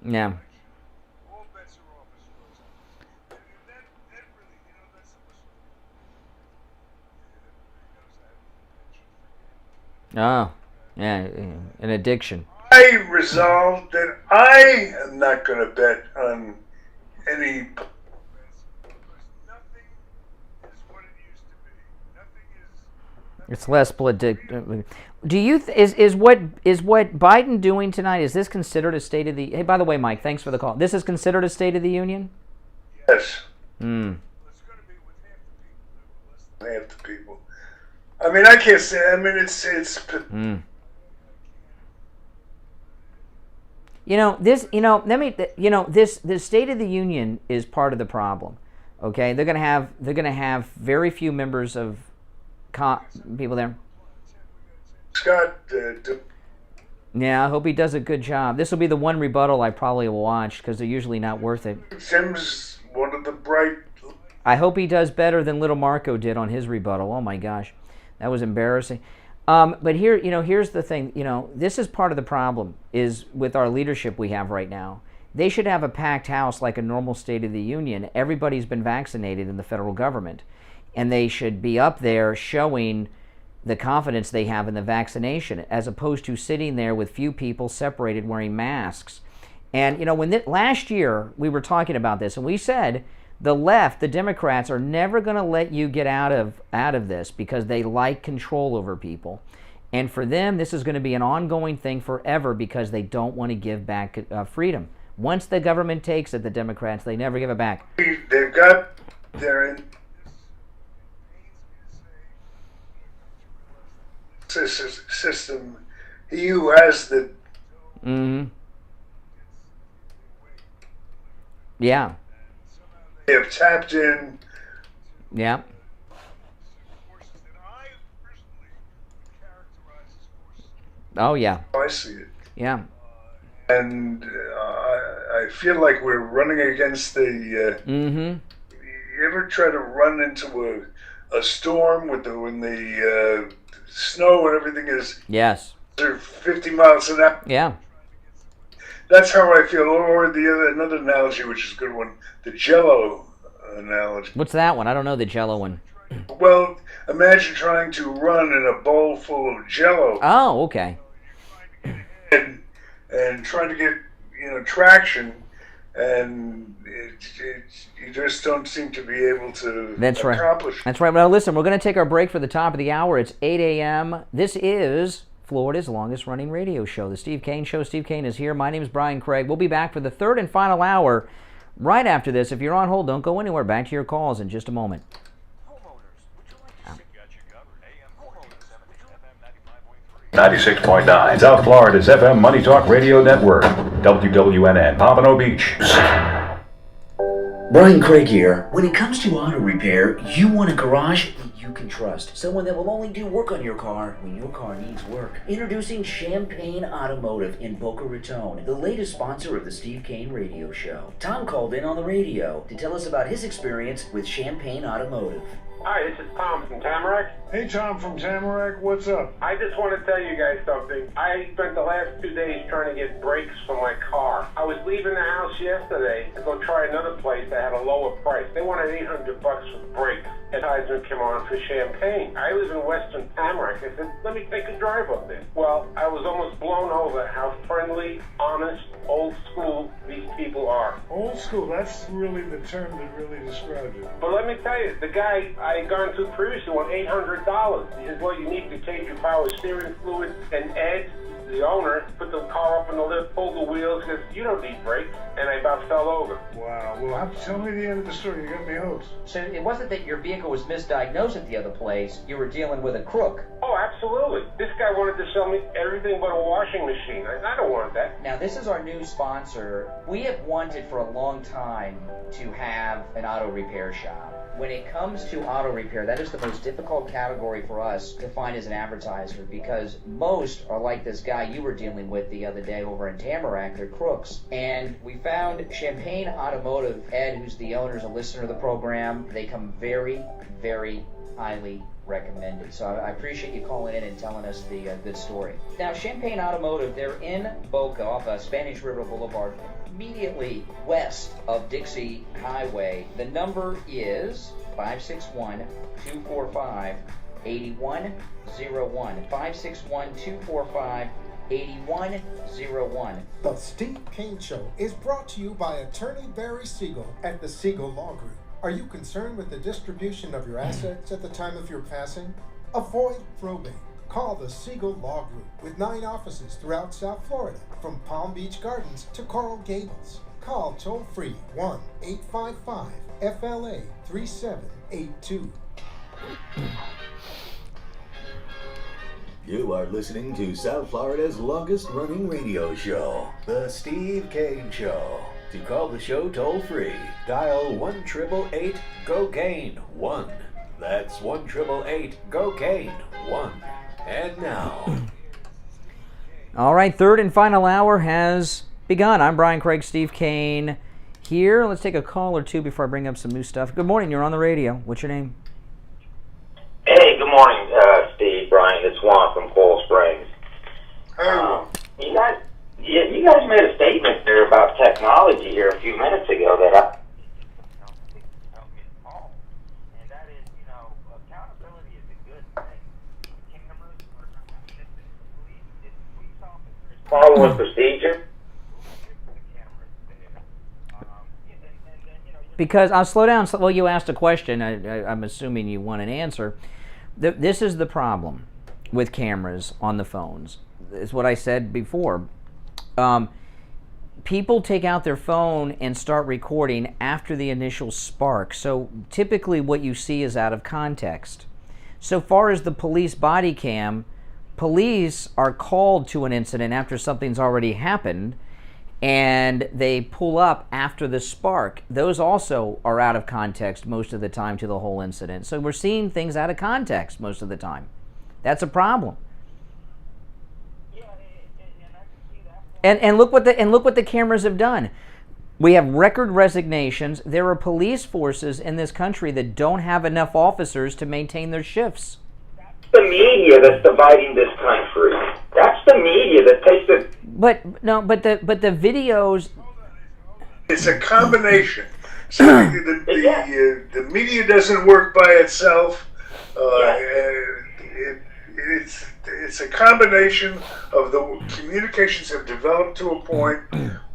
yeah. Oh, yeah, an addiction. I resolved that I am not going to bet on any. It's less political. Do you is what Biden doing tonight? Is this considered a State of the? Hey, by the way, Mike, thanks for the call. This is considered a State of the Union? Yes. Half the people. I mean, I can't say. I mean, it's. This. This State of the Union is part of the problem. Okay, they're gonna have very few members of people there. Scott. Yeah, I hope he does a good job. This will be the one rebuttal I probably will watch because they're usually not worth it. Tim's one of the bright. I hope he does better than little Marco did on his rebuttal. Oh my gosh, that was embarrassing. But here, here's the thing. This is part of the problem is with our leadership we have right now. They should have a packed house like a normal State of the Union. Everybody's been vaccinated in the federal government, and they should be up there showing the confidence they have in the vaccination, as opposed to sitting there with few people separated wearing masks. And when last year we were talking about this, and we said the left, the Democrats, are never going to let you get out of this because they like control over people. And for them, this is going to be an ongoing thing forever because they don't want to give back freedom. Once the government takes it, the Democrats, they never give it back. They've got their system. He who has the. Yeah. They have tapped in. Yeah. Oh yeah. I see it. Yeah. And I feel like we're running against the. You ever try to run into a storm when the snow and everything is? Yes. They're 50 miles an hour. Yeah. That's how I feel. Or another analogy, which is a good one, the Jello analogy. What's that one? I don't know the Jello one. Well, imagine trying to run in a bowl full of Jello. Oh, okay. And trying to get traction, and you just don't seem to be able to accomplish. That's right. Well, listen, we're going to take our break for the top of the hour. It's 8 a.m. This is Florida's longest running radio show, The Steve Kane Show. Steve Kane is here. My name is Brian Craig. We'll be back for the third and final hour right after this. If you're on hold, don't go anywhere. Back to your calls in just a moment. 96.9, South Florida's FM Money Talk Radio Network, WWNN, Pompano Beach. Brian Craig here. When it comes to auto repair, you want a garage that you can trust. Someone that will only do work on your car when your car needs work. Introducing Champagne Automotive in Boca Raton, the latest sponsor of the Steve Kane Radio Show. Tom called in on the radio to tell us about his experience with Champagne Automotive. Hi, this is Tom from Tamarack. Hey, Tom from Tamarack, what's up? I just want to tell you guys something. I spent the last 2 days trying to get brakes for my car. I was leaving the house yesterday to go try another place that had a lower price. They wanted $800 for the brakes. Advertisement came on for Champagne. I live in Western Tamarack. I said, let me take a drive up there. Well, I was almost blown over how friendly, honest, old school these people are. Old school, that's really the term that really describes it. But let me tell you, the guy I had gone to previously won $800. He says, well, you need to change your power steering fluid and add the owner put the car up in the lift, pulled the wheels, because you don't need brakes, and I about fell over. Wow. Well, tell me the end of the story. You got me hooked. So it wasn't that your vehicle was misdiagnosed at the other place. You were dealing with a crook. Oh, absolutely. This guy wanted to sell me everything but a washing machine. I don't want that. Now, this is our new sponsor. We have wanted for a long time to have an auto repair shop. When it comes to auto repair, that is the most difficult category for us to find as an advertiser, because most are like this guy you were dealing with the other day over in Tamarack. They're crooks. And we found Champagne Automotive. Ed, who's the owner, is a listener of the program. They come very, very highly recommended. So I appreciate you calling in and telling us the good story. Now, Champagne Automotive, they're in Boca off Spanish River Boulevard, immediately west of Dixie Highway. The number is 561-245-8101. 561-245-8101. The Steve Kane Show is brought to you by Attorney Barry Siegel at the Siegel Law Group. Are you concerned with the distribution of your assets at the time of your passing? Avoid probate. Call the Siegel Law Group with 9 offices throughout South Florida, from Palm Beach Gardens to Coral Gables. Call toll-free 1-855-FLA-3782. You are listening to South Florida's longest-running radio show, The Steve Kane Show. To call the show toll-free, dial 1-888-GO-KANE-1. That's 1-888-GO-KANE-1. And now... All right, third and final hour has begun. I'm Brian Craig, Steve Kane here. Let's take a call or two before I bring up some new stuff. Good morning, you're on the radio. What's your name? Hey, good morning, Steve, Brian. It's Juan from Coral Springs. You guys made a statement there about technology here a few minutes ago that following procedure. Because I'll slow down. Well, you asked a question. I'm assuming you want an answer. This is the problem with cameras on the phones. It's what I said before. People take out their phone and start recording after the initial spark. So typically what you see is out of context. So far as the police body cam, police are called to an incident after something's already happened, and they pull up after the spark. Those also are out of context most of the time to the whole incident. So we're seeing things out of context most of the time. That's a problem. And look what the cameras have done. We have record resignations. There are police forces in this country that don't have enough officers to maintain their shifts. The media that's dividing this country. That's the media that takes it. But the videos. It's a combination. So the media doesn't work by itself. It's a combination of the communications have developed to a point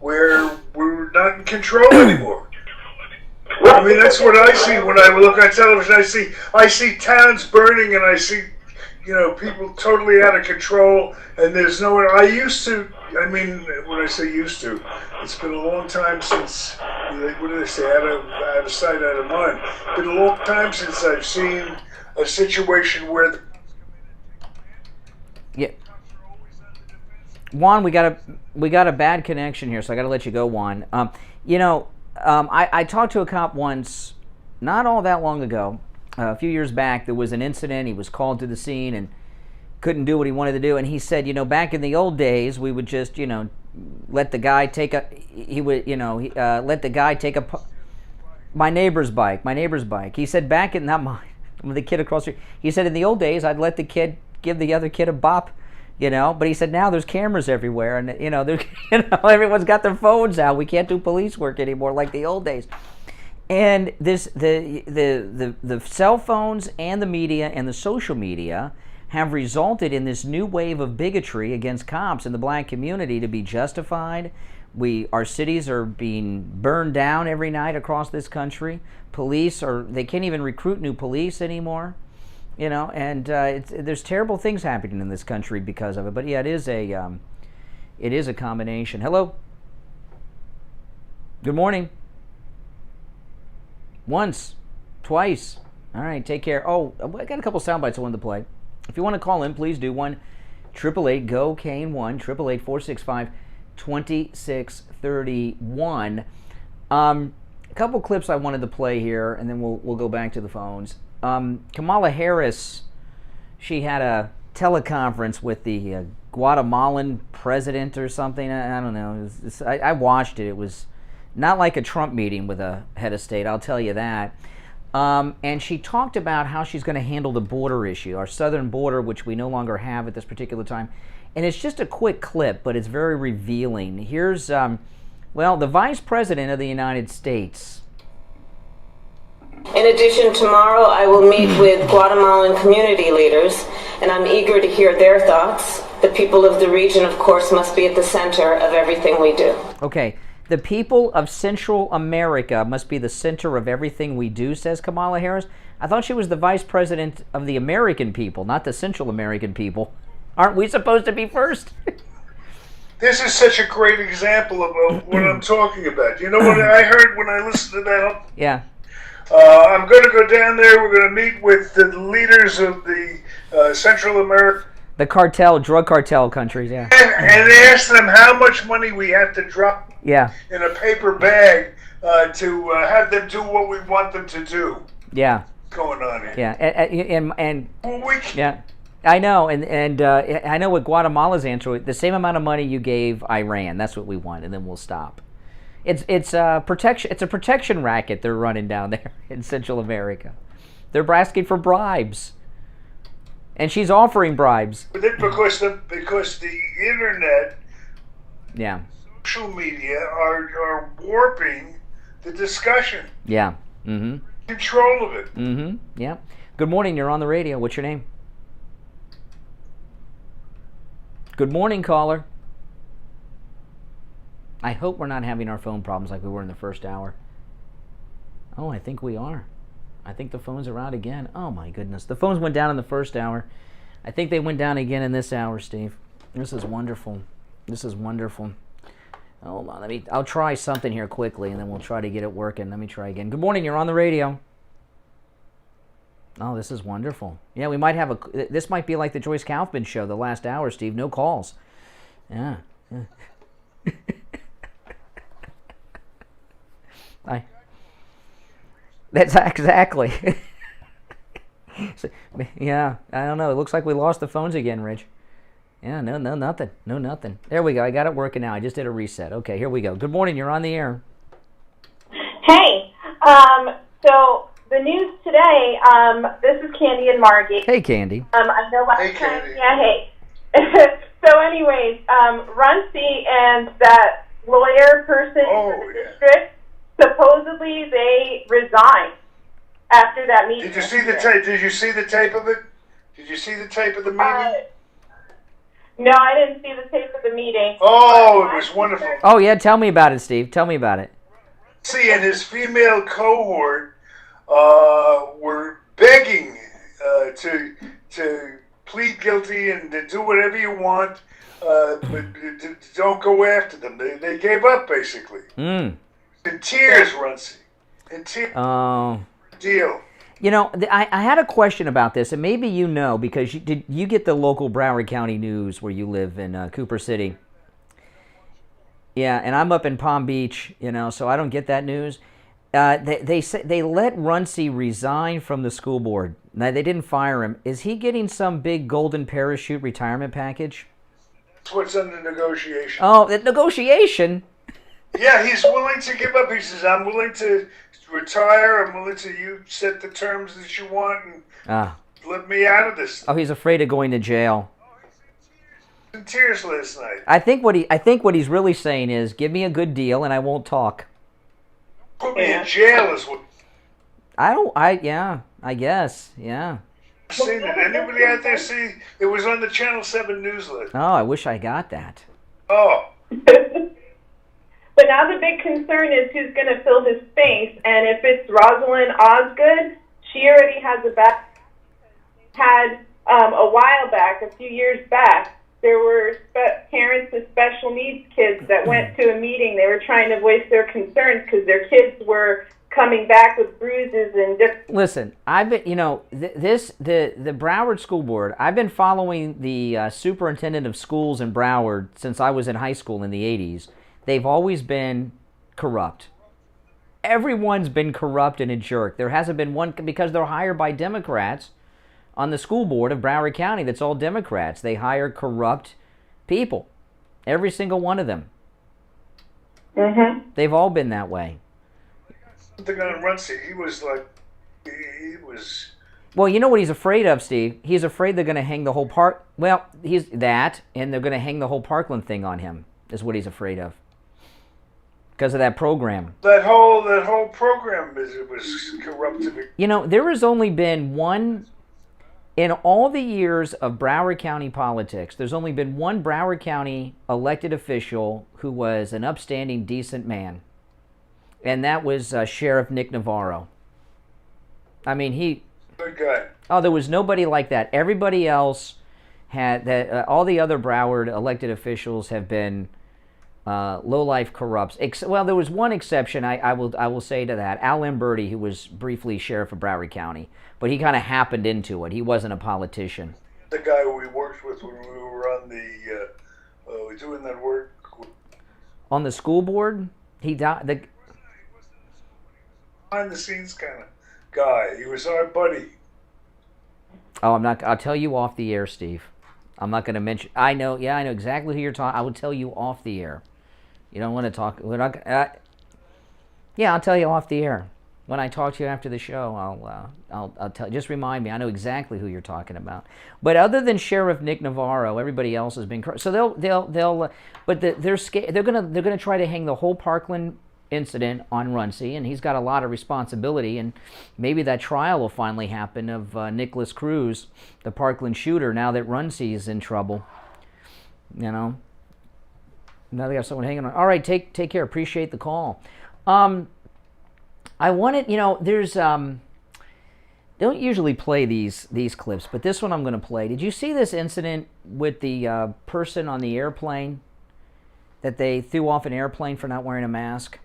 where we're not in control anymore. I mean, that's what I see when I look on television. I see towns burning, and I see, people totally out of control, and there's no one. When I say used to, it's been a long time since, what do they say, out of sight, out of mind. It's been a long time since I've seen a situation where Juan, we got a bad connection here, so I got to let you go, Juan. I talked to a cop once, not all that long ago, a few years back. There was an incident. He was called to the scene and couldn't do what he wanted to do. And he said, back in the old days, we would just, let the guy take my neighbor's bike. He said back in, not mine, the kid across the street. He said in the old days, I'd let the kid give the other kid a bop. But he said now there's cameras everywhere, and everyone's got their phones out. We can't do police work anymore like the old days. And the cell phones and the media and the social media have resulted in this new wave of bigotry against cops in the black community to be justified. Our cities are being burned down every night across this country. They can't even recruit new police anymore. You know, and there's terrible things happening in this country because of it. But yeah, it is a combination. Hello. Good morning. Once, twice. All right, take care. Oh, I got a couple sound bites I wanted to play. If you want to call in, please do. 1-888-GO-KANE 1-888-465-2631. A couple clips I wanted to play here, and then we'll go back to the phones. Kamala Harris, she had a teleconference with the Guatemalan president or something. I don't know. I watched it. It was not like a Trump meeting with a head of state, I'll tell you that. And she talked about how she's going to handle the border issue, our southern border, which we no longer have at this particular time. And it's just a quick clip, but it's very revealing. Here's, the Vice President of the United States. In addition, tomorrow I will meet with Guatemalan community leaders, and I'm eager to hear their thoughts. The people of the region, of course, must be at the center of everything we do. Okay. The people of Central America must be the center of everything we do, says Kamala Harris. I thought she was the vice president of the American people, not the Central American people. Aren't we supposed to be first? This is such a great example of what I'm talking about. You know what I heard when I listened to that? Yeah. I'm going to go down there. We're going to meet with the leaders of the Central America. The drug cartel countries, yeah. And ask them how much money we have to drop in a paper bag to have them do what we want them to do. Yeah. What's going on here? Yeah, and yeah, I know, and I know what Guatemala's answer. The same amount of money you gave Iran, that's what we want, and then we'll stop. It's a protection racket they're running down there in Central America. They're asking for bribes. And she's offering bribes. Because the internet, social media are warping the discussion. Yeah. Mm-hmm. Control of it. Mm-hmm. Yeah. Good morning. You're on the radio. What's your name? Good morning, caller. I hope we're not having our phone problems like we were in the first hour. Oh, I think we are. I think the phones are out again. Oh my goodness. The phones went down in the first hour. I think they went down again in this hour, Steve. This is wonderful. This is wonderful. Hold on. I'll try something here quickly and then we'll try to get it working. Let me try again. Good morning. You're on the radio. Oh, this is wonderful. Yeah, we might have this might be like the Joyce Kaufman show the last hour, Steve. No calls. Yeah. That's exactly. Yeah, I don't know. It looks like we lost the phones again, Rich. Yeah, no, nothing. No, nothing. There we go. I got it working now. I just did a reset. Okay, here we go. Good morning. You're on the air. Hey, so the news today, this is Candy and Margate. Hey, Candy. I know last Hey, Candy. Yeah, hey. So anyways, Runcie and that lawyer person for the district, supposedly they resigned after that meeting. Did you see the tape? Did you see the tape of it? Did you see the tape of the meeting? No, I didn't see the tape of the meeting. Oh, it was wonderful. Oh, yeah. Tell me about it, Steve. Tell me about it. See, and his female cohort were begging to plead guilty and to do whatever you want, but don't go after them. They gave up, basically. In tears, Runcie. In tears. Oh. Deal. You know, I had a question about this, and maybe you know, because you get the local Broward County news where you live in Cooper City. Yeah, and I'm up in Palm Beach, so I don't get that news. They let Runcie resign from the school board. Now, they didn't fire him. Is he getting some big golden parachute retirement package? That's what's under negotiation. Oh, the negotiation? Yeah, he's willing to give up. He says, I'm willing to retire. I'm willing to you set the terms that you want and let me out of this. Oh, he's afraid of going to jail. In tears last night. I think what he's really saying is, give me a good deal and I won't talk. Put me in jail is what. I guess, yeah. Seen it? Anybody out there see? It was on the Channel 7 newsletter. Oh, I wish I got that. Oh. But now the big concern is who's going to fill his space, and if it's Rosalind Osgood, she already has a back. had a while back, a few years back, there were parents with special needs kids that went to a meeting. They were trying to voice their concerns because their kids were coming back with bruises and different. Listen, I've been, the Broward School Board, I've been following the superintendent of schools in Broward since I was in high school in the 80s. They've always been corrupt. Everyone's been corrupt and a jerk. There hasn't been one, because they're hired by Democrats on the school board of Broward County. That's all Democrats. They hire corrupt people. Every single one of them. Mm-hmm. They've all been that way. The guy in Runcie, he was like, he was... Well, you know what he's afraid of, Steve? He's afraid they're going to hang the whole park... Well, he's that, and they're going to hang the whole Parkland thing on him, is what he's afraid of. Because of that program. That whole program was corrupted. You know, there has only been one... In all the years of Broward County politics, there's only been one Broward County elected official who was an upstanding, decent man. And that was Sheriff Nick Navarro. I mean, he... Good guy. Oh, there was nobody like that. Everybody else had... that. All the other Broward elected officials have been low-life corrupts. Well, there was one exception, I will say to that. Al Lamberti, who was briefly sheriff of Broward County. But he kind of happened into it. He wasn't a politician. The guy we worked with when we were on the... doing that work. On the school board? He died... Behind-the-scenes kind of guy. He was our buddy. Oh, I'll tell you off the air, Steve. I'm not going to mention... I know exactly who you're talking... I will tell you off the air. You don't want to talk... We're not... yeah, I'll tell you off the air. When I talk to you after the show, I'll tell. Just remind me. I know exactly who you're talking about. But other than Sheriff Nick Navarro, everybody else has been. So they'll. But they're scared. They're gonna try to hang the whole Parkland incident on Runcie, and he's got a lot of responsibility. And maybe that trial will finally happen of Nicholas Cruz, the Parkland shooter. Now that Runcie is in trouble, now they got someone hanging on. All right, take care. Appreciate the call. I wanted, there's, don't usually play these clips, but this one I'm going to play. Did you see this incident with the person on the airplane that they threw off an airplane for not wearing a mask?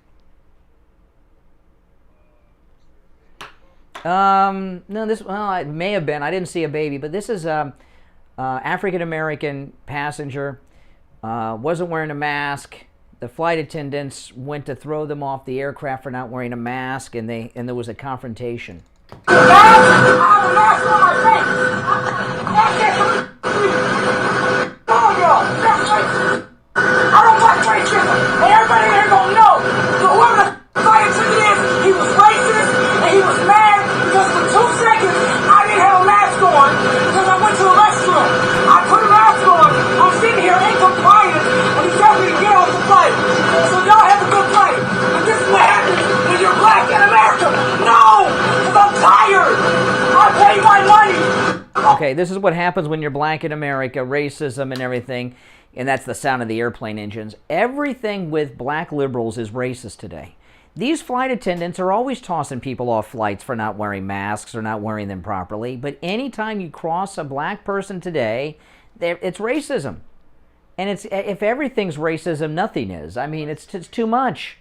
No, it may have been. I didn't see a baby, but this is a African-American passenger, wasn't wearing a mask. The flight attendants went to throw them off the aircraft for not wearing a mask, and there was a confrontation. I don't like racism, and everybody here gonna know. So whoever the flight attendant is, he was racist, and he was mad because for 2 seconds I didn't have a mask on because I went to the restroom. I put a mask on. I'm sitting here in compliance, and he tells me to get off the flight. So y'all have a good flight. But this is what happens when you're black in America. No, because I'm tired. I pay my money. Okay, this is what happens when you're black in America, racism and everything. And that's the sound of the airplane engines. Everything with black liberals is racist today. These flight attendants are always tossing people off flights for not wearing masks or not wearing them properly. But anytime you cross a black person today, it's racism. And if everything's racism, nothing is. I mean, it's too much.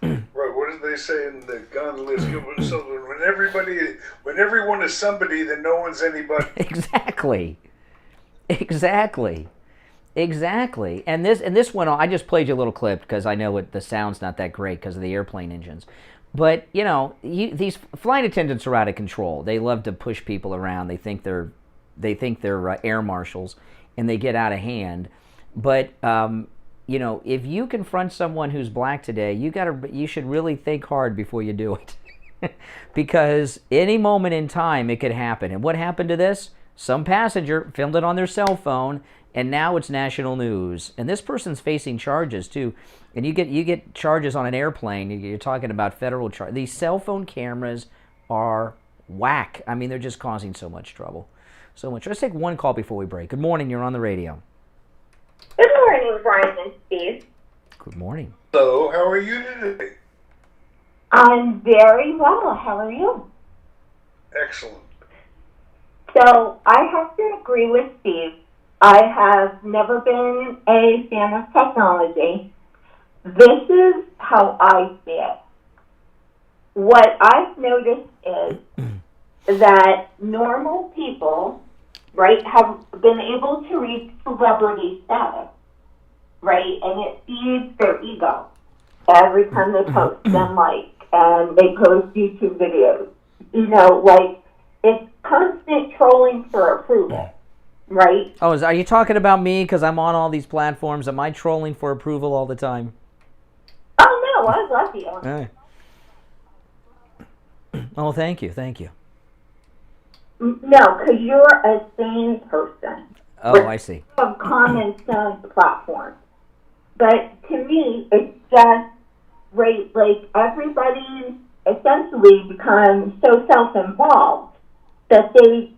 Right, what did they say in the gun list? When everyone is somebody, then no one's anybody. Exactly. And this went on. I just played you a little clip because I know the sound's not that great because of the airplane engines. But, these flight attendants are out of control. They love to push people around. They think they're air marshals, and they get out of hand. But, if you confront someone who's black today, you should really think hard before you do it. Because any moment in time, it could happen. And what happened to this? Some passenger filmed it on their cell phone, and now it's national news. And this person's facing charges too. And you get charges on an airplane. You're talking about federal charges. These cell phone cameras are whack. I mean, they're just causing so much trouble. So much. Let's take one call before we break. Good morning. You're on the radio. Good morning, Brian and Steve. Good morning. Hello. How are you today? I'm very well. How are you? Excellent. So I have to agree with Steve. I have never been a fan of technology. This is how I see it. What I've noticed is that normal people, right, have been able to reach celebrity status, right, and it feeds their ego every time they post and and they post YouTube videos. You know, like, it's constant trolling for approval, right? Oh, are you talking about me because I'm on all these platforms? Am I trolling for approval all the time? Oh, no, I love you. All right. Oh, thank you. No, because you're a sane person. Oh, I see. Of common sense platform. But to me, it's just, right, like, everybody essentially becomes so self-involved that they'll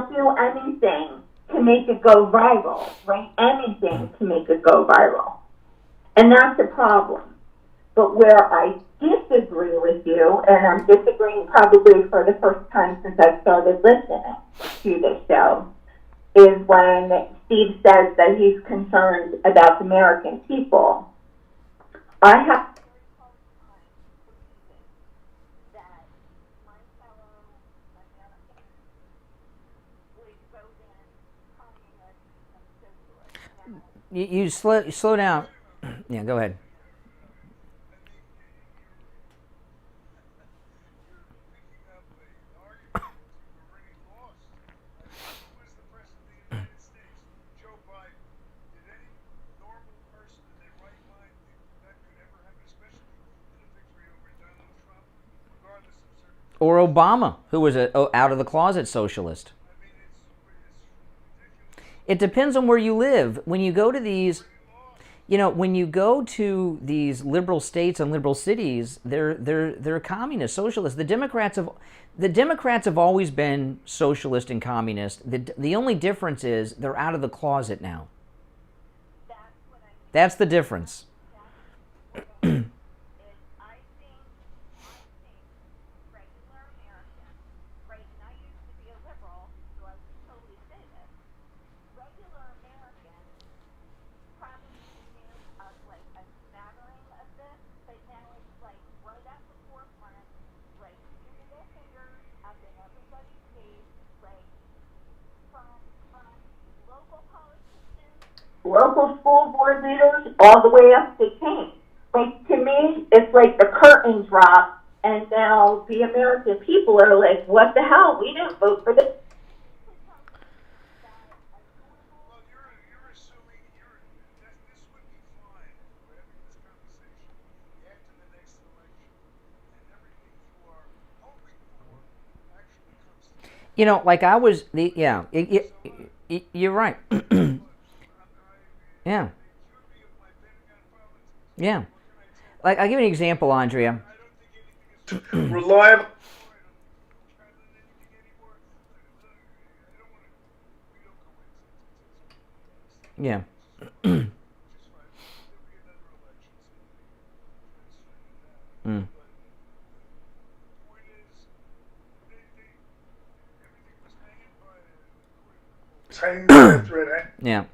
do anything to make it go viral, right? Anything to make it go viral. And that's a problem. But where I disagree with you, and I'm disagreeing probably for the first time since I started listening to this show, is when Steve says that he's concerned about the American people. I have You slow down. Yeah, go ahead. Or Obama, who was a out of the closet socialist. It depends on where you live. When you go to these, when you go to these liberal states and liberal cities, they're communist, socialist. The Democrats have always been socialist and communist. The only difference is they're out of the closet now. That's the difference. local school board leaders all the way up to King. Like, to me, it's like the curtain dropped, and now the American people are like, what the hell? We didn't vote for this. You know, like I was, you're right. Yeah. Yeah. Like, I'll give you an example, Andrea. Reliable. Yeah. Mm. Yeah.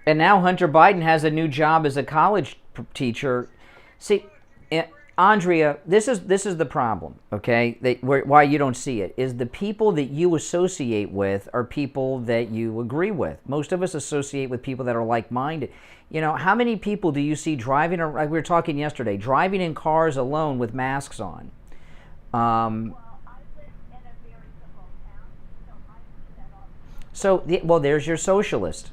And now Hunter Biden has a new job as a college teacher. See, Andrea, this is the problem, okay? Why you don't see it is the people that you associate with are people that you agree with. Most of us associate with people that are like-minded. You know, how many people do you see driving, like we were talking yesterday, driving in cars alone with masks on? Well, there's your socialist.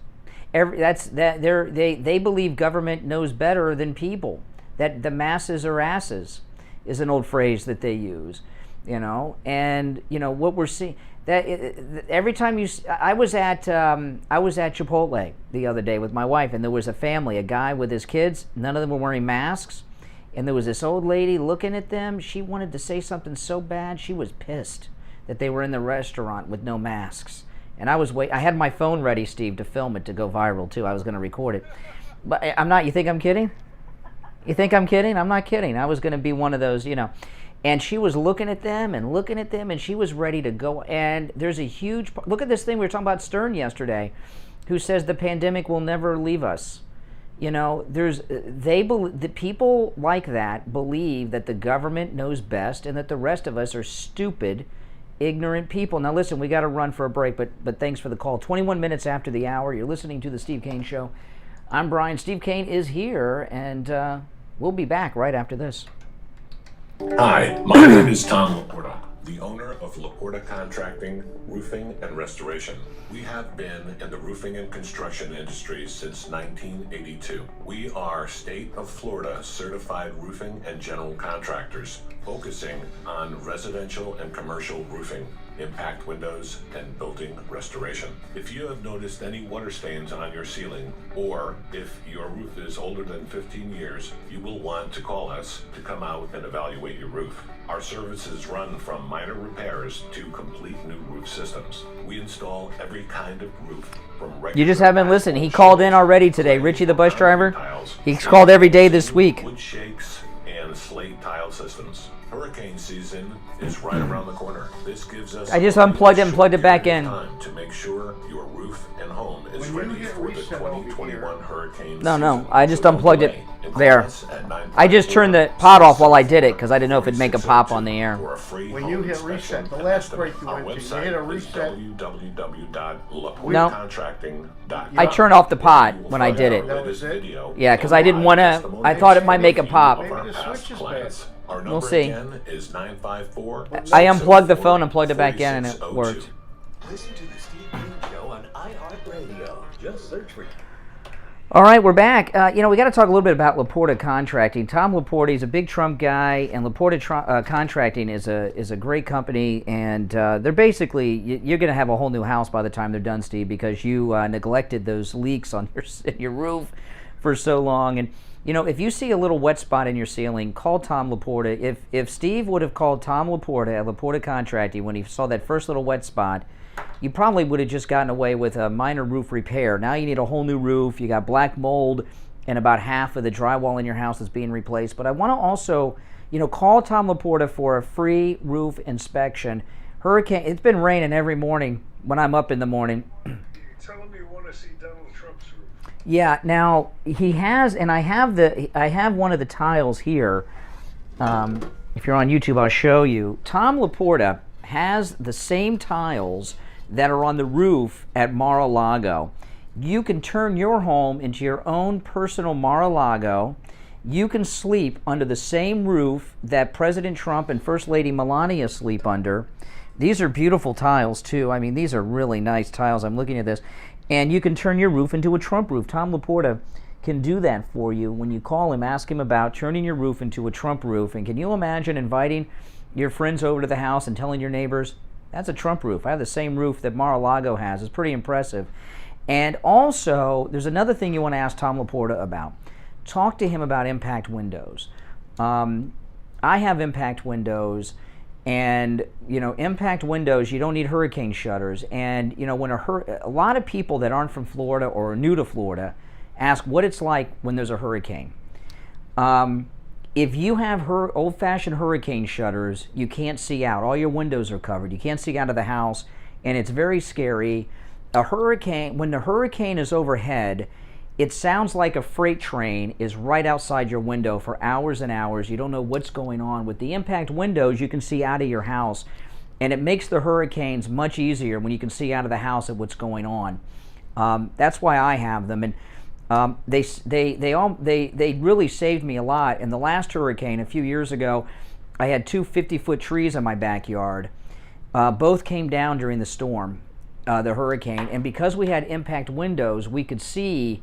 They believe government knows better than people. That the masses are asses is an old phrase that they use, you know. And you know what we're seeing. That every time I was at Chipotle the other day with my wife, and there was a family, a guy with his kids. None of them were wearing masks, and there was this old lady looking at them. She wanted to say something so bad. She was pissed that they were in the restaurant with no masks. And I had my phone ready, Steve, to film it to go viral too. I was going to record it. But I'm not. You think I'm kidding? You think I'm kidding? I'm not kidding. I was going to be one of those, And she was looking at them, and she was ready to go. And there's a huge... Look at this thing. We were talking about Stern yesterday, who says the pandemic will never leave us. The people like that believe that the government knows best and that the rest of us are stupid, ignorant people. Now listen, we got to run for a break, but thanks for the call. 21 minutes after the hour, you're listening to the Steve Kane Show. I'm Brian. Steve Kane is here, and we'll be back right after this. Hi, my name is Tom Laporta, the owner of Laporta Contracting, Roofing, and Restoration. We have been in the roofing and construction industry since 1982. We are State of Florida certified roofing and general contractors, focusing on residential and commercial roofing, impact windows, and building restoration. If you have noticed any water stains on your ceiling, or if your roof is older than 15 years, you will want to call us to come out and evaluate your roof. Our services run from minor repairs to complete new roof systems. We install every kind of roof from regular... You just haven't listened. He called in already today. Richie, the bus driver, he's called every day this week. Wood shakes and slate tile systems. Hurricane season is right around the corner. This gives us... I just unplugged it and plugged it back in. ...time to make sure your roof and home is ready for the 2021 hurricane season. No, I just unplugged it there. I just turned the pot off while I did it because I didn't know if it'd make a pop on the air. When you hit reset, the last break you went to, you hit a reset. I turned off the pot when I did it. Yeah, because I didn't want to... I thought it might make a pop. Maybe the switch is bad. We'll see. Is 954. I unplugged the phone and plugged it back in, and it worked. Listen to the Steve Kane Show on iHeartRadio. Just search for it. All right, we're back. We got to talk a little bit about Laporta Contracting. Tom Laporta, he's a big Trump guy, and Laporta Contracting is a great company, and they're basically, you're going to have a whole new house by the time they're done, Steve, because you neglected those leaks on your roof for so long. And if you see a little wet spot in your ceiling, call Tom Laporta. If Steve would have called Tom Laporta at Laporta Contracting when he saw that first little wet spot, you probably would have just gotten away with a minor roof repair. Now you need a whole new roof. You got black mold, and about half of the drywall in your house is being replaced. But I want to also, call Tom Laporta for a free roof inspection. It's been raining every morning when I'm up in the morning. Tell him you want to see Donald Trump's roof. Yeah, now he has, and I have one of the tiles here. If you're on YouTube, I'll show you. Tom Laporta has the same tiles that are on the roof at Mar-a-Lago. You can turn your home into your own personal Mar-a-Lago. You can sleep under the same roof that President Trump and First Lady Melania sleep under. These are beautiful tiles too. I mean, these are really nice tiles. I'm looking at this. And you can turn your roof into a Trump roof. Tom Laporta can do that for you. When you call him, ask him about turning your roof into a Trump roof. And can you imagine inviting your friends over to the house and telling your neighbors, that's a Trump roof. I have the same roof that Mar-a-Lago has. It's pretty impressive. And also, there's another thing you want to ask Tom Laporta about. Talk to him about impact windows. I have impact windows, and impact windows, you don't need hurricane shutters. And when a lot of people that aren't from Florida or are new to Florida ask what it's like when there's a hurricane. If you have old-fashioned hurricane shutters, you can't see out. All your windows are covered. You can't see out of the house, and it's very scary. When the hurricane is overhead, it sounds like a freight train is right outside your window for hours and hours. You don't know what's going on. With the impact windows, you can see out of your house, and it makes the hurricanes much easier when you can see out of the house at what's going on. That's why I have them, and they really saved me a lot. In the last hurricane a few years ago, I had two 50-foot trees in my backyard. Both came down during the storm, the hurricane, and because we had impact windows, we could see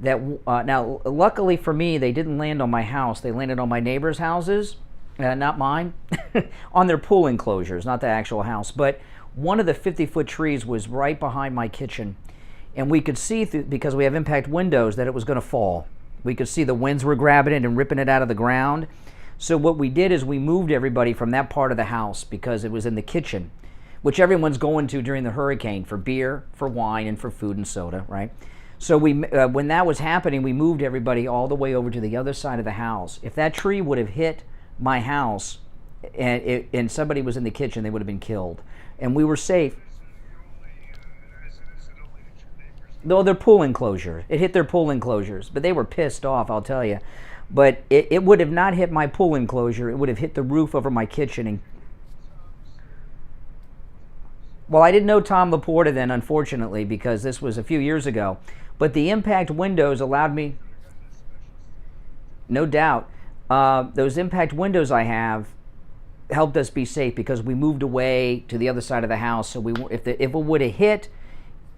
that. Now, luckily for me, they didn't land on my house. They landed on my neighbors' houses, not mine, on their pool enclosures, not the actual house. But one of the 50-foot trees was right behind my kitchen. And we could see, because we have impact windows, that it was going to fall. We could see the winds were grabbing it and ripping it out of the ground. So what we did is we moved everybody from that part of the house because it was in the kitchen. which everyone's going to during the hurricane for beer, for wine, and for food and soda, right? So we, when that was happening, we moved everybody all the way over to the other side of the house. If that tree would have hit my house and somebody was in the kitchen, they would have been killed. And we were safe. Though their pool enclosure. It hit their pool enclosures. But they were pissed off, I'll tell you. But it would have not hit my pool enclosure. It would have hit the roof over my kitchen. And well, I didn't know Tom Laporta then, unfortunately, because this was a few years ago. But the impact windows allowed me, no doubt, those impact windows I have helped us be safe because we moved away to the other side of the house. So if it would have hit,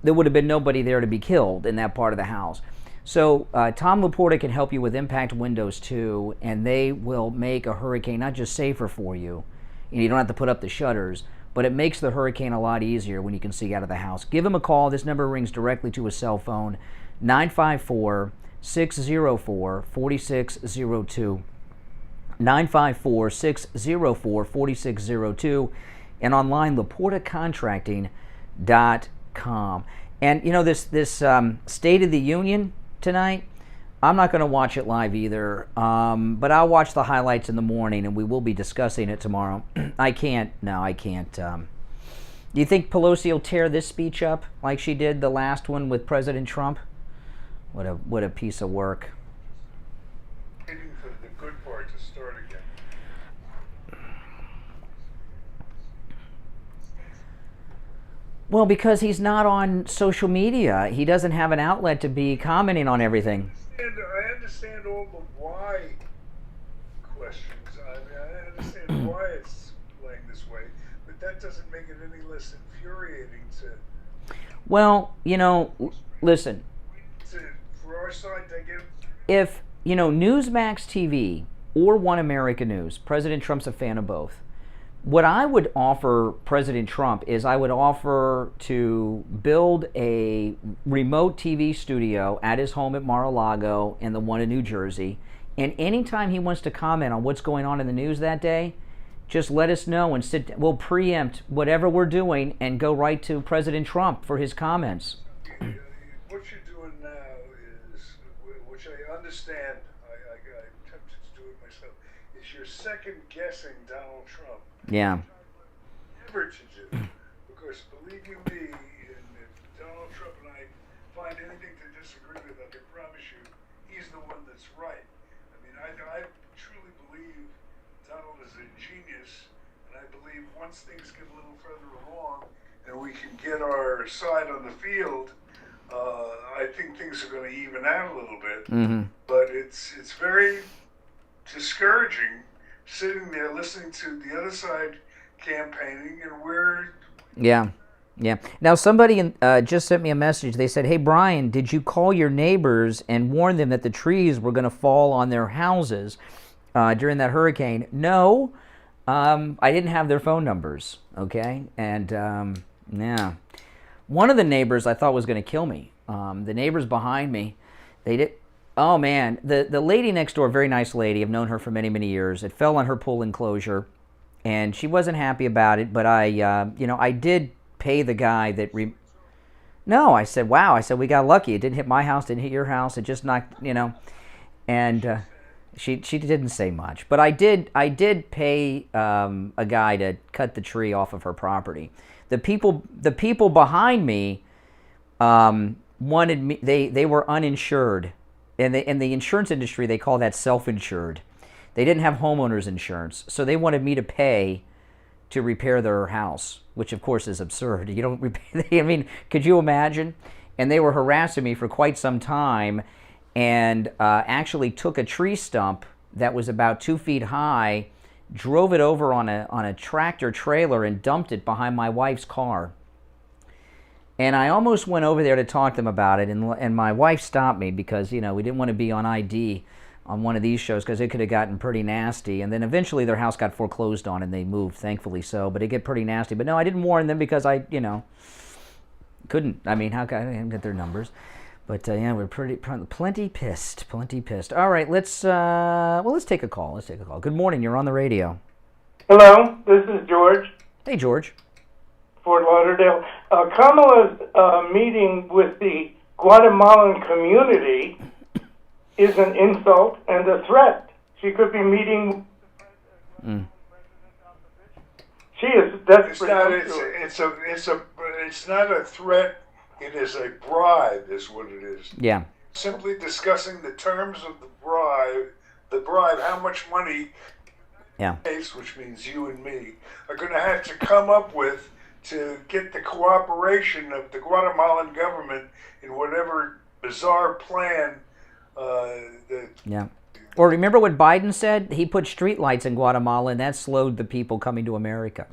there would have been nobody there to be killed in that part of the house. So Tom Laporta can help you with impact windows too, and they will make a hurricane not just safer for you, and you don't have to put up the shutters, but it makes the hurricane a lot easier when you can see out of the house. Give him a call. This number rings directly to his cell phone, 954-604-4602. 954-604-4602, and online, LaportaContracting.com. And you know, this State of the Union tonight, I'm not going to watch it live either, but I'll watch the highlights in the morning, and we will be discussing it tomorrow. I can't. Do you think Pelosi will tear this speech up like she did the last one with President Trump? What a piece of work. Waiting for the good part to start again. Well, because he's not on social media. He doesn't have an outlet to be commenting on everything. I understand all the why questions. I understand why it's playing this way, but that doesn't make it any less infuriating to... Well, you know, listen. For our side to get... If, you know, Newsmax TV or One America News, President Trump's a fan of both. What I would offer President Trump is I would offer to build a remote TV studio at his home at Mar-a-Lago and the one in New Jersey. And anytime he wants to comment on what's going on in the news that day, just let us know and we'll preempt whatever we're doing and go right to President Trump for his comments. What you're doing now is, which I understand, I'm tempted to do it myself, is you're second guessing Donald Trump. Yeah. Never to do, because believe you me, if Donald Trump and I find anything to disagree with, I can promise you, he's the one that's right. I mean, I truly believe Donald is a genius, and I believe once things get a little further along and we can get our side on the field, I think things are going to even out a little bit. Mm-hmm. But it's very discouraging sitting there listening to the other side campaigning, and we're... Yeah. Now, somebody just sent me a message. They said, hey, Brian, did you call your neighbors and warn them that the trees were going to fall on their houses during that hurricane? No, I didn't have their phone numbers, okay? And, yeah. One of the neighbors I thought was going to kill me. The neighbors behind me, they did... Oh, man, the lady next door, very nice lady. I've known her for many, many years. It fell on her pool enclosure, and she wasn't happy about it, but I did pay the guy that... No, I said, wow. I said, we got lucky. It didn't hit my house, didn't hit your house. It just knocked, and she didn't say much. But I did pay a guy to cut the tree off of her property. The people behind me wanted me... They were uninsured. In the insurance industry, they call that self-insured. They didn't have homeowners insurance, so they wanted me to pay to repair their house, which of course is absurd. You don't repair. I mean, could you imagine? And they were harassing me for quite some time, and actually took a tree stump that was about 2 feet high, drove it over on a tractor trailer, and dumped it behind my wife's car. And I almost went over there to talk to them about it, and my wife stopped me because, we didn't want to be on ID on one of these shows because it could have gotten pretty nasty. And then eventually their house got foreclosed on and they moved, thankfully so, but it get pretty nasty. But no, I didn't warn them because I, couldn't. I mean, how could I didn't get their numbers? But yeah, we're plenty pissed. All right, let's take a call. Good morning, you're on the radio. Hello, this is George. Hey, George. Lauderdale. Kamala's meeting with the Guatemalan community is an insult and a threat. She could be meeting. She is desperate. It's not a threat. It is a bribe, is what it is. Yeah. Simply discussing the terms of the bribe, how much money, which means you and me, are going to have to come up with to get the cooperation of the Guatemalan government in whatever bizarre plan Yeah. Or remember what Biden said? He put streetlights in Guatemala, and that slowed the people coming to America.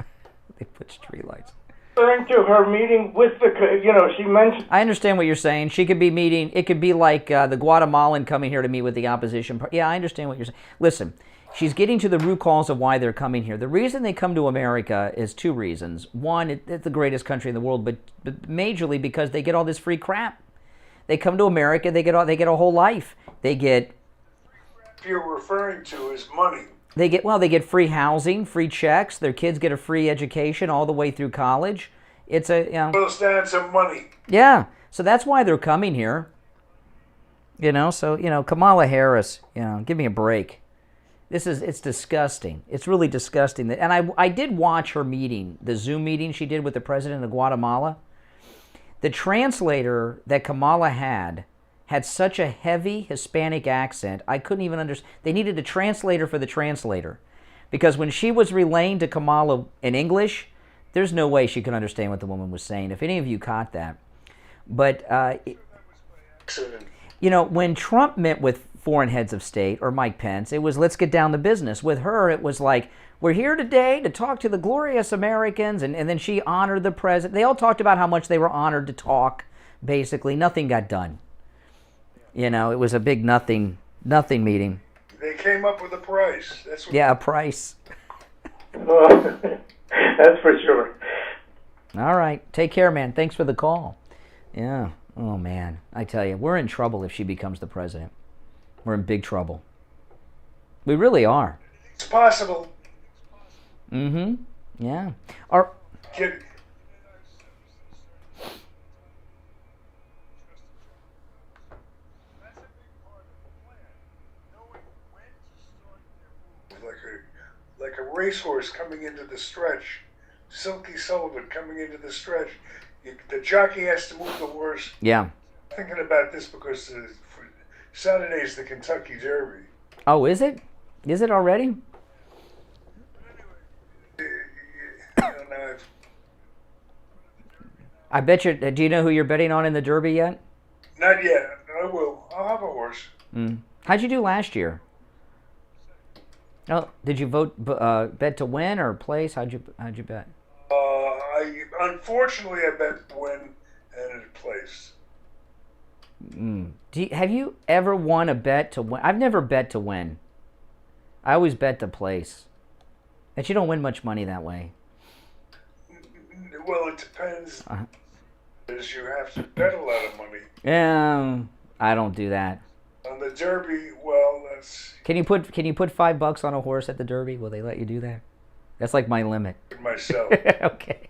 They put streetlights. Referring to her meeting with the, she mentioned. I understand what you're saying. She could be meeting. It could be like the Guatemalan coming here to meet with the opposition. Yeah, I understand what you're saying. Listen, she's getting to the root cause of why they're coming here. The reason they come to America is two reasons. One, it's the greatest country in the world, but majorly because they get all this free crap. They come to America. They get a whole life. They get. You're referring to is money. They get free housing, free checks. Their kids get a free education all the way through college. It's boils down to money. Yeah, so that's why they're coming here. Kamala Harris, give me a break. It's disgusting. It's really disgusting. And I did watch her meeting, the Zoom meeting she did with the president of Guatemala. The translator that Kamala had such a heavy Hispanic accent, I couldn't even understand. They needed a translator for the translator. Because when she was relaying to Kamala in English, there's no way she could understand what the woman was saying, if any of you caught that. But, when Trump met with foreign heads of state, or Mike Pence, it was, let's get down to business. With her, it was like, we're here today to talk to the glorious Americans, and then she honored the president. They all talked about how much they were honored to talk. Basically, nothing got done. It was a big nothing meeting. They came up with a price. A price. That's for sure. All right. Take care, man. Thanks for the call. Yeah. Oh, man. I tell you, we're in trouble if she becomes the president. We're in big trouble. We really are. It's possible. Mm-hmm. Yeah. Like a racehorse coming into the stretch, Silky Sullivan coming into the stretch. The jockey has to move the horse. Yeah. I'm thinking about this because Saturday's the Kentucky Derby. Oh, is it? Is it already? I bet you. Do you know who you're betting on in the Derby yet? Not yet. I will. I'll have a horse. How'd you do last year? Oh, did you bet to win or place? How'd you bet? Unfortunately, I bet to win and it placed. Have you ever won a bet to win? I've never bet to win. I always bet to place. But you don't win much money that way. Well, it depends. Because you have to bet a lot of money. Yeah, I don't do that. On the Derby, well, that's. Can you put $5 on a horse at the Derby? Will they let you do that? That's like my limit. Myself. Okay.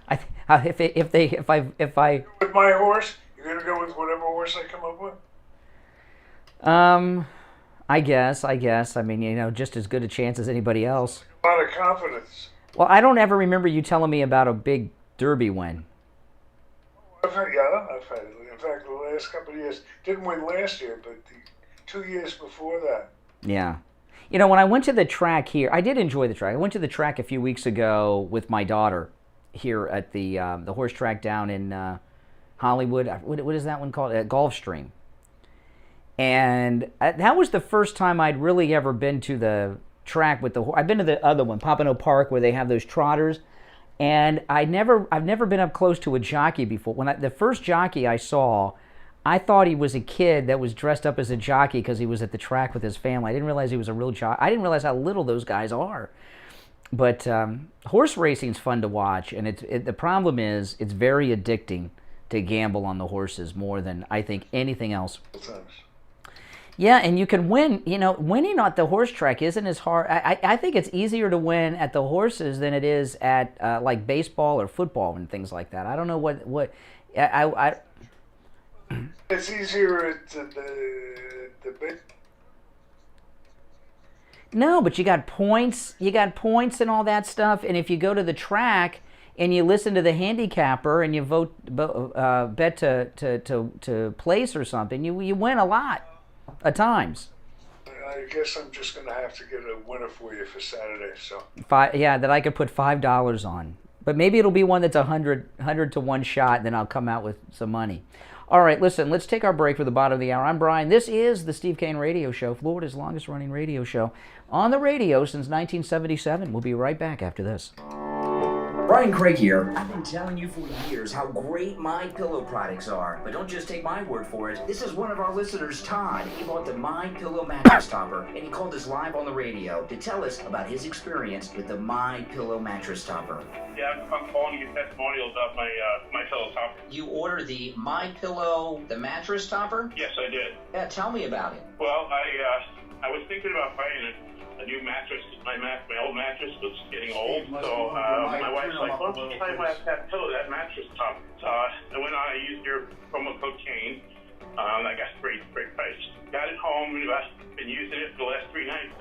If I. With my horse, you're gonna go with whatever horse I come up with. I guess. I mean, just as good a chance as anybody else. A lot of confidence. Well, I don't ever remember you telling me about a big Derby win. I've had it. In fact, the last couple of years, didn't win last year, but the 2 years before that. Yeah. When I went to the track here, I did enjoy the track. I went to the track a few weeks ago with my daughter here at the horse track down in Hollywood. What is that one called? Gulfstream. And that was the first time I'd really ever been to the track with the horse. I've been to the other one, Pompano Park, where they have those trotters. And I've never been up close to a jockey before. The first jockey I saw, I thought he was a kid that was dressed up as a jockey because he was at the track with his family. I didn't realize he was a real jockey. I didn't realize how little those guys are. But horse racing's fun to watch, and the problem is it's very addicting to gamble on the horses more than I think anything else. Yeah, and you can win. You know, winning at the horse track isn't as hard. I think it's easier to win at the horses than it is at like baseball or football and things like that. I don't know what I It's easier at the No, but you got points. You got points and all that stuff. And if you go to the track and you listen to the handicapper and you bet to place or something, you win a lot at times. I guess I'm just going to have to get a winner for you for Saturday. So That I could put $5 on. But maybe it'll be one that's 100 to 1 shot, and then I'll come out with some money. All right, listen, let's take our break for the bottom of the hour. I'm Brian. This is the Steve Kane Radio Show, Florida's longest running radio show on the radio since 1977. We'll be right back after this. Brian Craig here. I've been telling you for years how great My Pillow products are, but don't just take my word for it. This is one of our listeners, Todd. He bought the My Pillow mattress topper, and he called us live on the radio to tell us about his experience with the My Pillow mattress topper. Yeah, I'm calling to get testimonials of my pillow topper. You ordered the My Pillow, the mattress topper? Yes, I did. Yeah, tell me about it. Well, I was thinking about buying a new mattress. My old mattress was getting old, so my wife's like, "Well, you try that pillow, that mattress top." I went on. I used your promo code Kane. I got great price. Got it home, and I've been using it for the last 3 nights.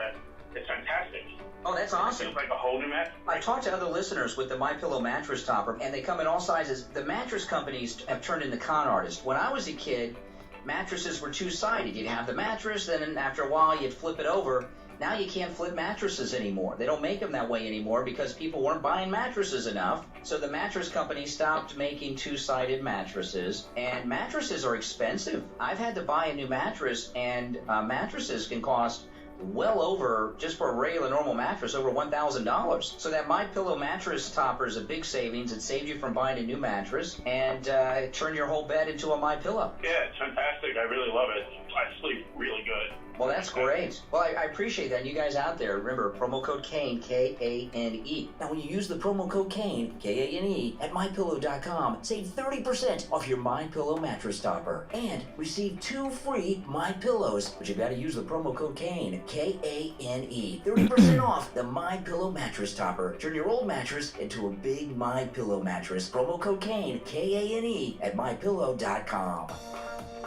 It's fantastic. Oh, that's awesome. It's like a whole new mattress. I talked to other listeners with the My Pillow mattress topper, and they come in all sizes. The mattress companies have turned into con artists. When I was a kid, mattresses were two-sided. You'd have the mattress, then after a while you'd flip it over. Now you can't flip mattresses anymore. They don't make them that way anymore because people weren't buying mattresses enough. So the mattress company stopped making two-sided mattresses, and mattresses are expensive. I've had to buy a new mattress, and mattresses can cost well over, just for a regular normal mattress, over $1,000. So that My Pillow mattress topper is a big savings. It saved you from buying a new mattress and turned your whole bed into a My Pillow. Yeah, it's fantastic. I really love it. I sleep really good. Well, that's great. Well, I appreciate that. You guys out there, remember, promo code Kane, K-A-N-E. Now, when you use the promo code Kane, K-A-N-E, at MyPillow.com, save 30% off your My Pillow mattress topper and receive 2 free My Pillows. But you got to use the promo code Kane, K-A-N-E. 30% off the My Pillow mattress topper. Turn your old mattress into a big My Pillow mattress. Promo code Kane, K-A-N-E, at MyPillow.com.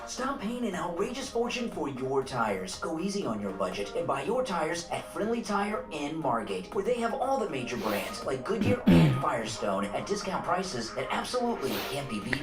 Stop paying an outrageous fortune for your tires. Go easy on your budget and buy your tires at Friendly Tire in Margate, where they have all the major brands like Goodyear and Firestone at discount prices that absolutely can't be beat.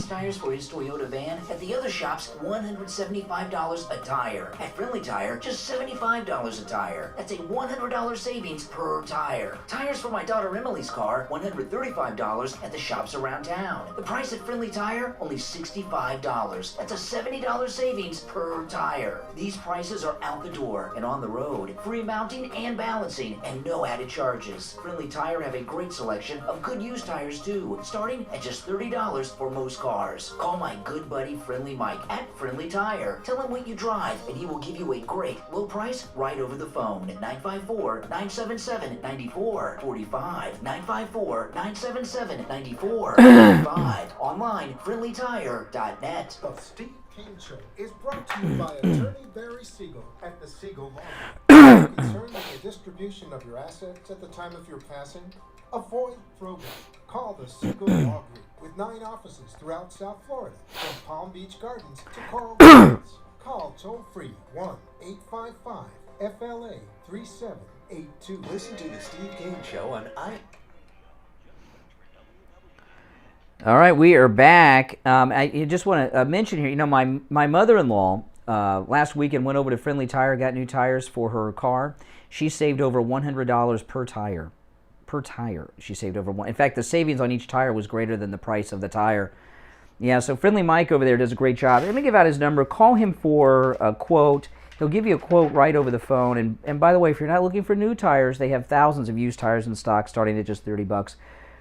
Tires for his Toyota van. At the other shops, $175 a tire. At Friendly Tire, just $75 a tire. That's a $100 savings per tire. Tires for my daughter Emily's car, $135 at the shops around town. The price at Friendly Tire, only $65. That's a $70 savings per tire. These prices are out the door and on the road. Free mounting and balancing and no added charges. Friendly Tire have a great selection of good used tires too, starting at just $30 for most cars. Call my good buddy Friendly Mike at Friendly Tire. Tell him what you drive and he will give you a great low price right over the phone at 954-977-9445. 954-977-9445. Online, friendlytire.net. The Steve Kane Show is brought to you by Attorney Barry Siegel at the Siegel Law. Are you concerned with the distribution of your assets at the time of your passing? Avoid probate. Call the Siegel Law Group with 9 offices throughout South Florida, from Palm Beach Gardens to Coral Gables. Call toll-free 1-855-FLA-3782. Listen to the Steve Kane Show on All right, we are back. I just want to mention here, my mother-in-law last weekend went over to Friendly Tire, got new tires for her car. She saved over $100 per tire. Per tire, she saved over one. In fact, the savings on each tire was greater than the price of the tire. Yeah, so Friendly Mike over there does a great job. Let me give out his number. Call him for a quote. He'll give you a quote right over the phone. And by the way, if you're not looking for new tires, they have thousands of used tires in stock, starting at just $30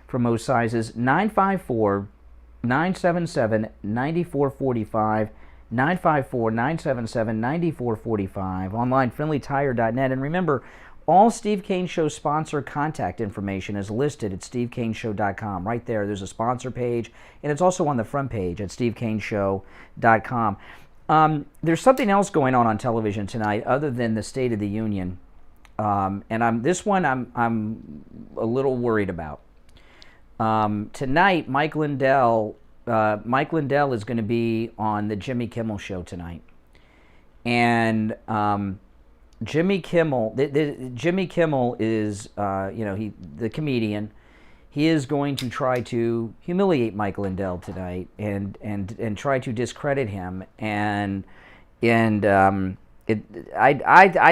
for most sizes. 954-977-9445. 954-977-9445. Online, friendlytire.net. And remember, all Steve Kane Show sponsor contact information is listed at stevekaneshow.com. Right there, there's a sponsor page, and it's also on the front page at stevekaneshow.com. There's something else going on television tonight other than the State of the Union, and I'm a little worried about. Tonight, Mike Lindell is going to be on the Jimmy Kimmel Show tonight, and Jimmy Kimmel is the comedian. He is going to try to humiliate Mike Lindell tonight and try to discredit him, and I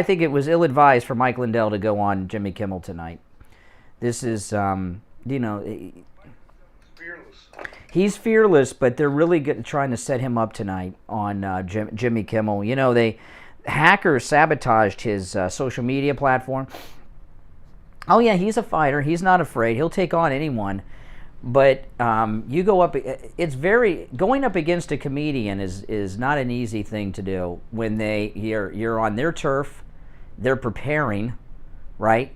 think it was ill-advised for Mike Lindell to go on Jimmy Kimmel tonight. This is fearless. He's fearless, but they're really trying to set him up tonight on Jimmy Kimmel. Hackers sabotaged his social media platform. Oh yeah, he's a fighter. He's not afraid. He'll take on anyone. But you go up. Going up against a comedian is not an easy thing to do when you're on their turf. They're preparing, right,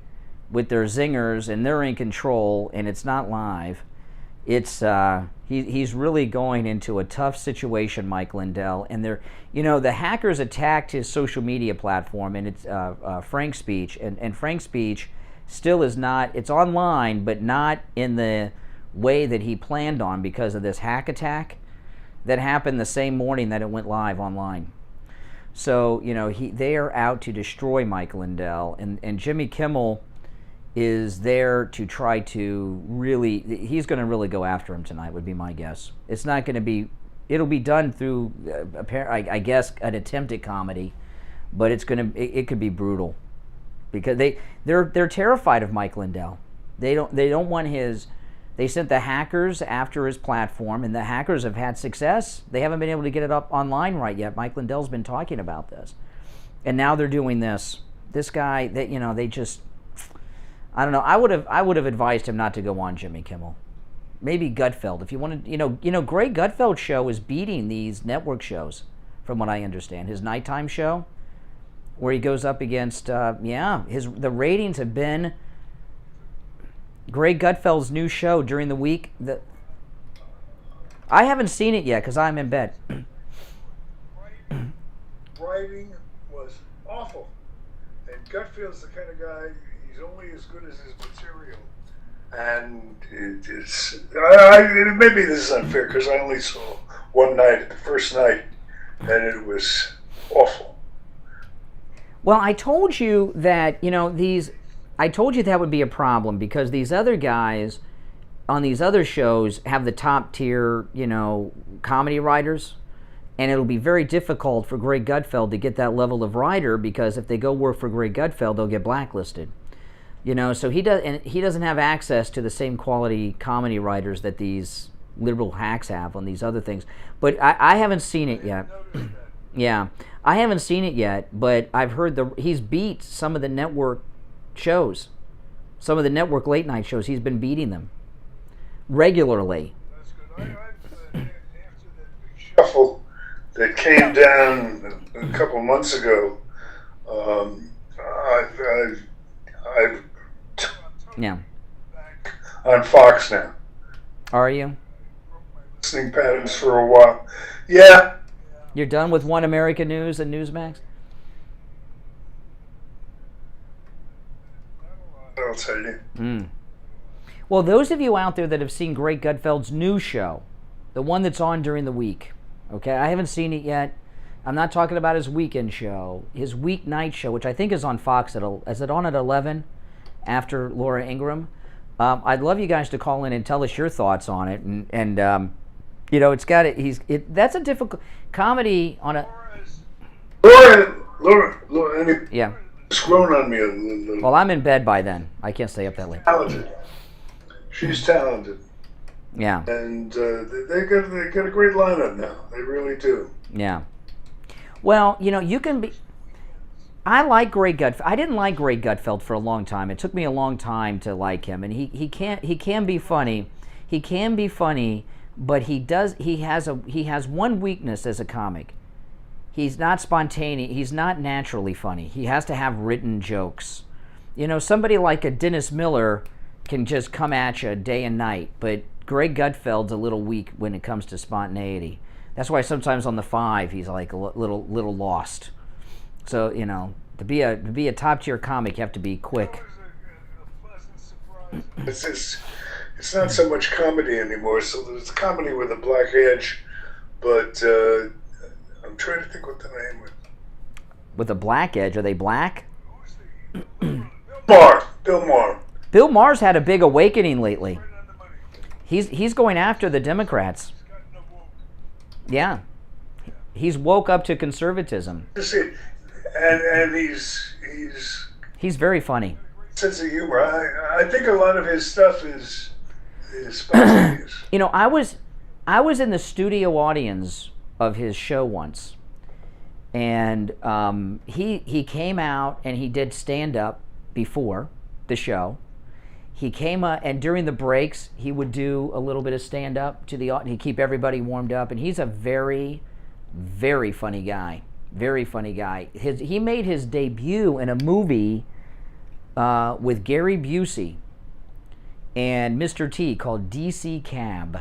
with their zingers, and they're in control, and it's not live. It's he's really going into a tough situation, Mike Lindell, and the hackers attacked his social media platform, and it's Frank Speech, and Frank Speech still is not. It's online, but not in the way that he planned on because of this hack attack that happened the same morning that it went live online. So they are out to destroy Mike Lindell, and Jimmy Kimmel is there to try to really. He's going to really go after him tonight. Would be my guess. It's not going to be. It'll be done through, I guess, an attempt at comedy, but it could be brutal. Because they're terrified of Mike Lindell. They don't want his. They sent the hackers after his platform, and the hackers have had success. They haven't been able to get it up online right yet. Mike Lindell's been talking about this, and now they're doing this. This guy, they just. I don't know. I would have advised him not to go on Jimmy Kimmel. Maybe Gutfeld, if you wanted. Greg Gutfeld's show is beating these network shows, from what I understand. His nighttime show, where he goes up against, the ratings have been. Greg Gutfeld's new show during the week. I haven't seen it yet because I'm in bed. Writing was awful, and Gutfeld's the kind of guy. He's only as good as his material, and maybe this is unfair because I only saw one night, the first night, and it was awful. Well, I told you that, I told you that would be a problem because these other guys on these other shows have the top tier, comedy writers, and it'll be very difficult for Greg Gutfeld to get that level of writer because if they go work for Greg Gutfeld, they'll get blacklisted. So he doesn't have access to the same quality comedy writers that these liberal hacks have on these other things. But I haven't seen it yet. Yeah, I haven't seen it yet, but I've heard he's beat some of the network shows, some of the network late night shows. He's been beating them regularly. That's good. After the shuffle that came down a couple months ago, I've on Fox now. Are you? Listening patterns for a while. Yeah. You're done with One American News and Newsmax? I'll tell you. Well, those of you out there that have seen Greg Gutfeld's new show, the one that's on during the week, okay, I haven't seen it yet. I'm not talking about his weekend show, his weeknight show, which I think is on Fox. Is it on at 11 after Laura Ingraham? I'd love you guys to call in and tell us your thoughts on it. And it's got it. That's a difficult comedy on a. Laura, yeah. It's grown on me a little. Well, I'm in bed by then. I can't stay up that late. Talented. She's talented. Yeah. And they got a great lineup now. They really do. Yeah. Well, you can be. I like Greg Gutfeld. I didn't like Greg Gutfeld for a long time. It took me a long time to like him, and he can be funny. He can be funny, but he has one weakness as a comic. He's not spontaneous. He's not naturally funny. He has to have written jokes. Somebody like a Dennis Miller can just come at you day and night, but Greg Gutfeld's a little weak when it comes to spontaneity. That's why sometimes on the 5 he's like a little lost. So to be a top tier comic, you have to be quick. It's not so much comedy anymore. So there's comedy with a black edge, but I'm trying to think what the name was. With a black edge, are they black? Bill Maher. Bill Maher's had a big awakening lately. He's going after the Democrats. Yeah, he's woke up to conservatism. And he's very funny. Sense of humor. I think a lot of his stuff is spontaneous. I was in the studio audience of his show once, and he came out and he did stand up before the show. He came up, and during the breaks he would do a little bit of stand up to the audience. He'd keep everybody warmed up, and he's a very, very funny guy. Very funny guy. He made his debut in a movie with Gary Busey and Mr. T called DC Cab.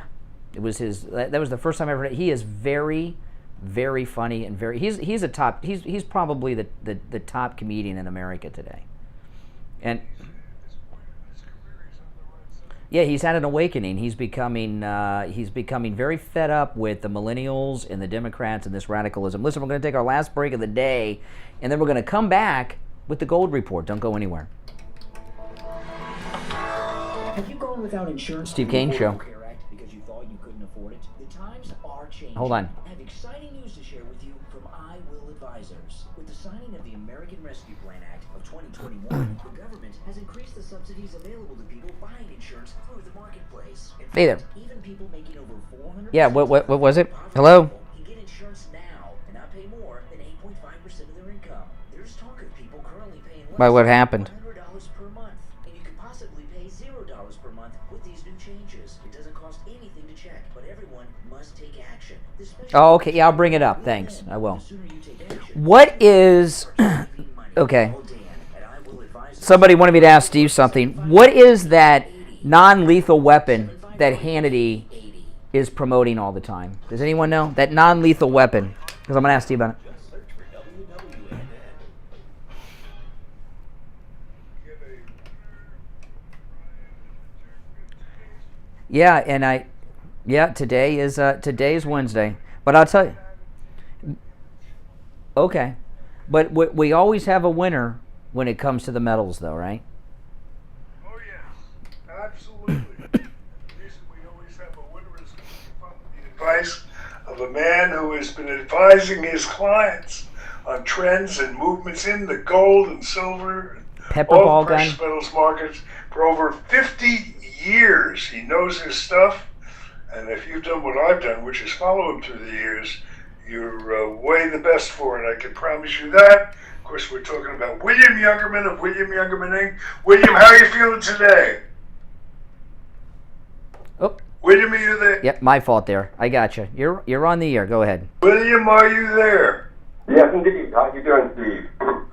It was that was the first time I ever heard it. He is very, very funny and he's probably the top comedian in America today. And yeah, he's had an awakening. He's becoming very fed up with the millennials and the Democrats and this radicalism. Listen, we're going to take our last break of the day, and then we're going to come back with the Gold Report. Don't go anywhere. Have you gone without insurance? Steve Kane Show. Because you thought you couldn't afford it? The times are changing. Hold on. I have exciting news to share with you from I Will Advisors. With the signing of the American Rescue Plan Act of 2021, the government has increased the subsidies available to people buying insurance through the marketplace. Hey there. Even people making over $400. Yeah, what was it? Hello? Can get insurance now and not pay more than 8.5% of their income. There's talk of people currently paying Why, what happened? $100 per month, and you could possibly pay $0 per month with these new changes. It doesn't cost anything to check, but everyone must take action. Oh, okay. Yeah, I'll bring it up. Thanks. I will. What is... Okay. Somebody wanted me to ask Steve something. What is that non-lethal weapon that Hannity is promoting all the time? Does anyone know? That non-lethal weapon. Because I'm going to ask Steve about it. Yeah, and today's Wednesday. But I'll tell you. Okay. But we always have a winner when it comes to the medals, though, right? Oh, yes. Absolutely. The reason we always have a winner is from the advice of a man who has been advising his clients on trends and movements in the gold and silver and all the precious metals markets for over 50 years. He knows his stuff, and if you've done what I've done, which is follow him through the years, you're way the best for it. I can promise you that. Of course, we're talking about William Youngerman of William Youngerman Inc. William, how are you feeling today? Oh. William, are you there? Yep, my fault there. I got you. You're on the air. Go ahead. William, are you there? Yes, indeed. How you doing, Steve?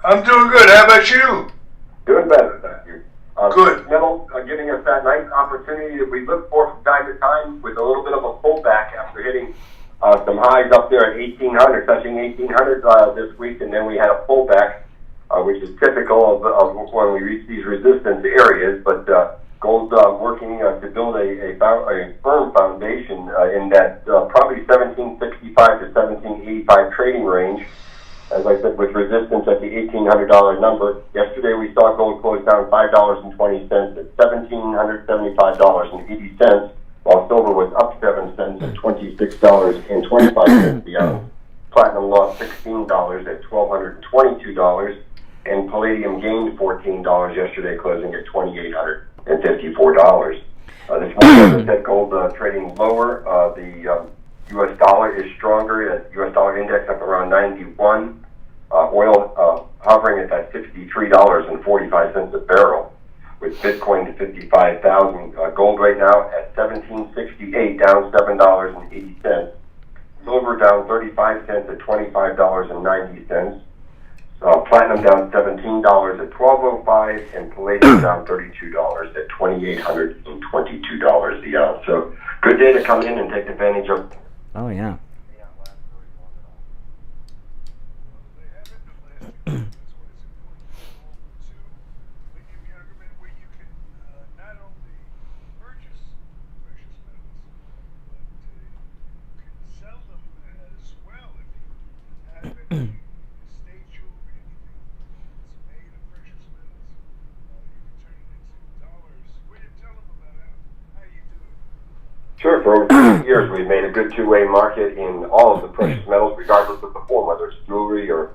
I'm doing good. How about you? Doing better, thank you. Good. Metal giving us that nice opportunity that we look for from time to time with a little bit of a pullback after hitting some highs up there at 1800, touching 1800 this week, and then we had a pullback, which is typical of when we reach these resistance areas. But gold's working to build a firm foundation in that probably 1765 to 1785 trading range. As I said, with resistance at the $1,800 number. Yesterday we saw gold close down $5.20 at $1,775.80. While silver was up 7 cents at $26.25 the ounce. Platinum lost $16 at $1,222, and palladium gained $14 yesterday, closing at $2,854. This morning, as I said, gold trading lower. The U.S. dollar is stronger. U.S. dollar index up around 91. Oil hovering at that $63.45 a barrel. With Bitcoin to 55,000, gold right now at 1768, down $7.80. Silver down 35 cents at $25.90. Platinum down $17 at $12.05, and palladium down $32 at $2,822 the ounce. So good day to come in and take advantage of. Oh yeah. here for over 50 years. We've made a good two-way market in all of the precious metals, regardless of the form, whether it's jewelry or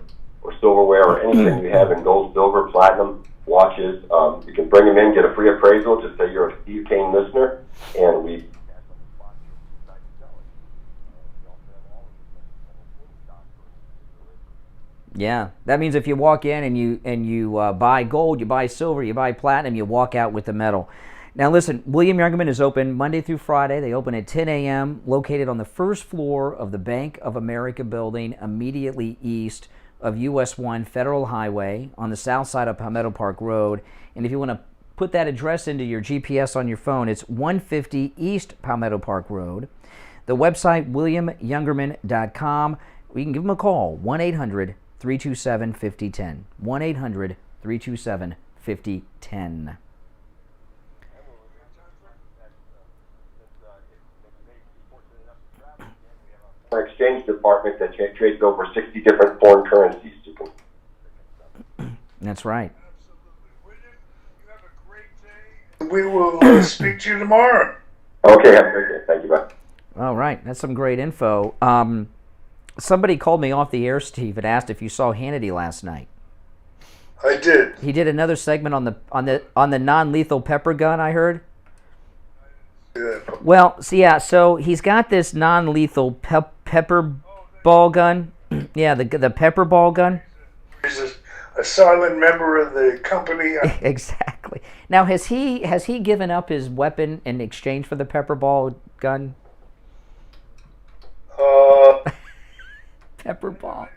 silverware or anything you have in gold, silver, platinum, watches. You can bring them in, get a free appraisal. Just say you're a Steve Kane listener, and we. Yeah, that means if you walk in and you buy gold, you buy silver, you buy platinum, you walk out with the metal. Now listen, William Youngerman is open Monday through Friday. They open at 10 a.m., located on the first floor of the Bank of America building, immediately east of US 1 Federal Highway on the south side of Palmetto Park Road. And if you want to put that address into your GPS on your phone, it's 150 East Palmetto Park Road. The website, williamyoungerman.com. You can give them a call, 1-800-327-5010. 1-800-327-5010. Our exchange department that trades over 60 different foreign currencies. That's right. We will speak to you tomorrow. Okay, have a great day. Thank you, bye. All right, that's some great info. Somebody called me off the air, Steve, and asked if you saw Hannity last night. I did. He did another segment on the non-lethal pepper gun, I heard. Yeah. Well, so he's got this non-lethal pepper ball gun. Yeah, the pepper ball gun. He's a silent member of the company. Exactly. Now, has he given up his weapon in exchange for the pepper ball gun? Pepper ball.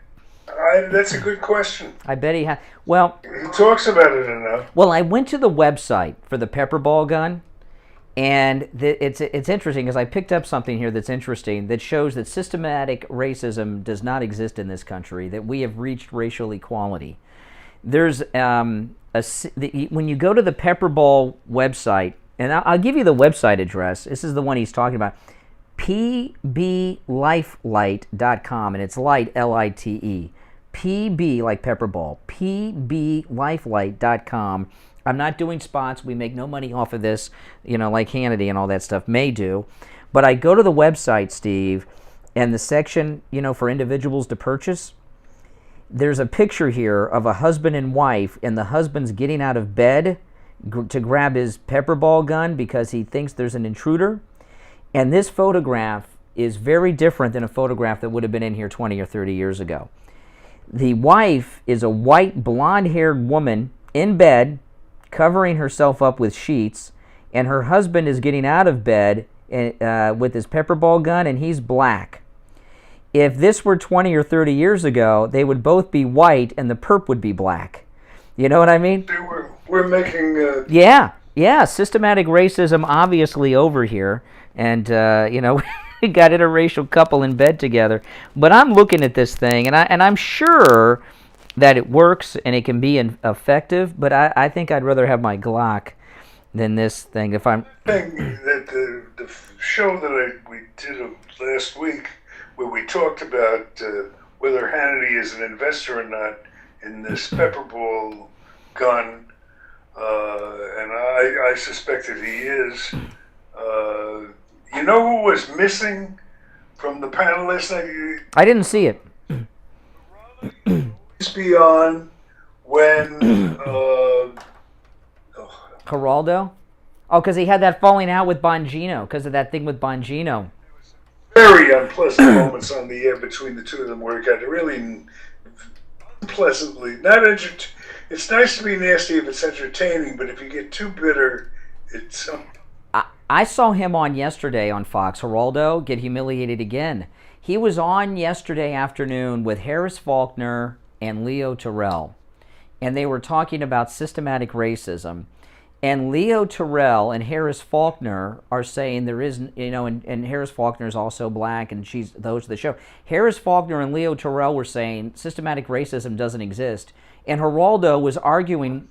That's a good question. I bet he has. Well, he talks about it enough. Well, I went to the website for the pepper ball gun. And it's interesting because I picked up something here that's interesting that shows that systematic racism does not exist in this country, that we have reached racial equality. There's when you go to the Pepperball website, and I'll give you the website address. This is the one he's talking about, pblifelite.com, and it's light, L-I-T-E. PB, like Pepperball, pblifelite.com. I'm not doing spots. We make no money off of this, like Hannity and all that stuff may do. But I go to the website, Steve, and the section, for individuals to purchase, there's a picture here of a husband and wife, and the husband's getting out of bed to grab his pepper ball gun because he thinks there's an intruder. And this photograph is very different than a photograph that would have been in here 20 or 30 years ago. The wife is a white, blonde-haired woman in bed, covering herself up with sheets, and her husband is getting out of bed with his pepper ball gun, and he's black. If this were 20 or 30 years ago, they would both be white, and the perp would be black. You know what I mean? We're making... Yeah, systematic racism obviously over here, and, we got interracial couple in bed together. But I'm looking at this thing, and I'm sure that it works and it can be effective, but I think I'd rather have my Glock than this thing. If I'm... I think that the show that we did last week, where we talked about whether Hannity is an investor or not in this pepperball gun, and I suspect that he is. You know who was missing from the panel last night? I didn't see it. Beyond when Geraldo? Oh, because he had that falling out with Bongino, because of that thing with Bongino. Very unpleasant moments on the air between the two of them where it got really unpleasantly. It's nice to be nasty if it's entertaining, but if you get too bitter, it's... I saw him on yesterday on Fox, Geraldo, get humiliated again. He was on yesterday afternoon with Harris Faulkner and Leo Terrell, and they were talking about systematic racism. And Leo Terrell and Harris Faulkner are saying there is, and Harris Faulkner is also black, and she's those of the show. Harris Faulkner and Leo Terrell were saying systematic racism doesn't exist, and Geraldo was arguing.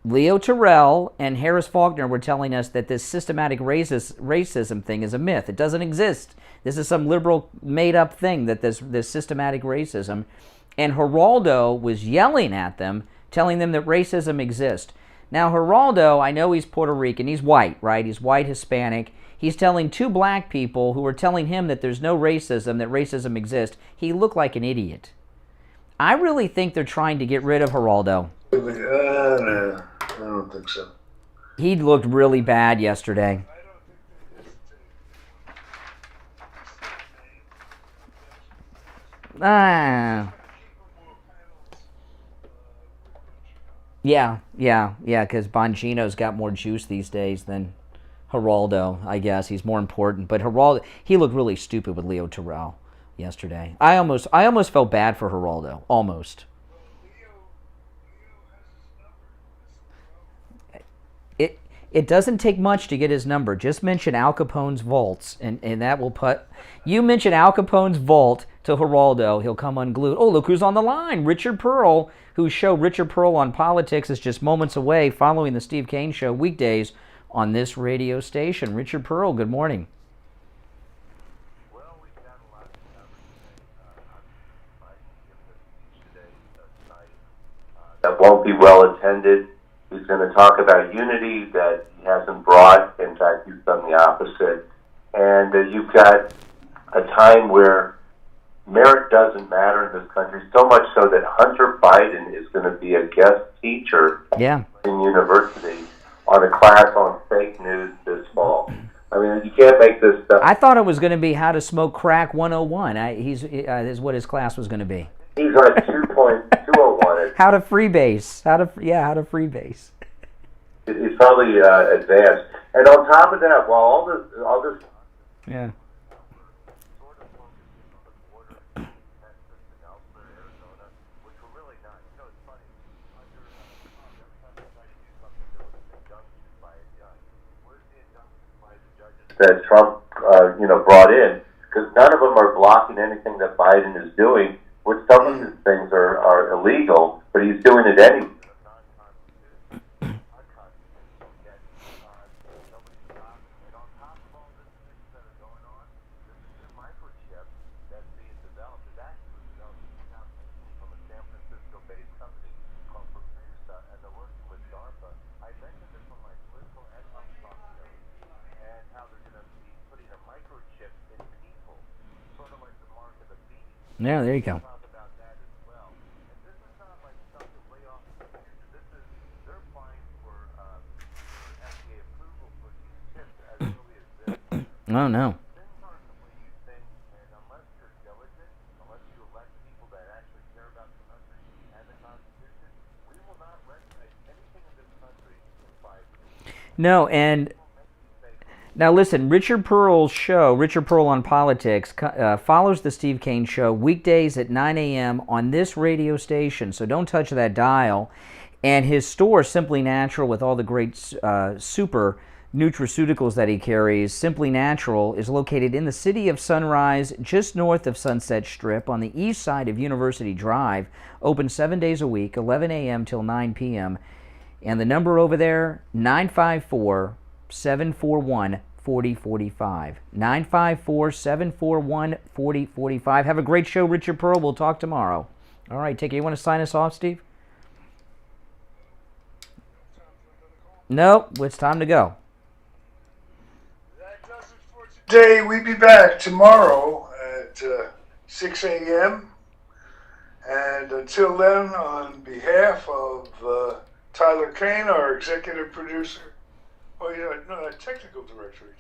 Leo Terrell and Harris Faulkner were telling us that this systematic racism thing is a myth. It doesn't exist. This is some liberal made-up thing, that this systematic racism. And Geraldo was yelling at them, telling them that racism exists. Now, Geraldo, I know he's Puerto Rican. He's white, right? He's white, Hispanic. He's telling two black people who are telling him that there's no racism, that racism exists. He looked like an idiot. I really think they're trying to get rid of Geraldo. No, I don't think so. He looked really bad yesterday. Yeah, because Bongino's got more juice these days than Geraldo, I guess. He's more important. But Geraldo, he looked really stupid with Leo Terrell yesterday. I almost felt bad for Geraldo. Almost. It doesn't take much to get his number. Just mention Al Capone's vaults, and that will put... You mention Al Capone's vault to Geraldo, he'll come unglued. Oh, look who's on the line. Richard Pearl, whose show Richard Pearl on Politics is just moments away following the Steve Kane Show weekdays on this radio station. Richard Pearl, good morning. That won't be well attended. He's going to talk about unity that he hasn't brought. In fact, he's done the opposite. And you've got a time where merit doesn't matter in this country, so much so that Hunter Biden is going to be a guest teacher in university on a class on fake news this fall. I mean, you can't make this stuff. I thought it was going to be How to Smoke Crack 101. Is what his class was going to be. He's on 2.201. How to freebase. How to freebase. He's probably advanced. And on top of that, while all this. Yeah. That Trump, brought in, because none of them are blocking anything that Biden is doing. Which some of his things are illegal, but he's doing it anyway. Yeah, there you go. Oh, no. No, and now listen, Richard Pearl's show, Richard Pearl on Politics, follows the Steve Kane Show weekdays at 9 a.m. on this radio station, so don't touch that dial. And his store, Simply Natural, with all the great super nutraceuticals that he carries, Simply Natural, is located in the city of Sunrise, just north of Sunset Strip, on the east side of University Drive, open 7 days a week, 11 a.m. till 9 p.m., and the number over there, 954-741-4045. 954-741-4045. Have a great show, Richard Pearl. We'll talk tomorrow. All right, take care. You want to sign us off, Steve? Nope, it's time to go. Today, we'll be back tomorrow at 6 a.m. And until then, on behalf of Tyler Kane, our executive producer, technical director.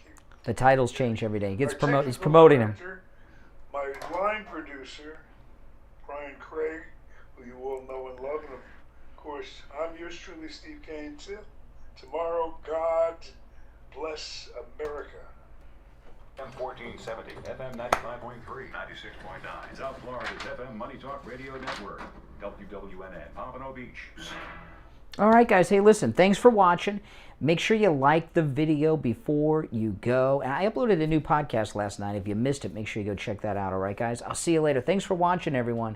The titles change every day. He's promoting him. My line producer, Brian Craig, who you all know and love, and of course, I'm yours truly, Steve Kane, too. Tomorrow, God bless America. FM 1470, FM 95.3, 96.9. South Florida's FM Money Talk Radio Network. WWNN, Pompano Beach. All right, guys. Hey, listen, thanks for watching. Make sure you like the video before you go. And I uploaded a new podcast last night. If you missed it, make sure you go check that out. All right, guys? I'll see you later. Thanks for watching, everyone.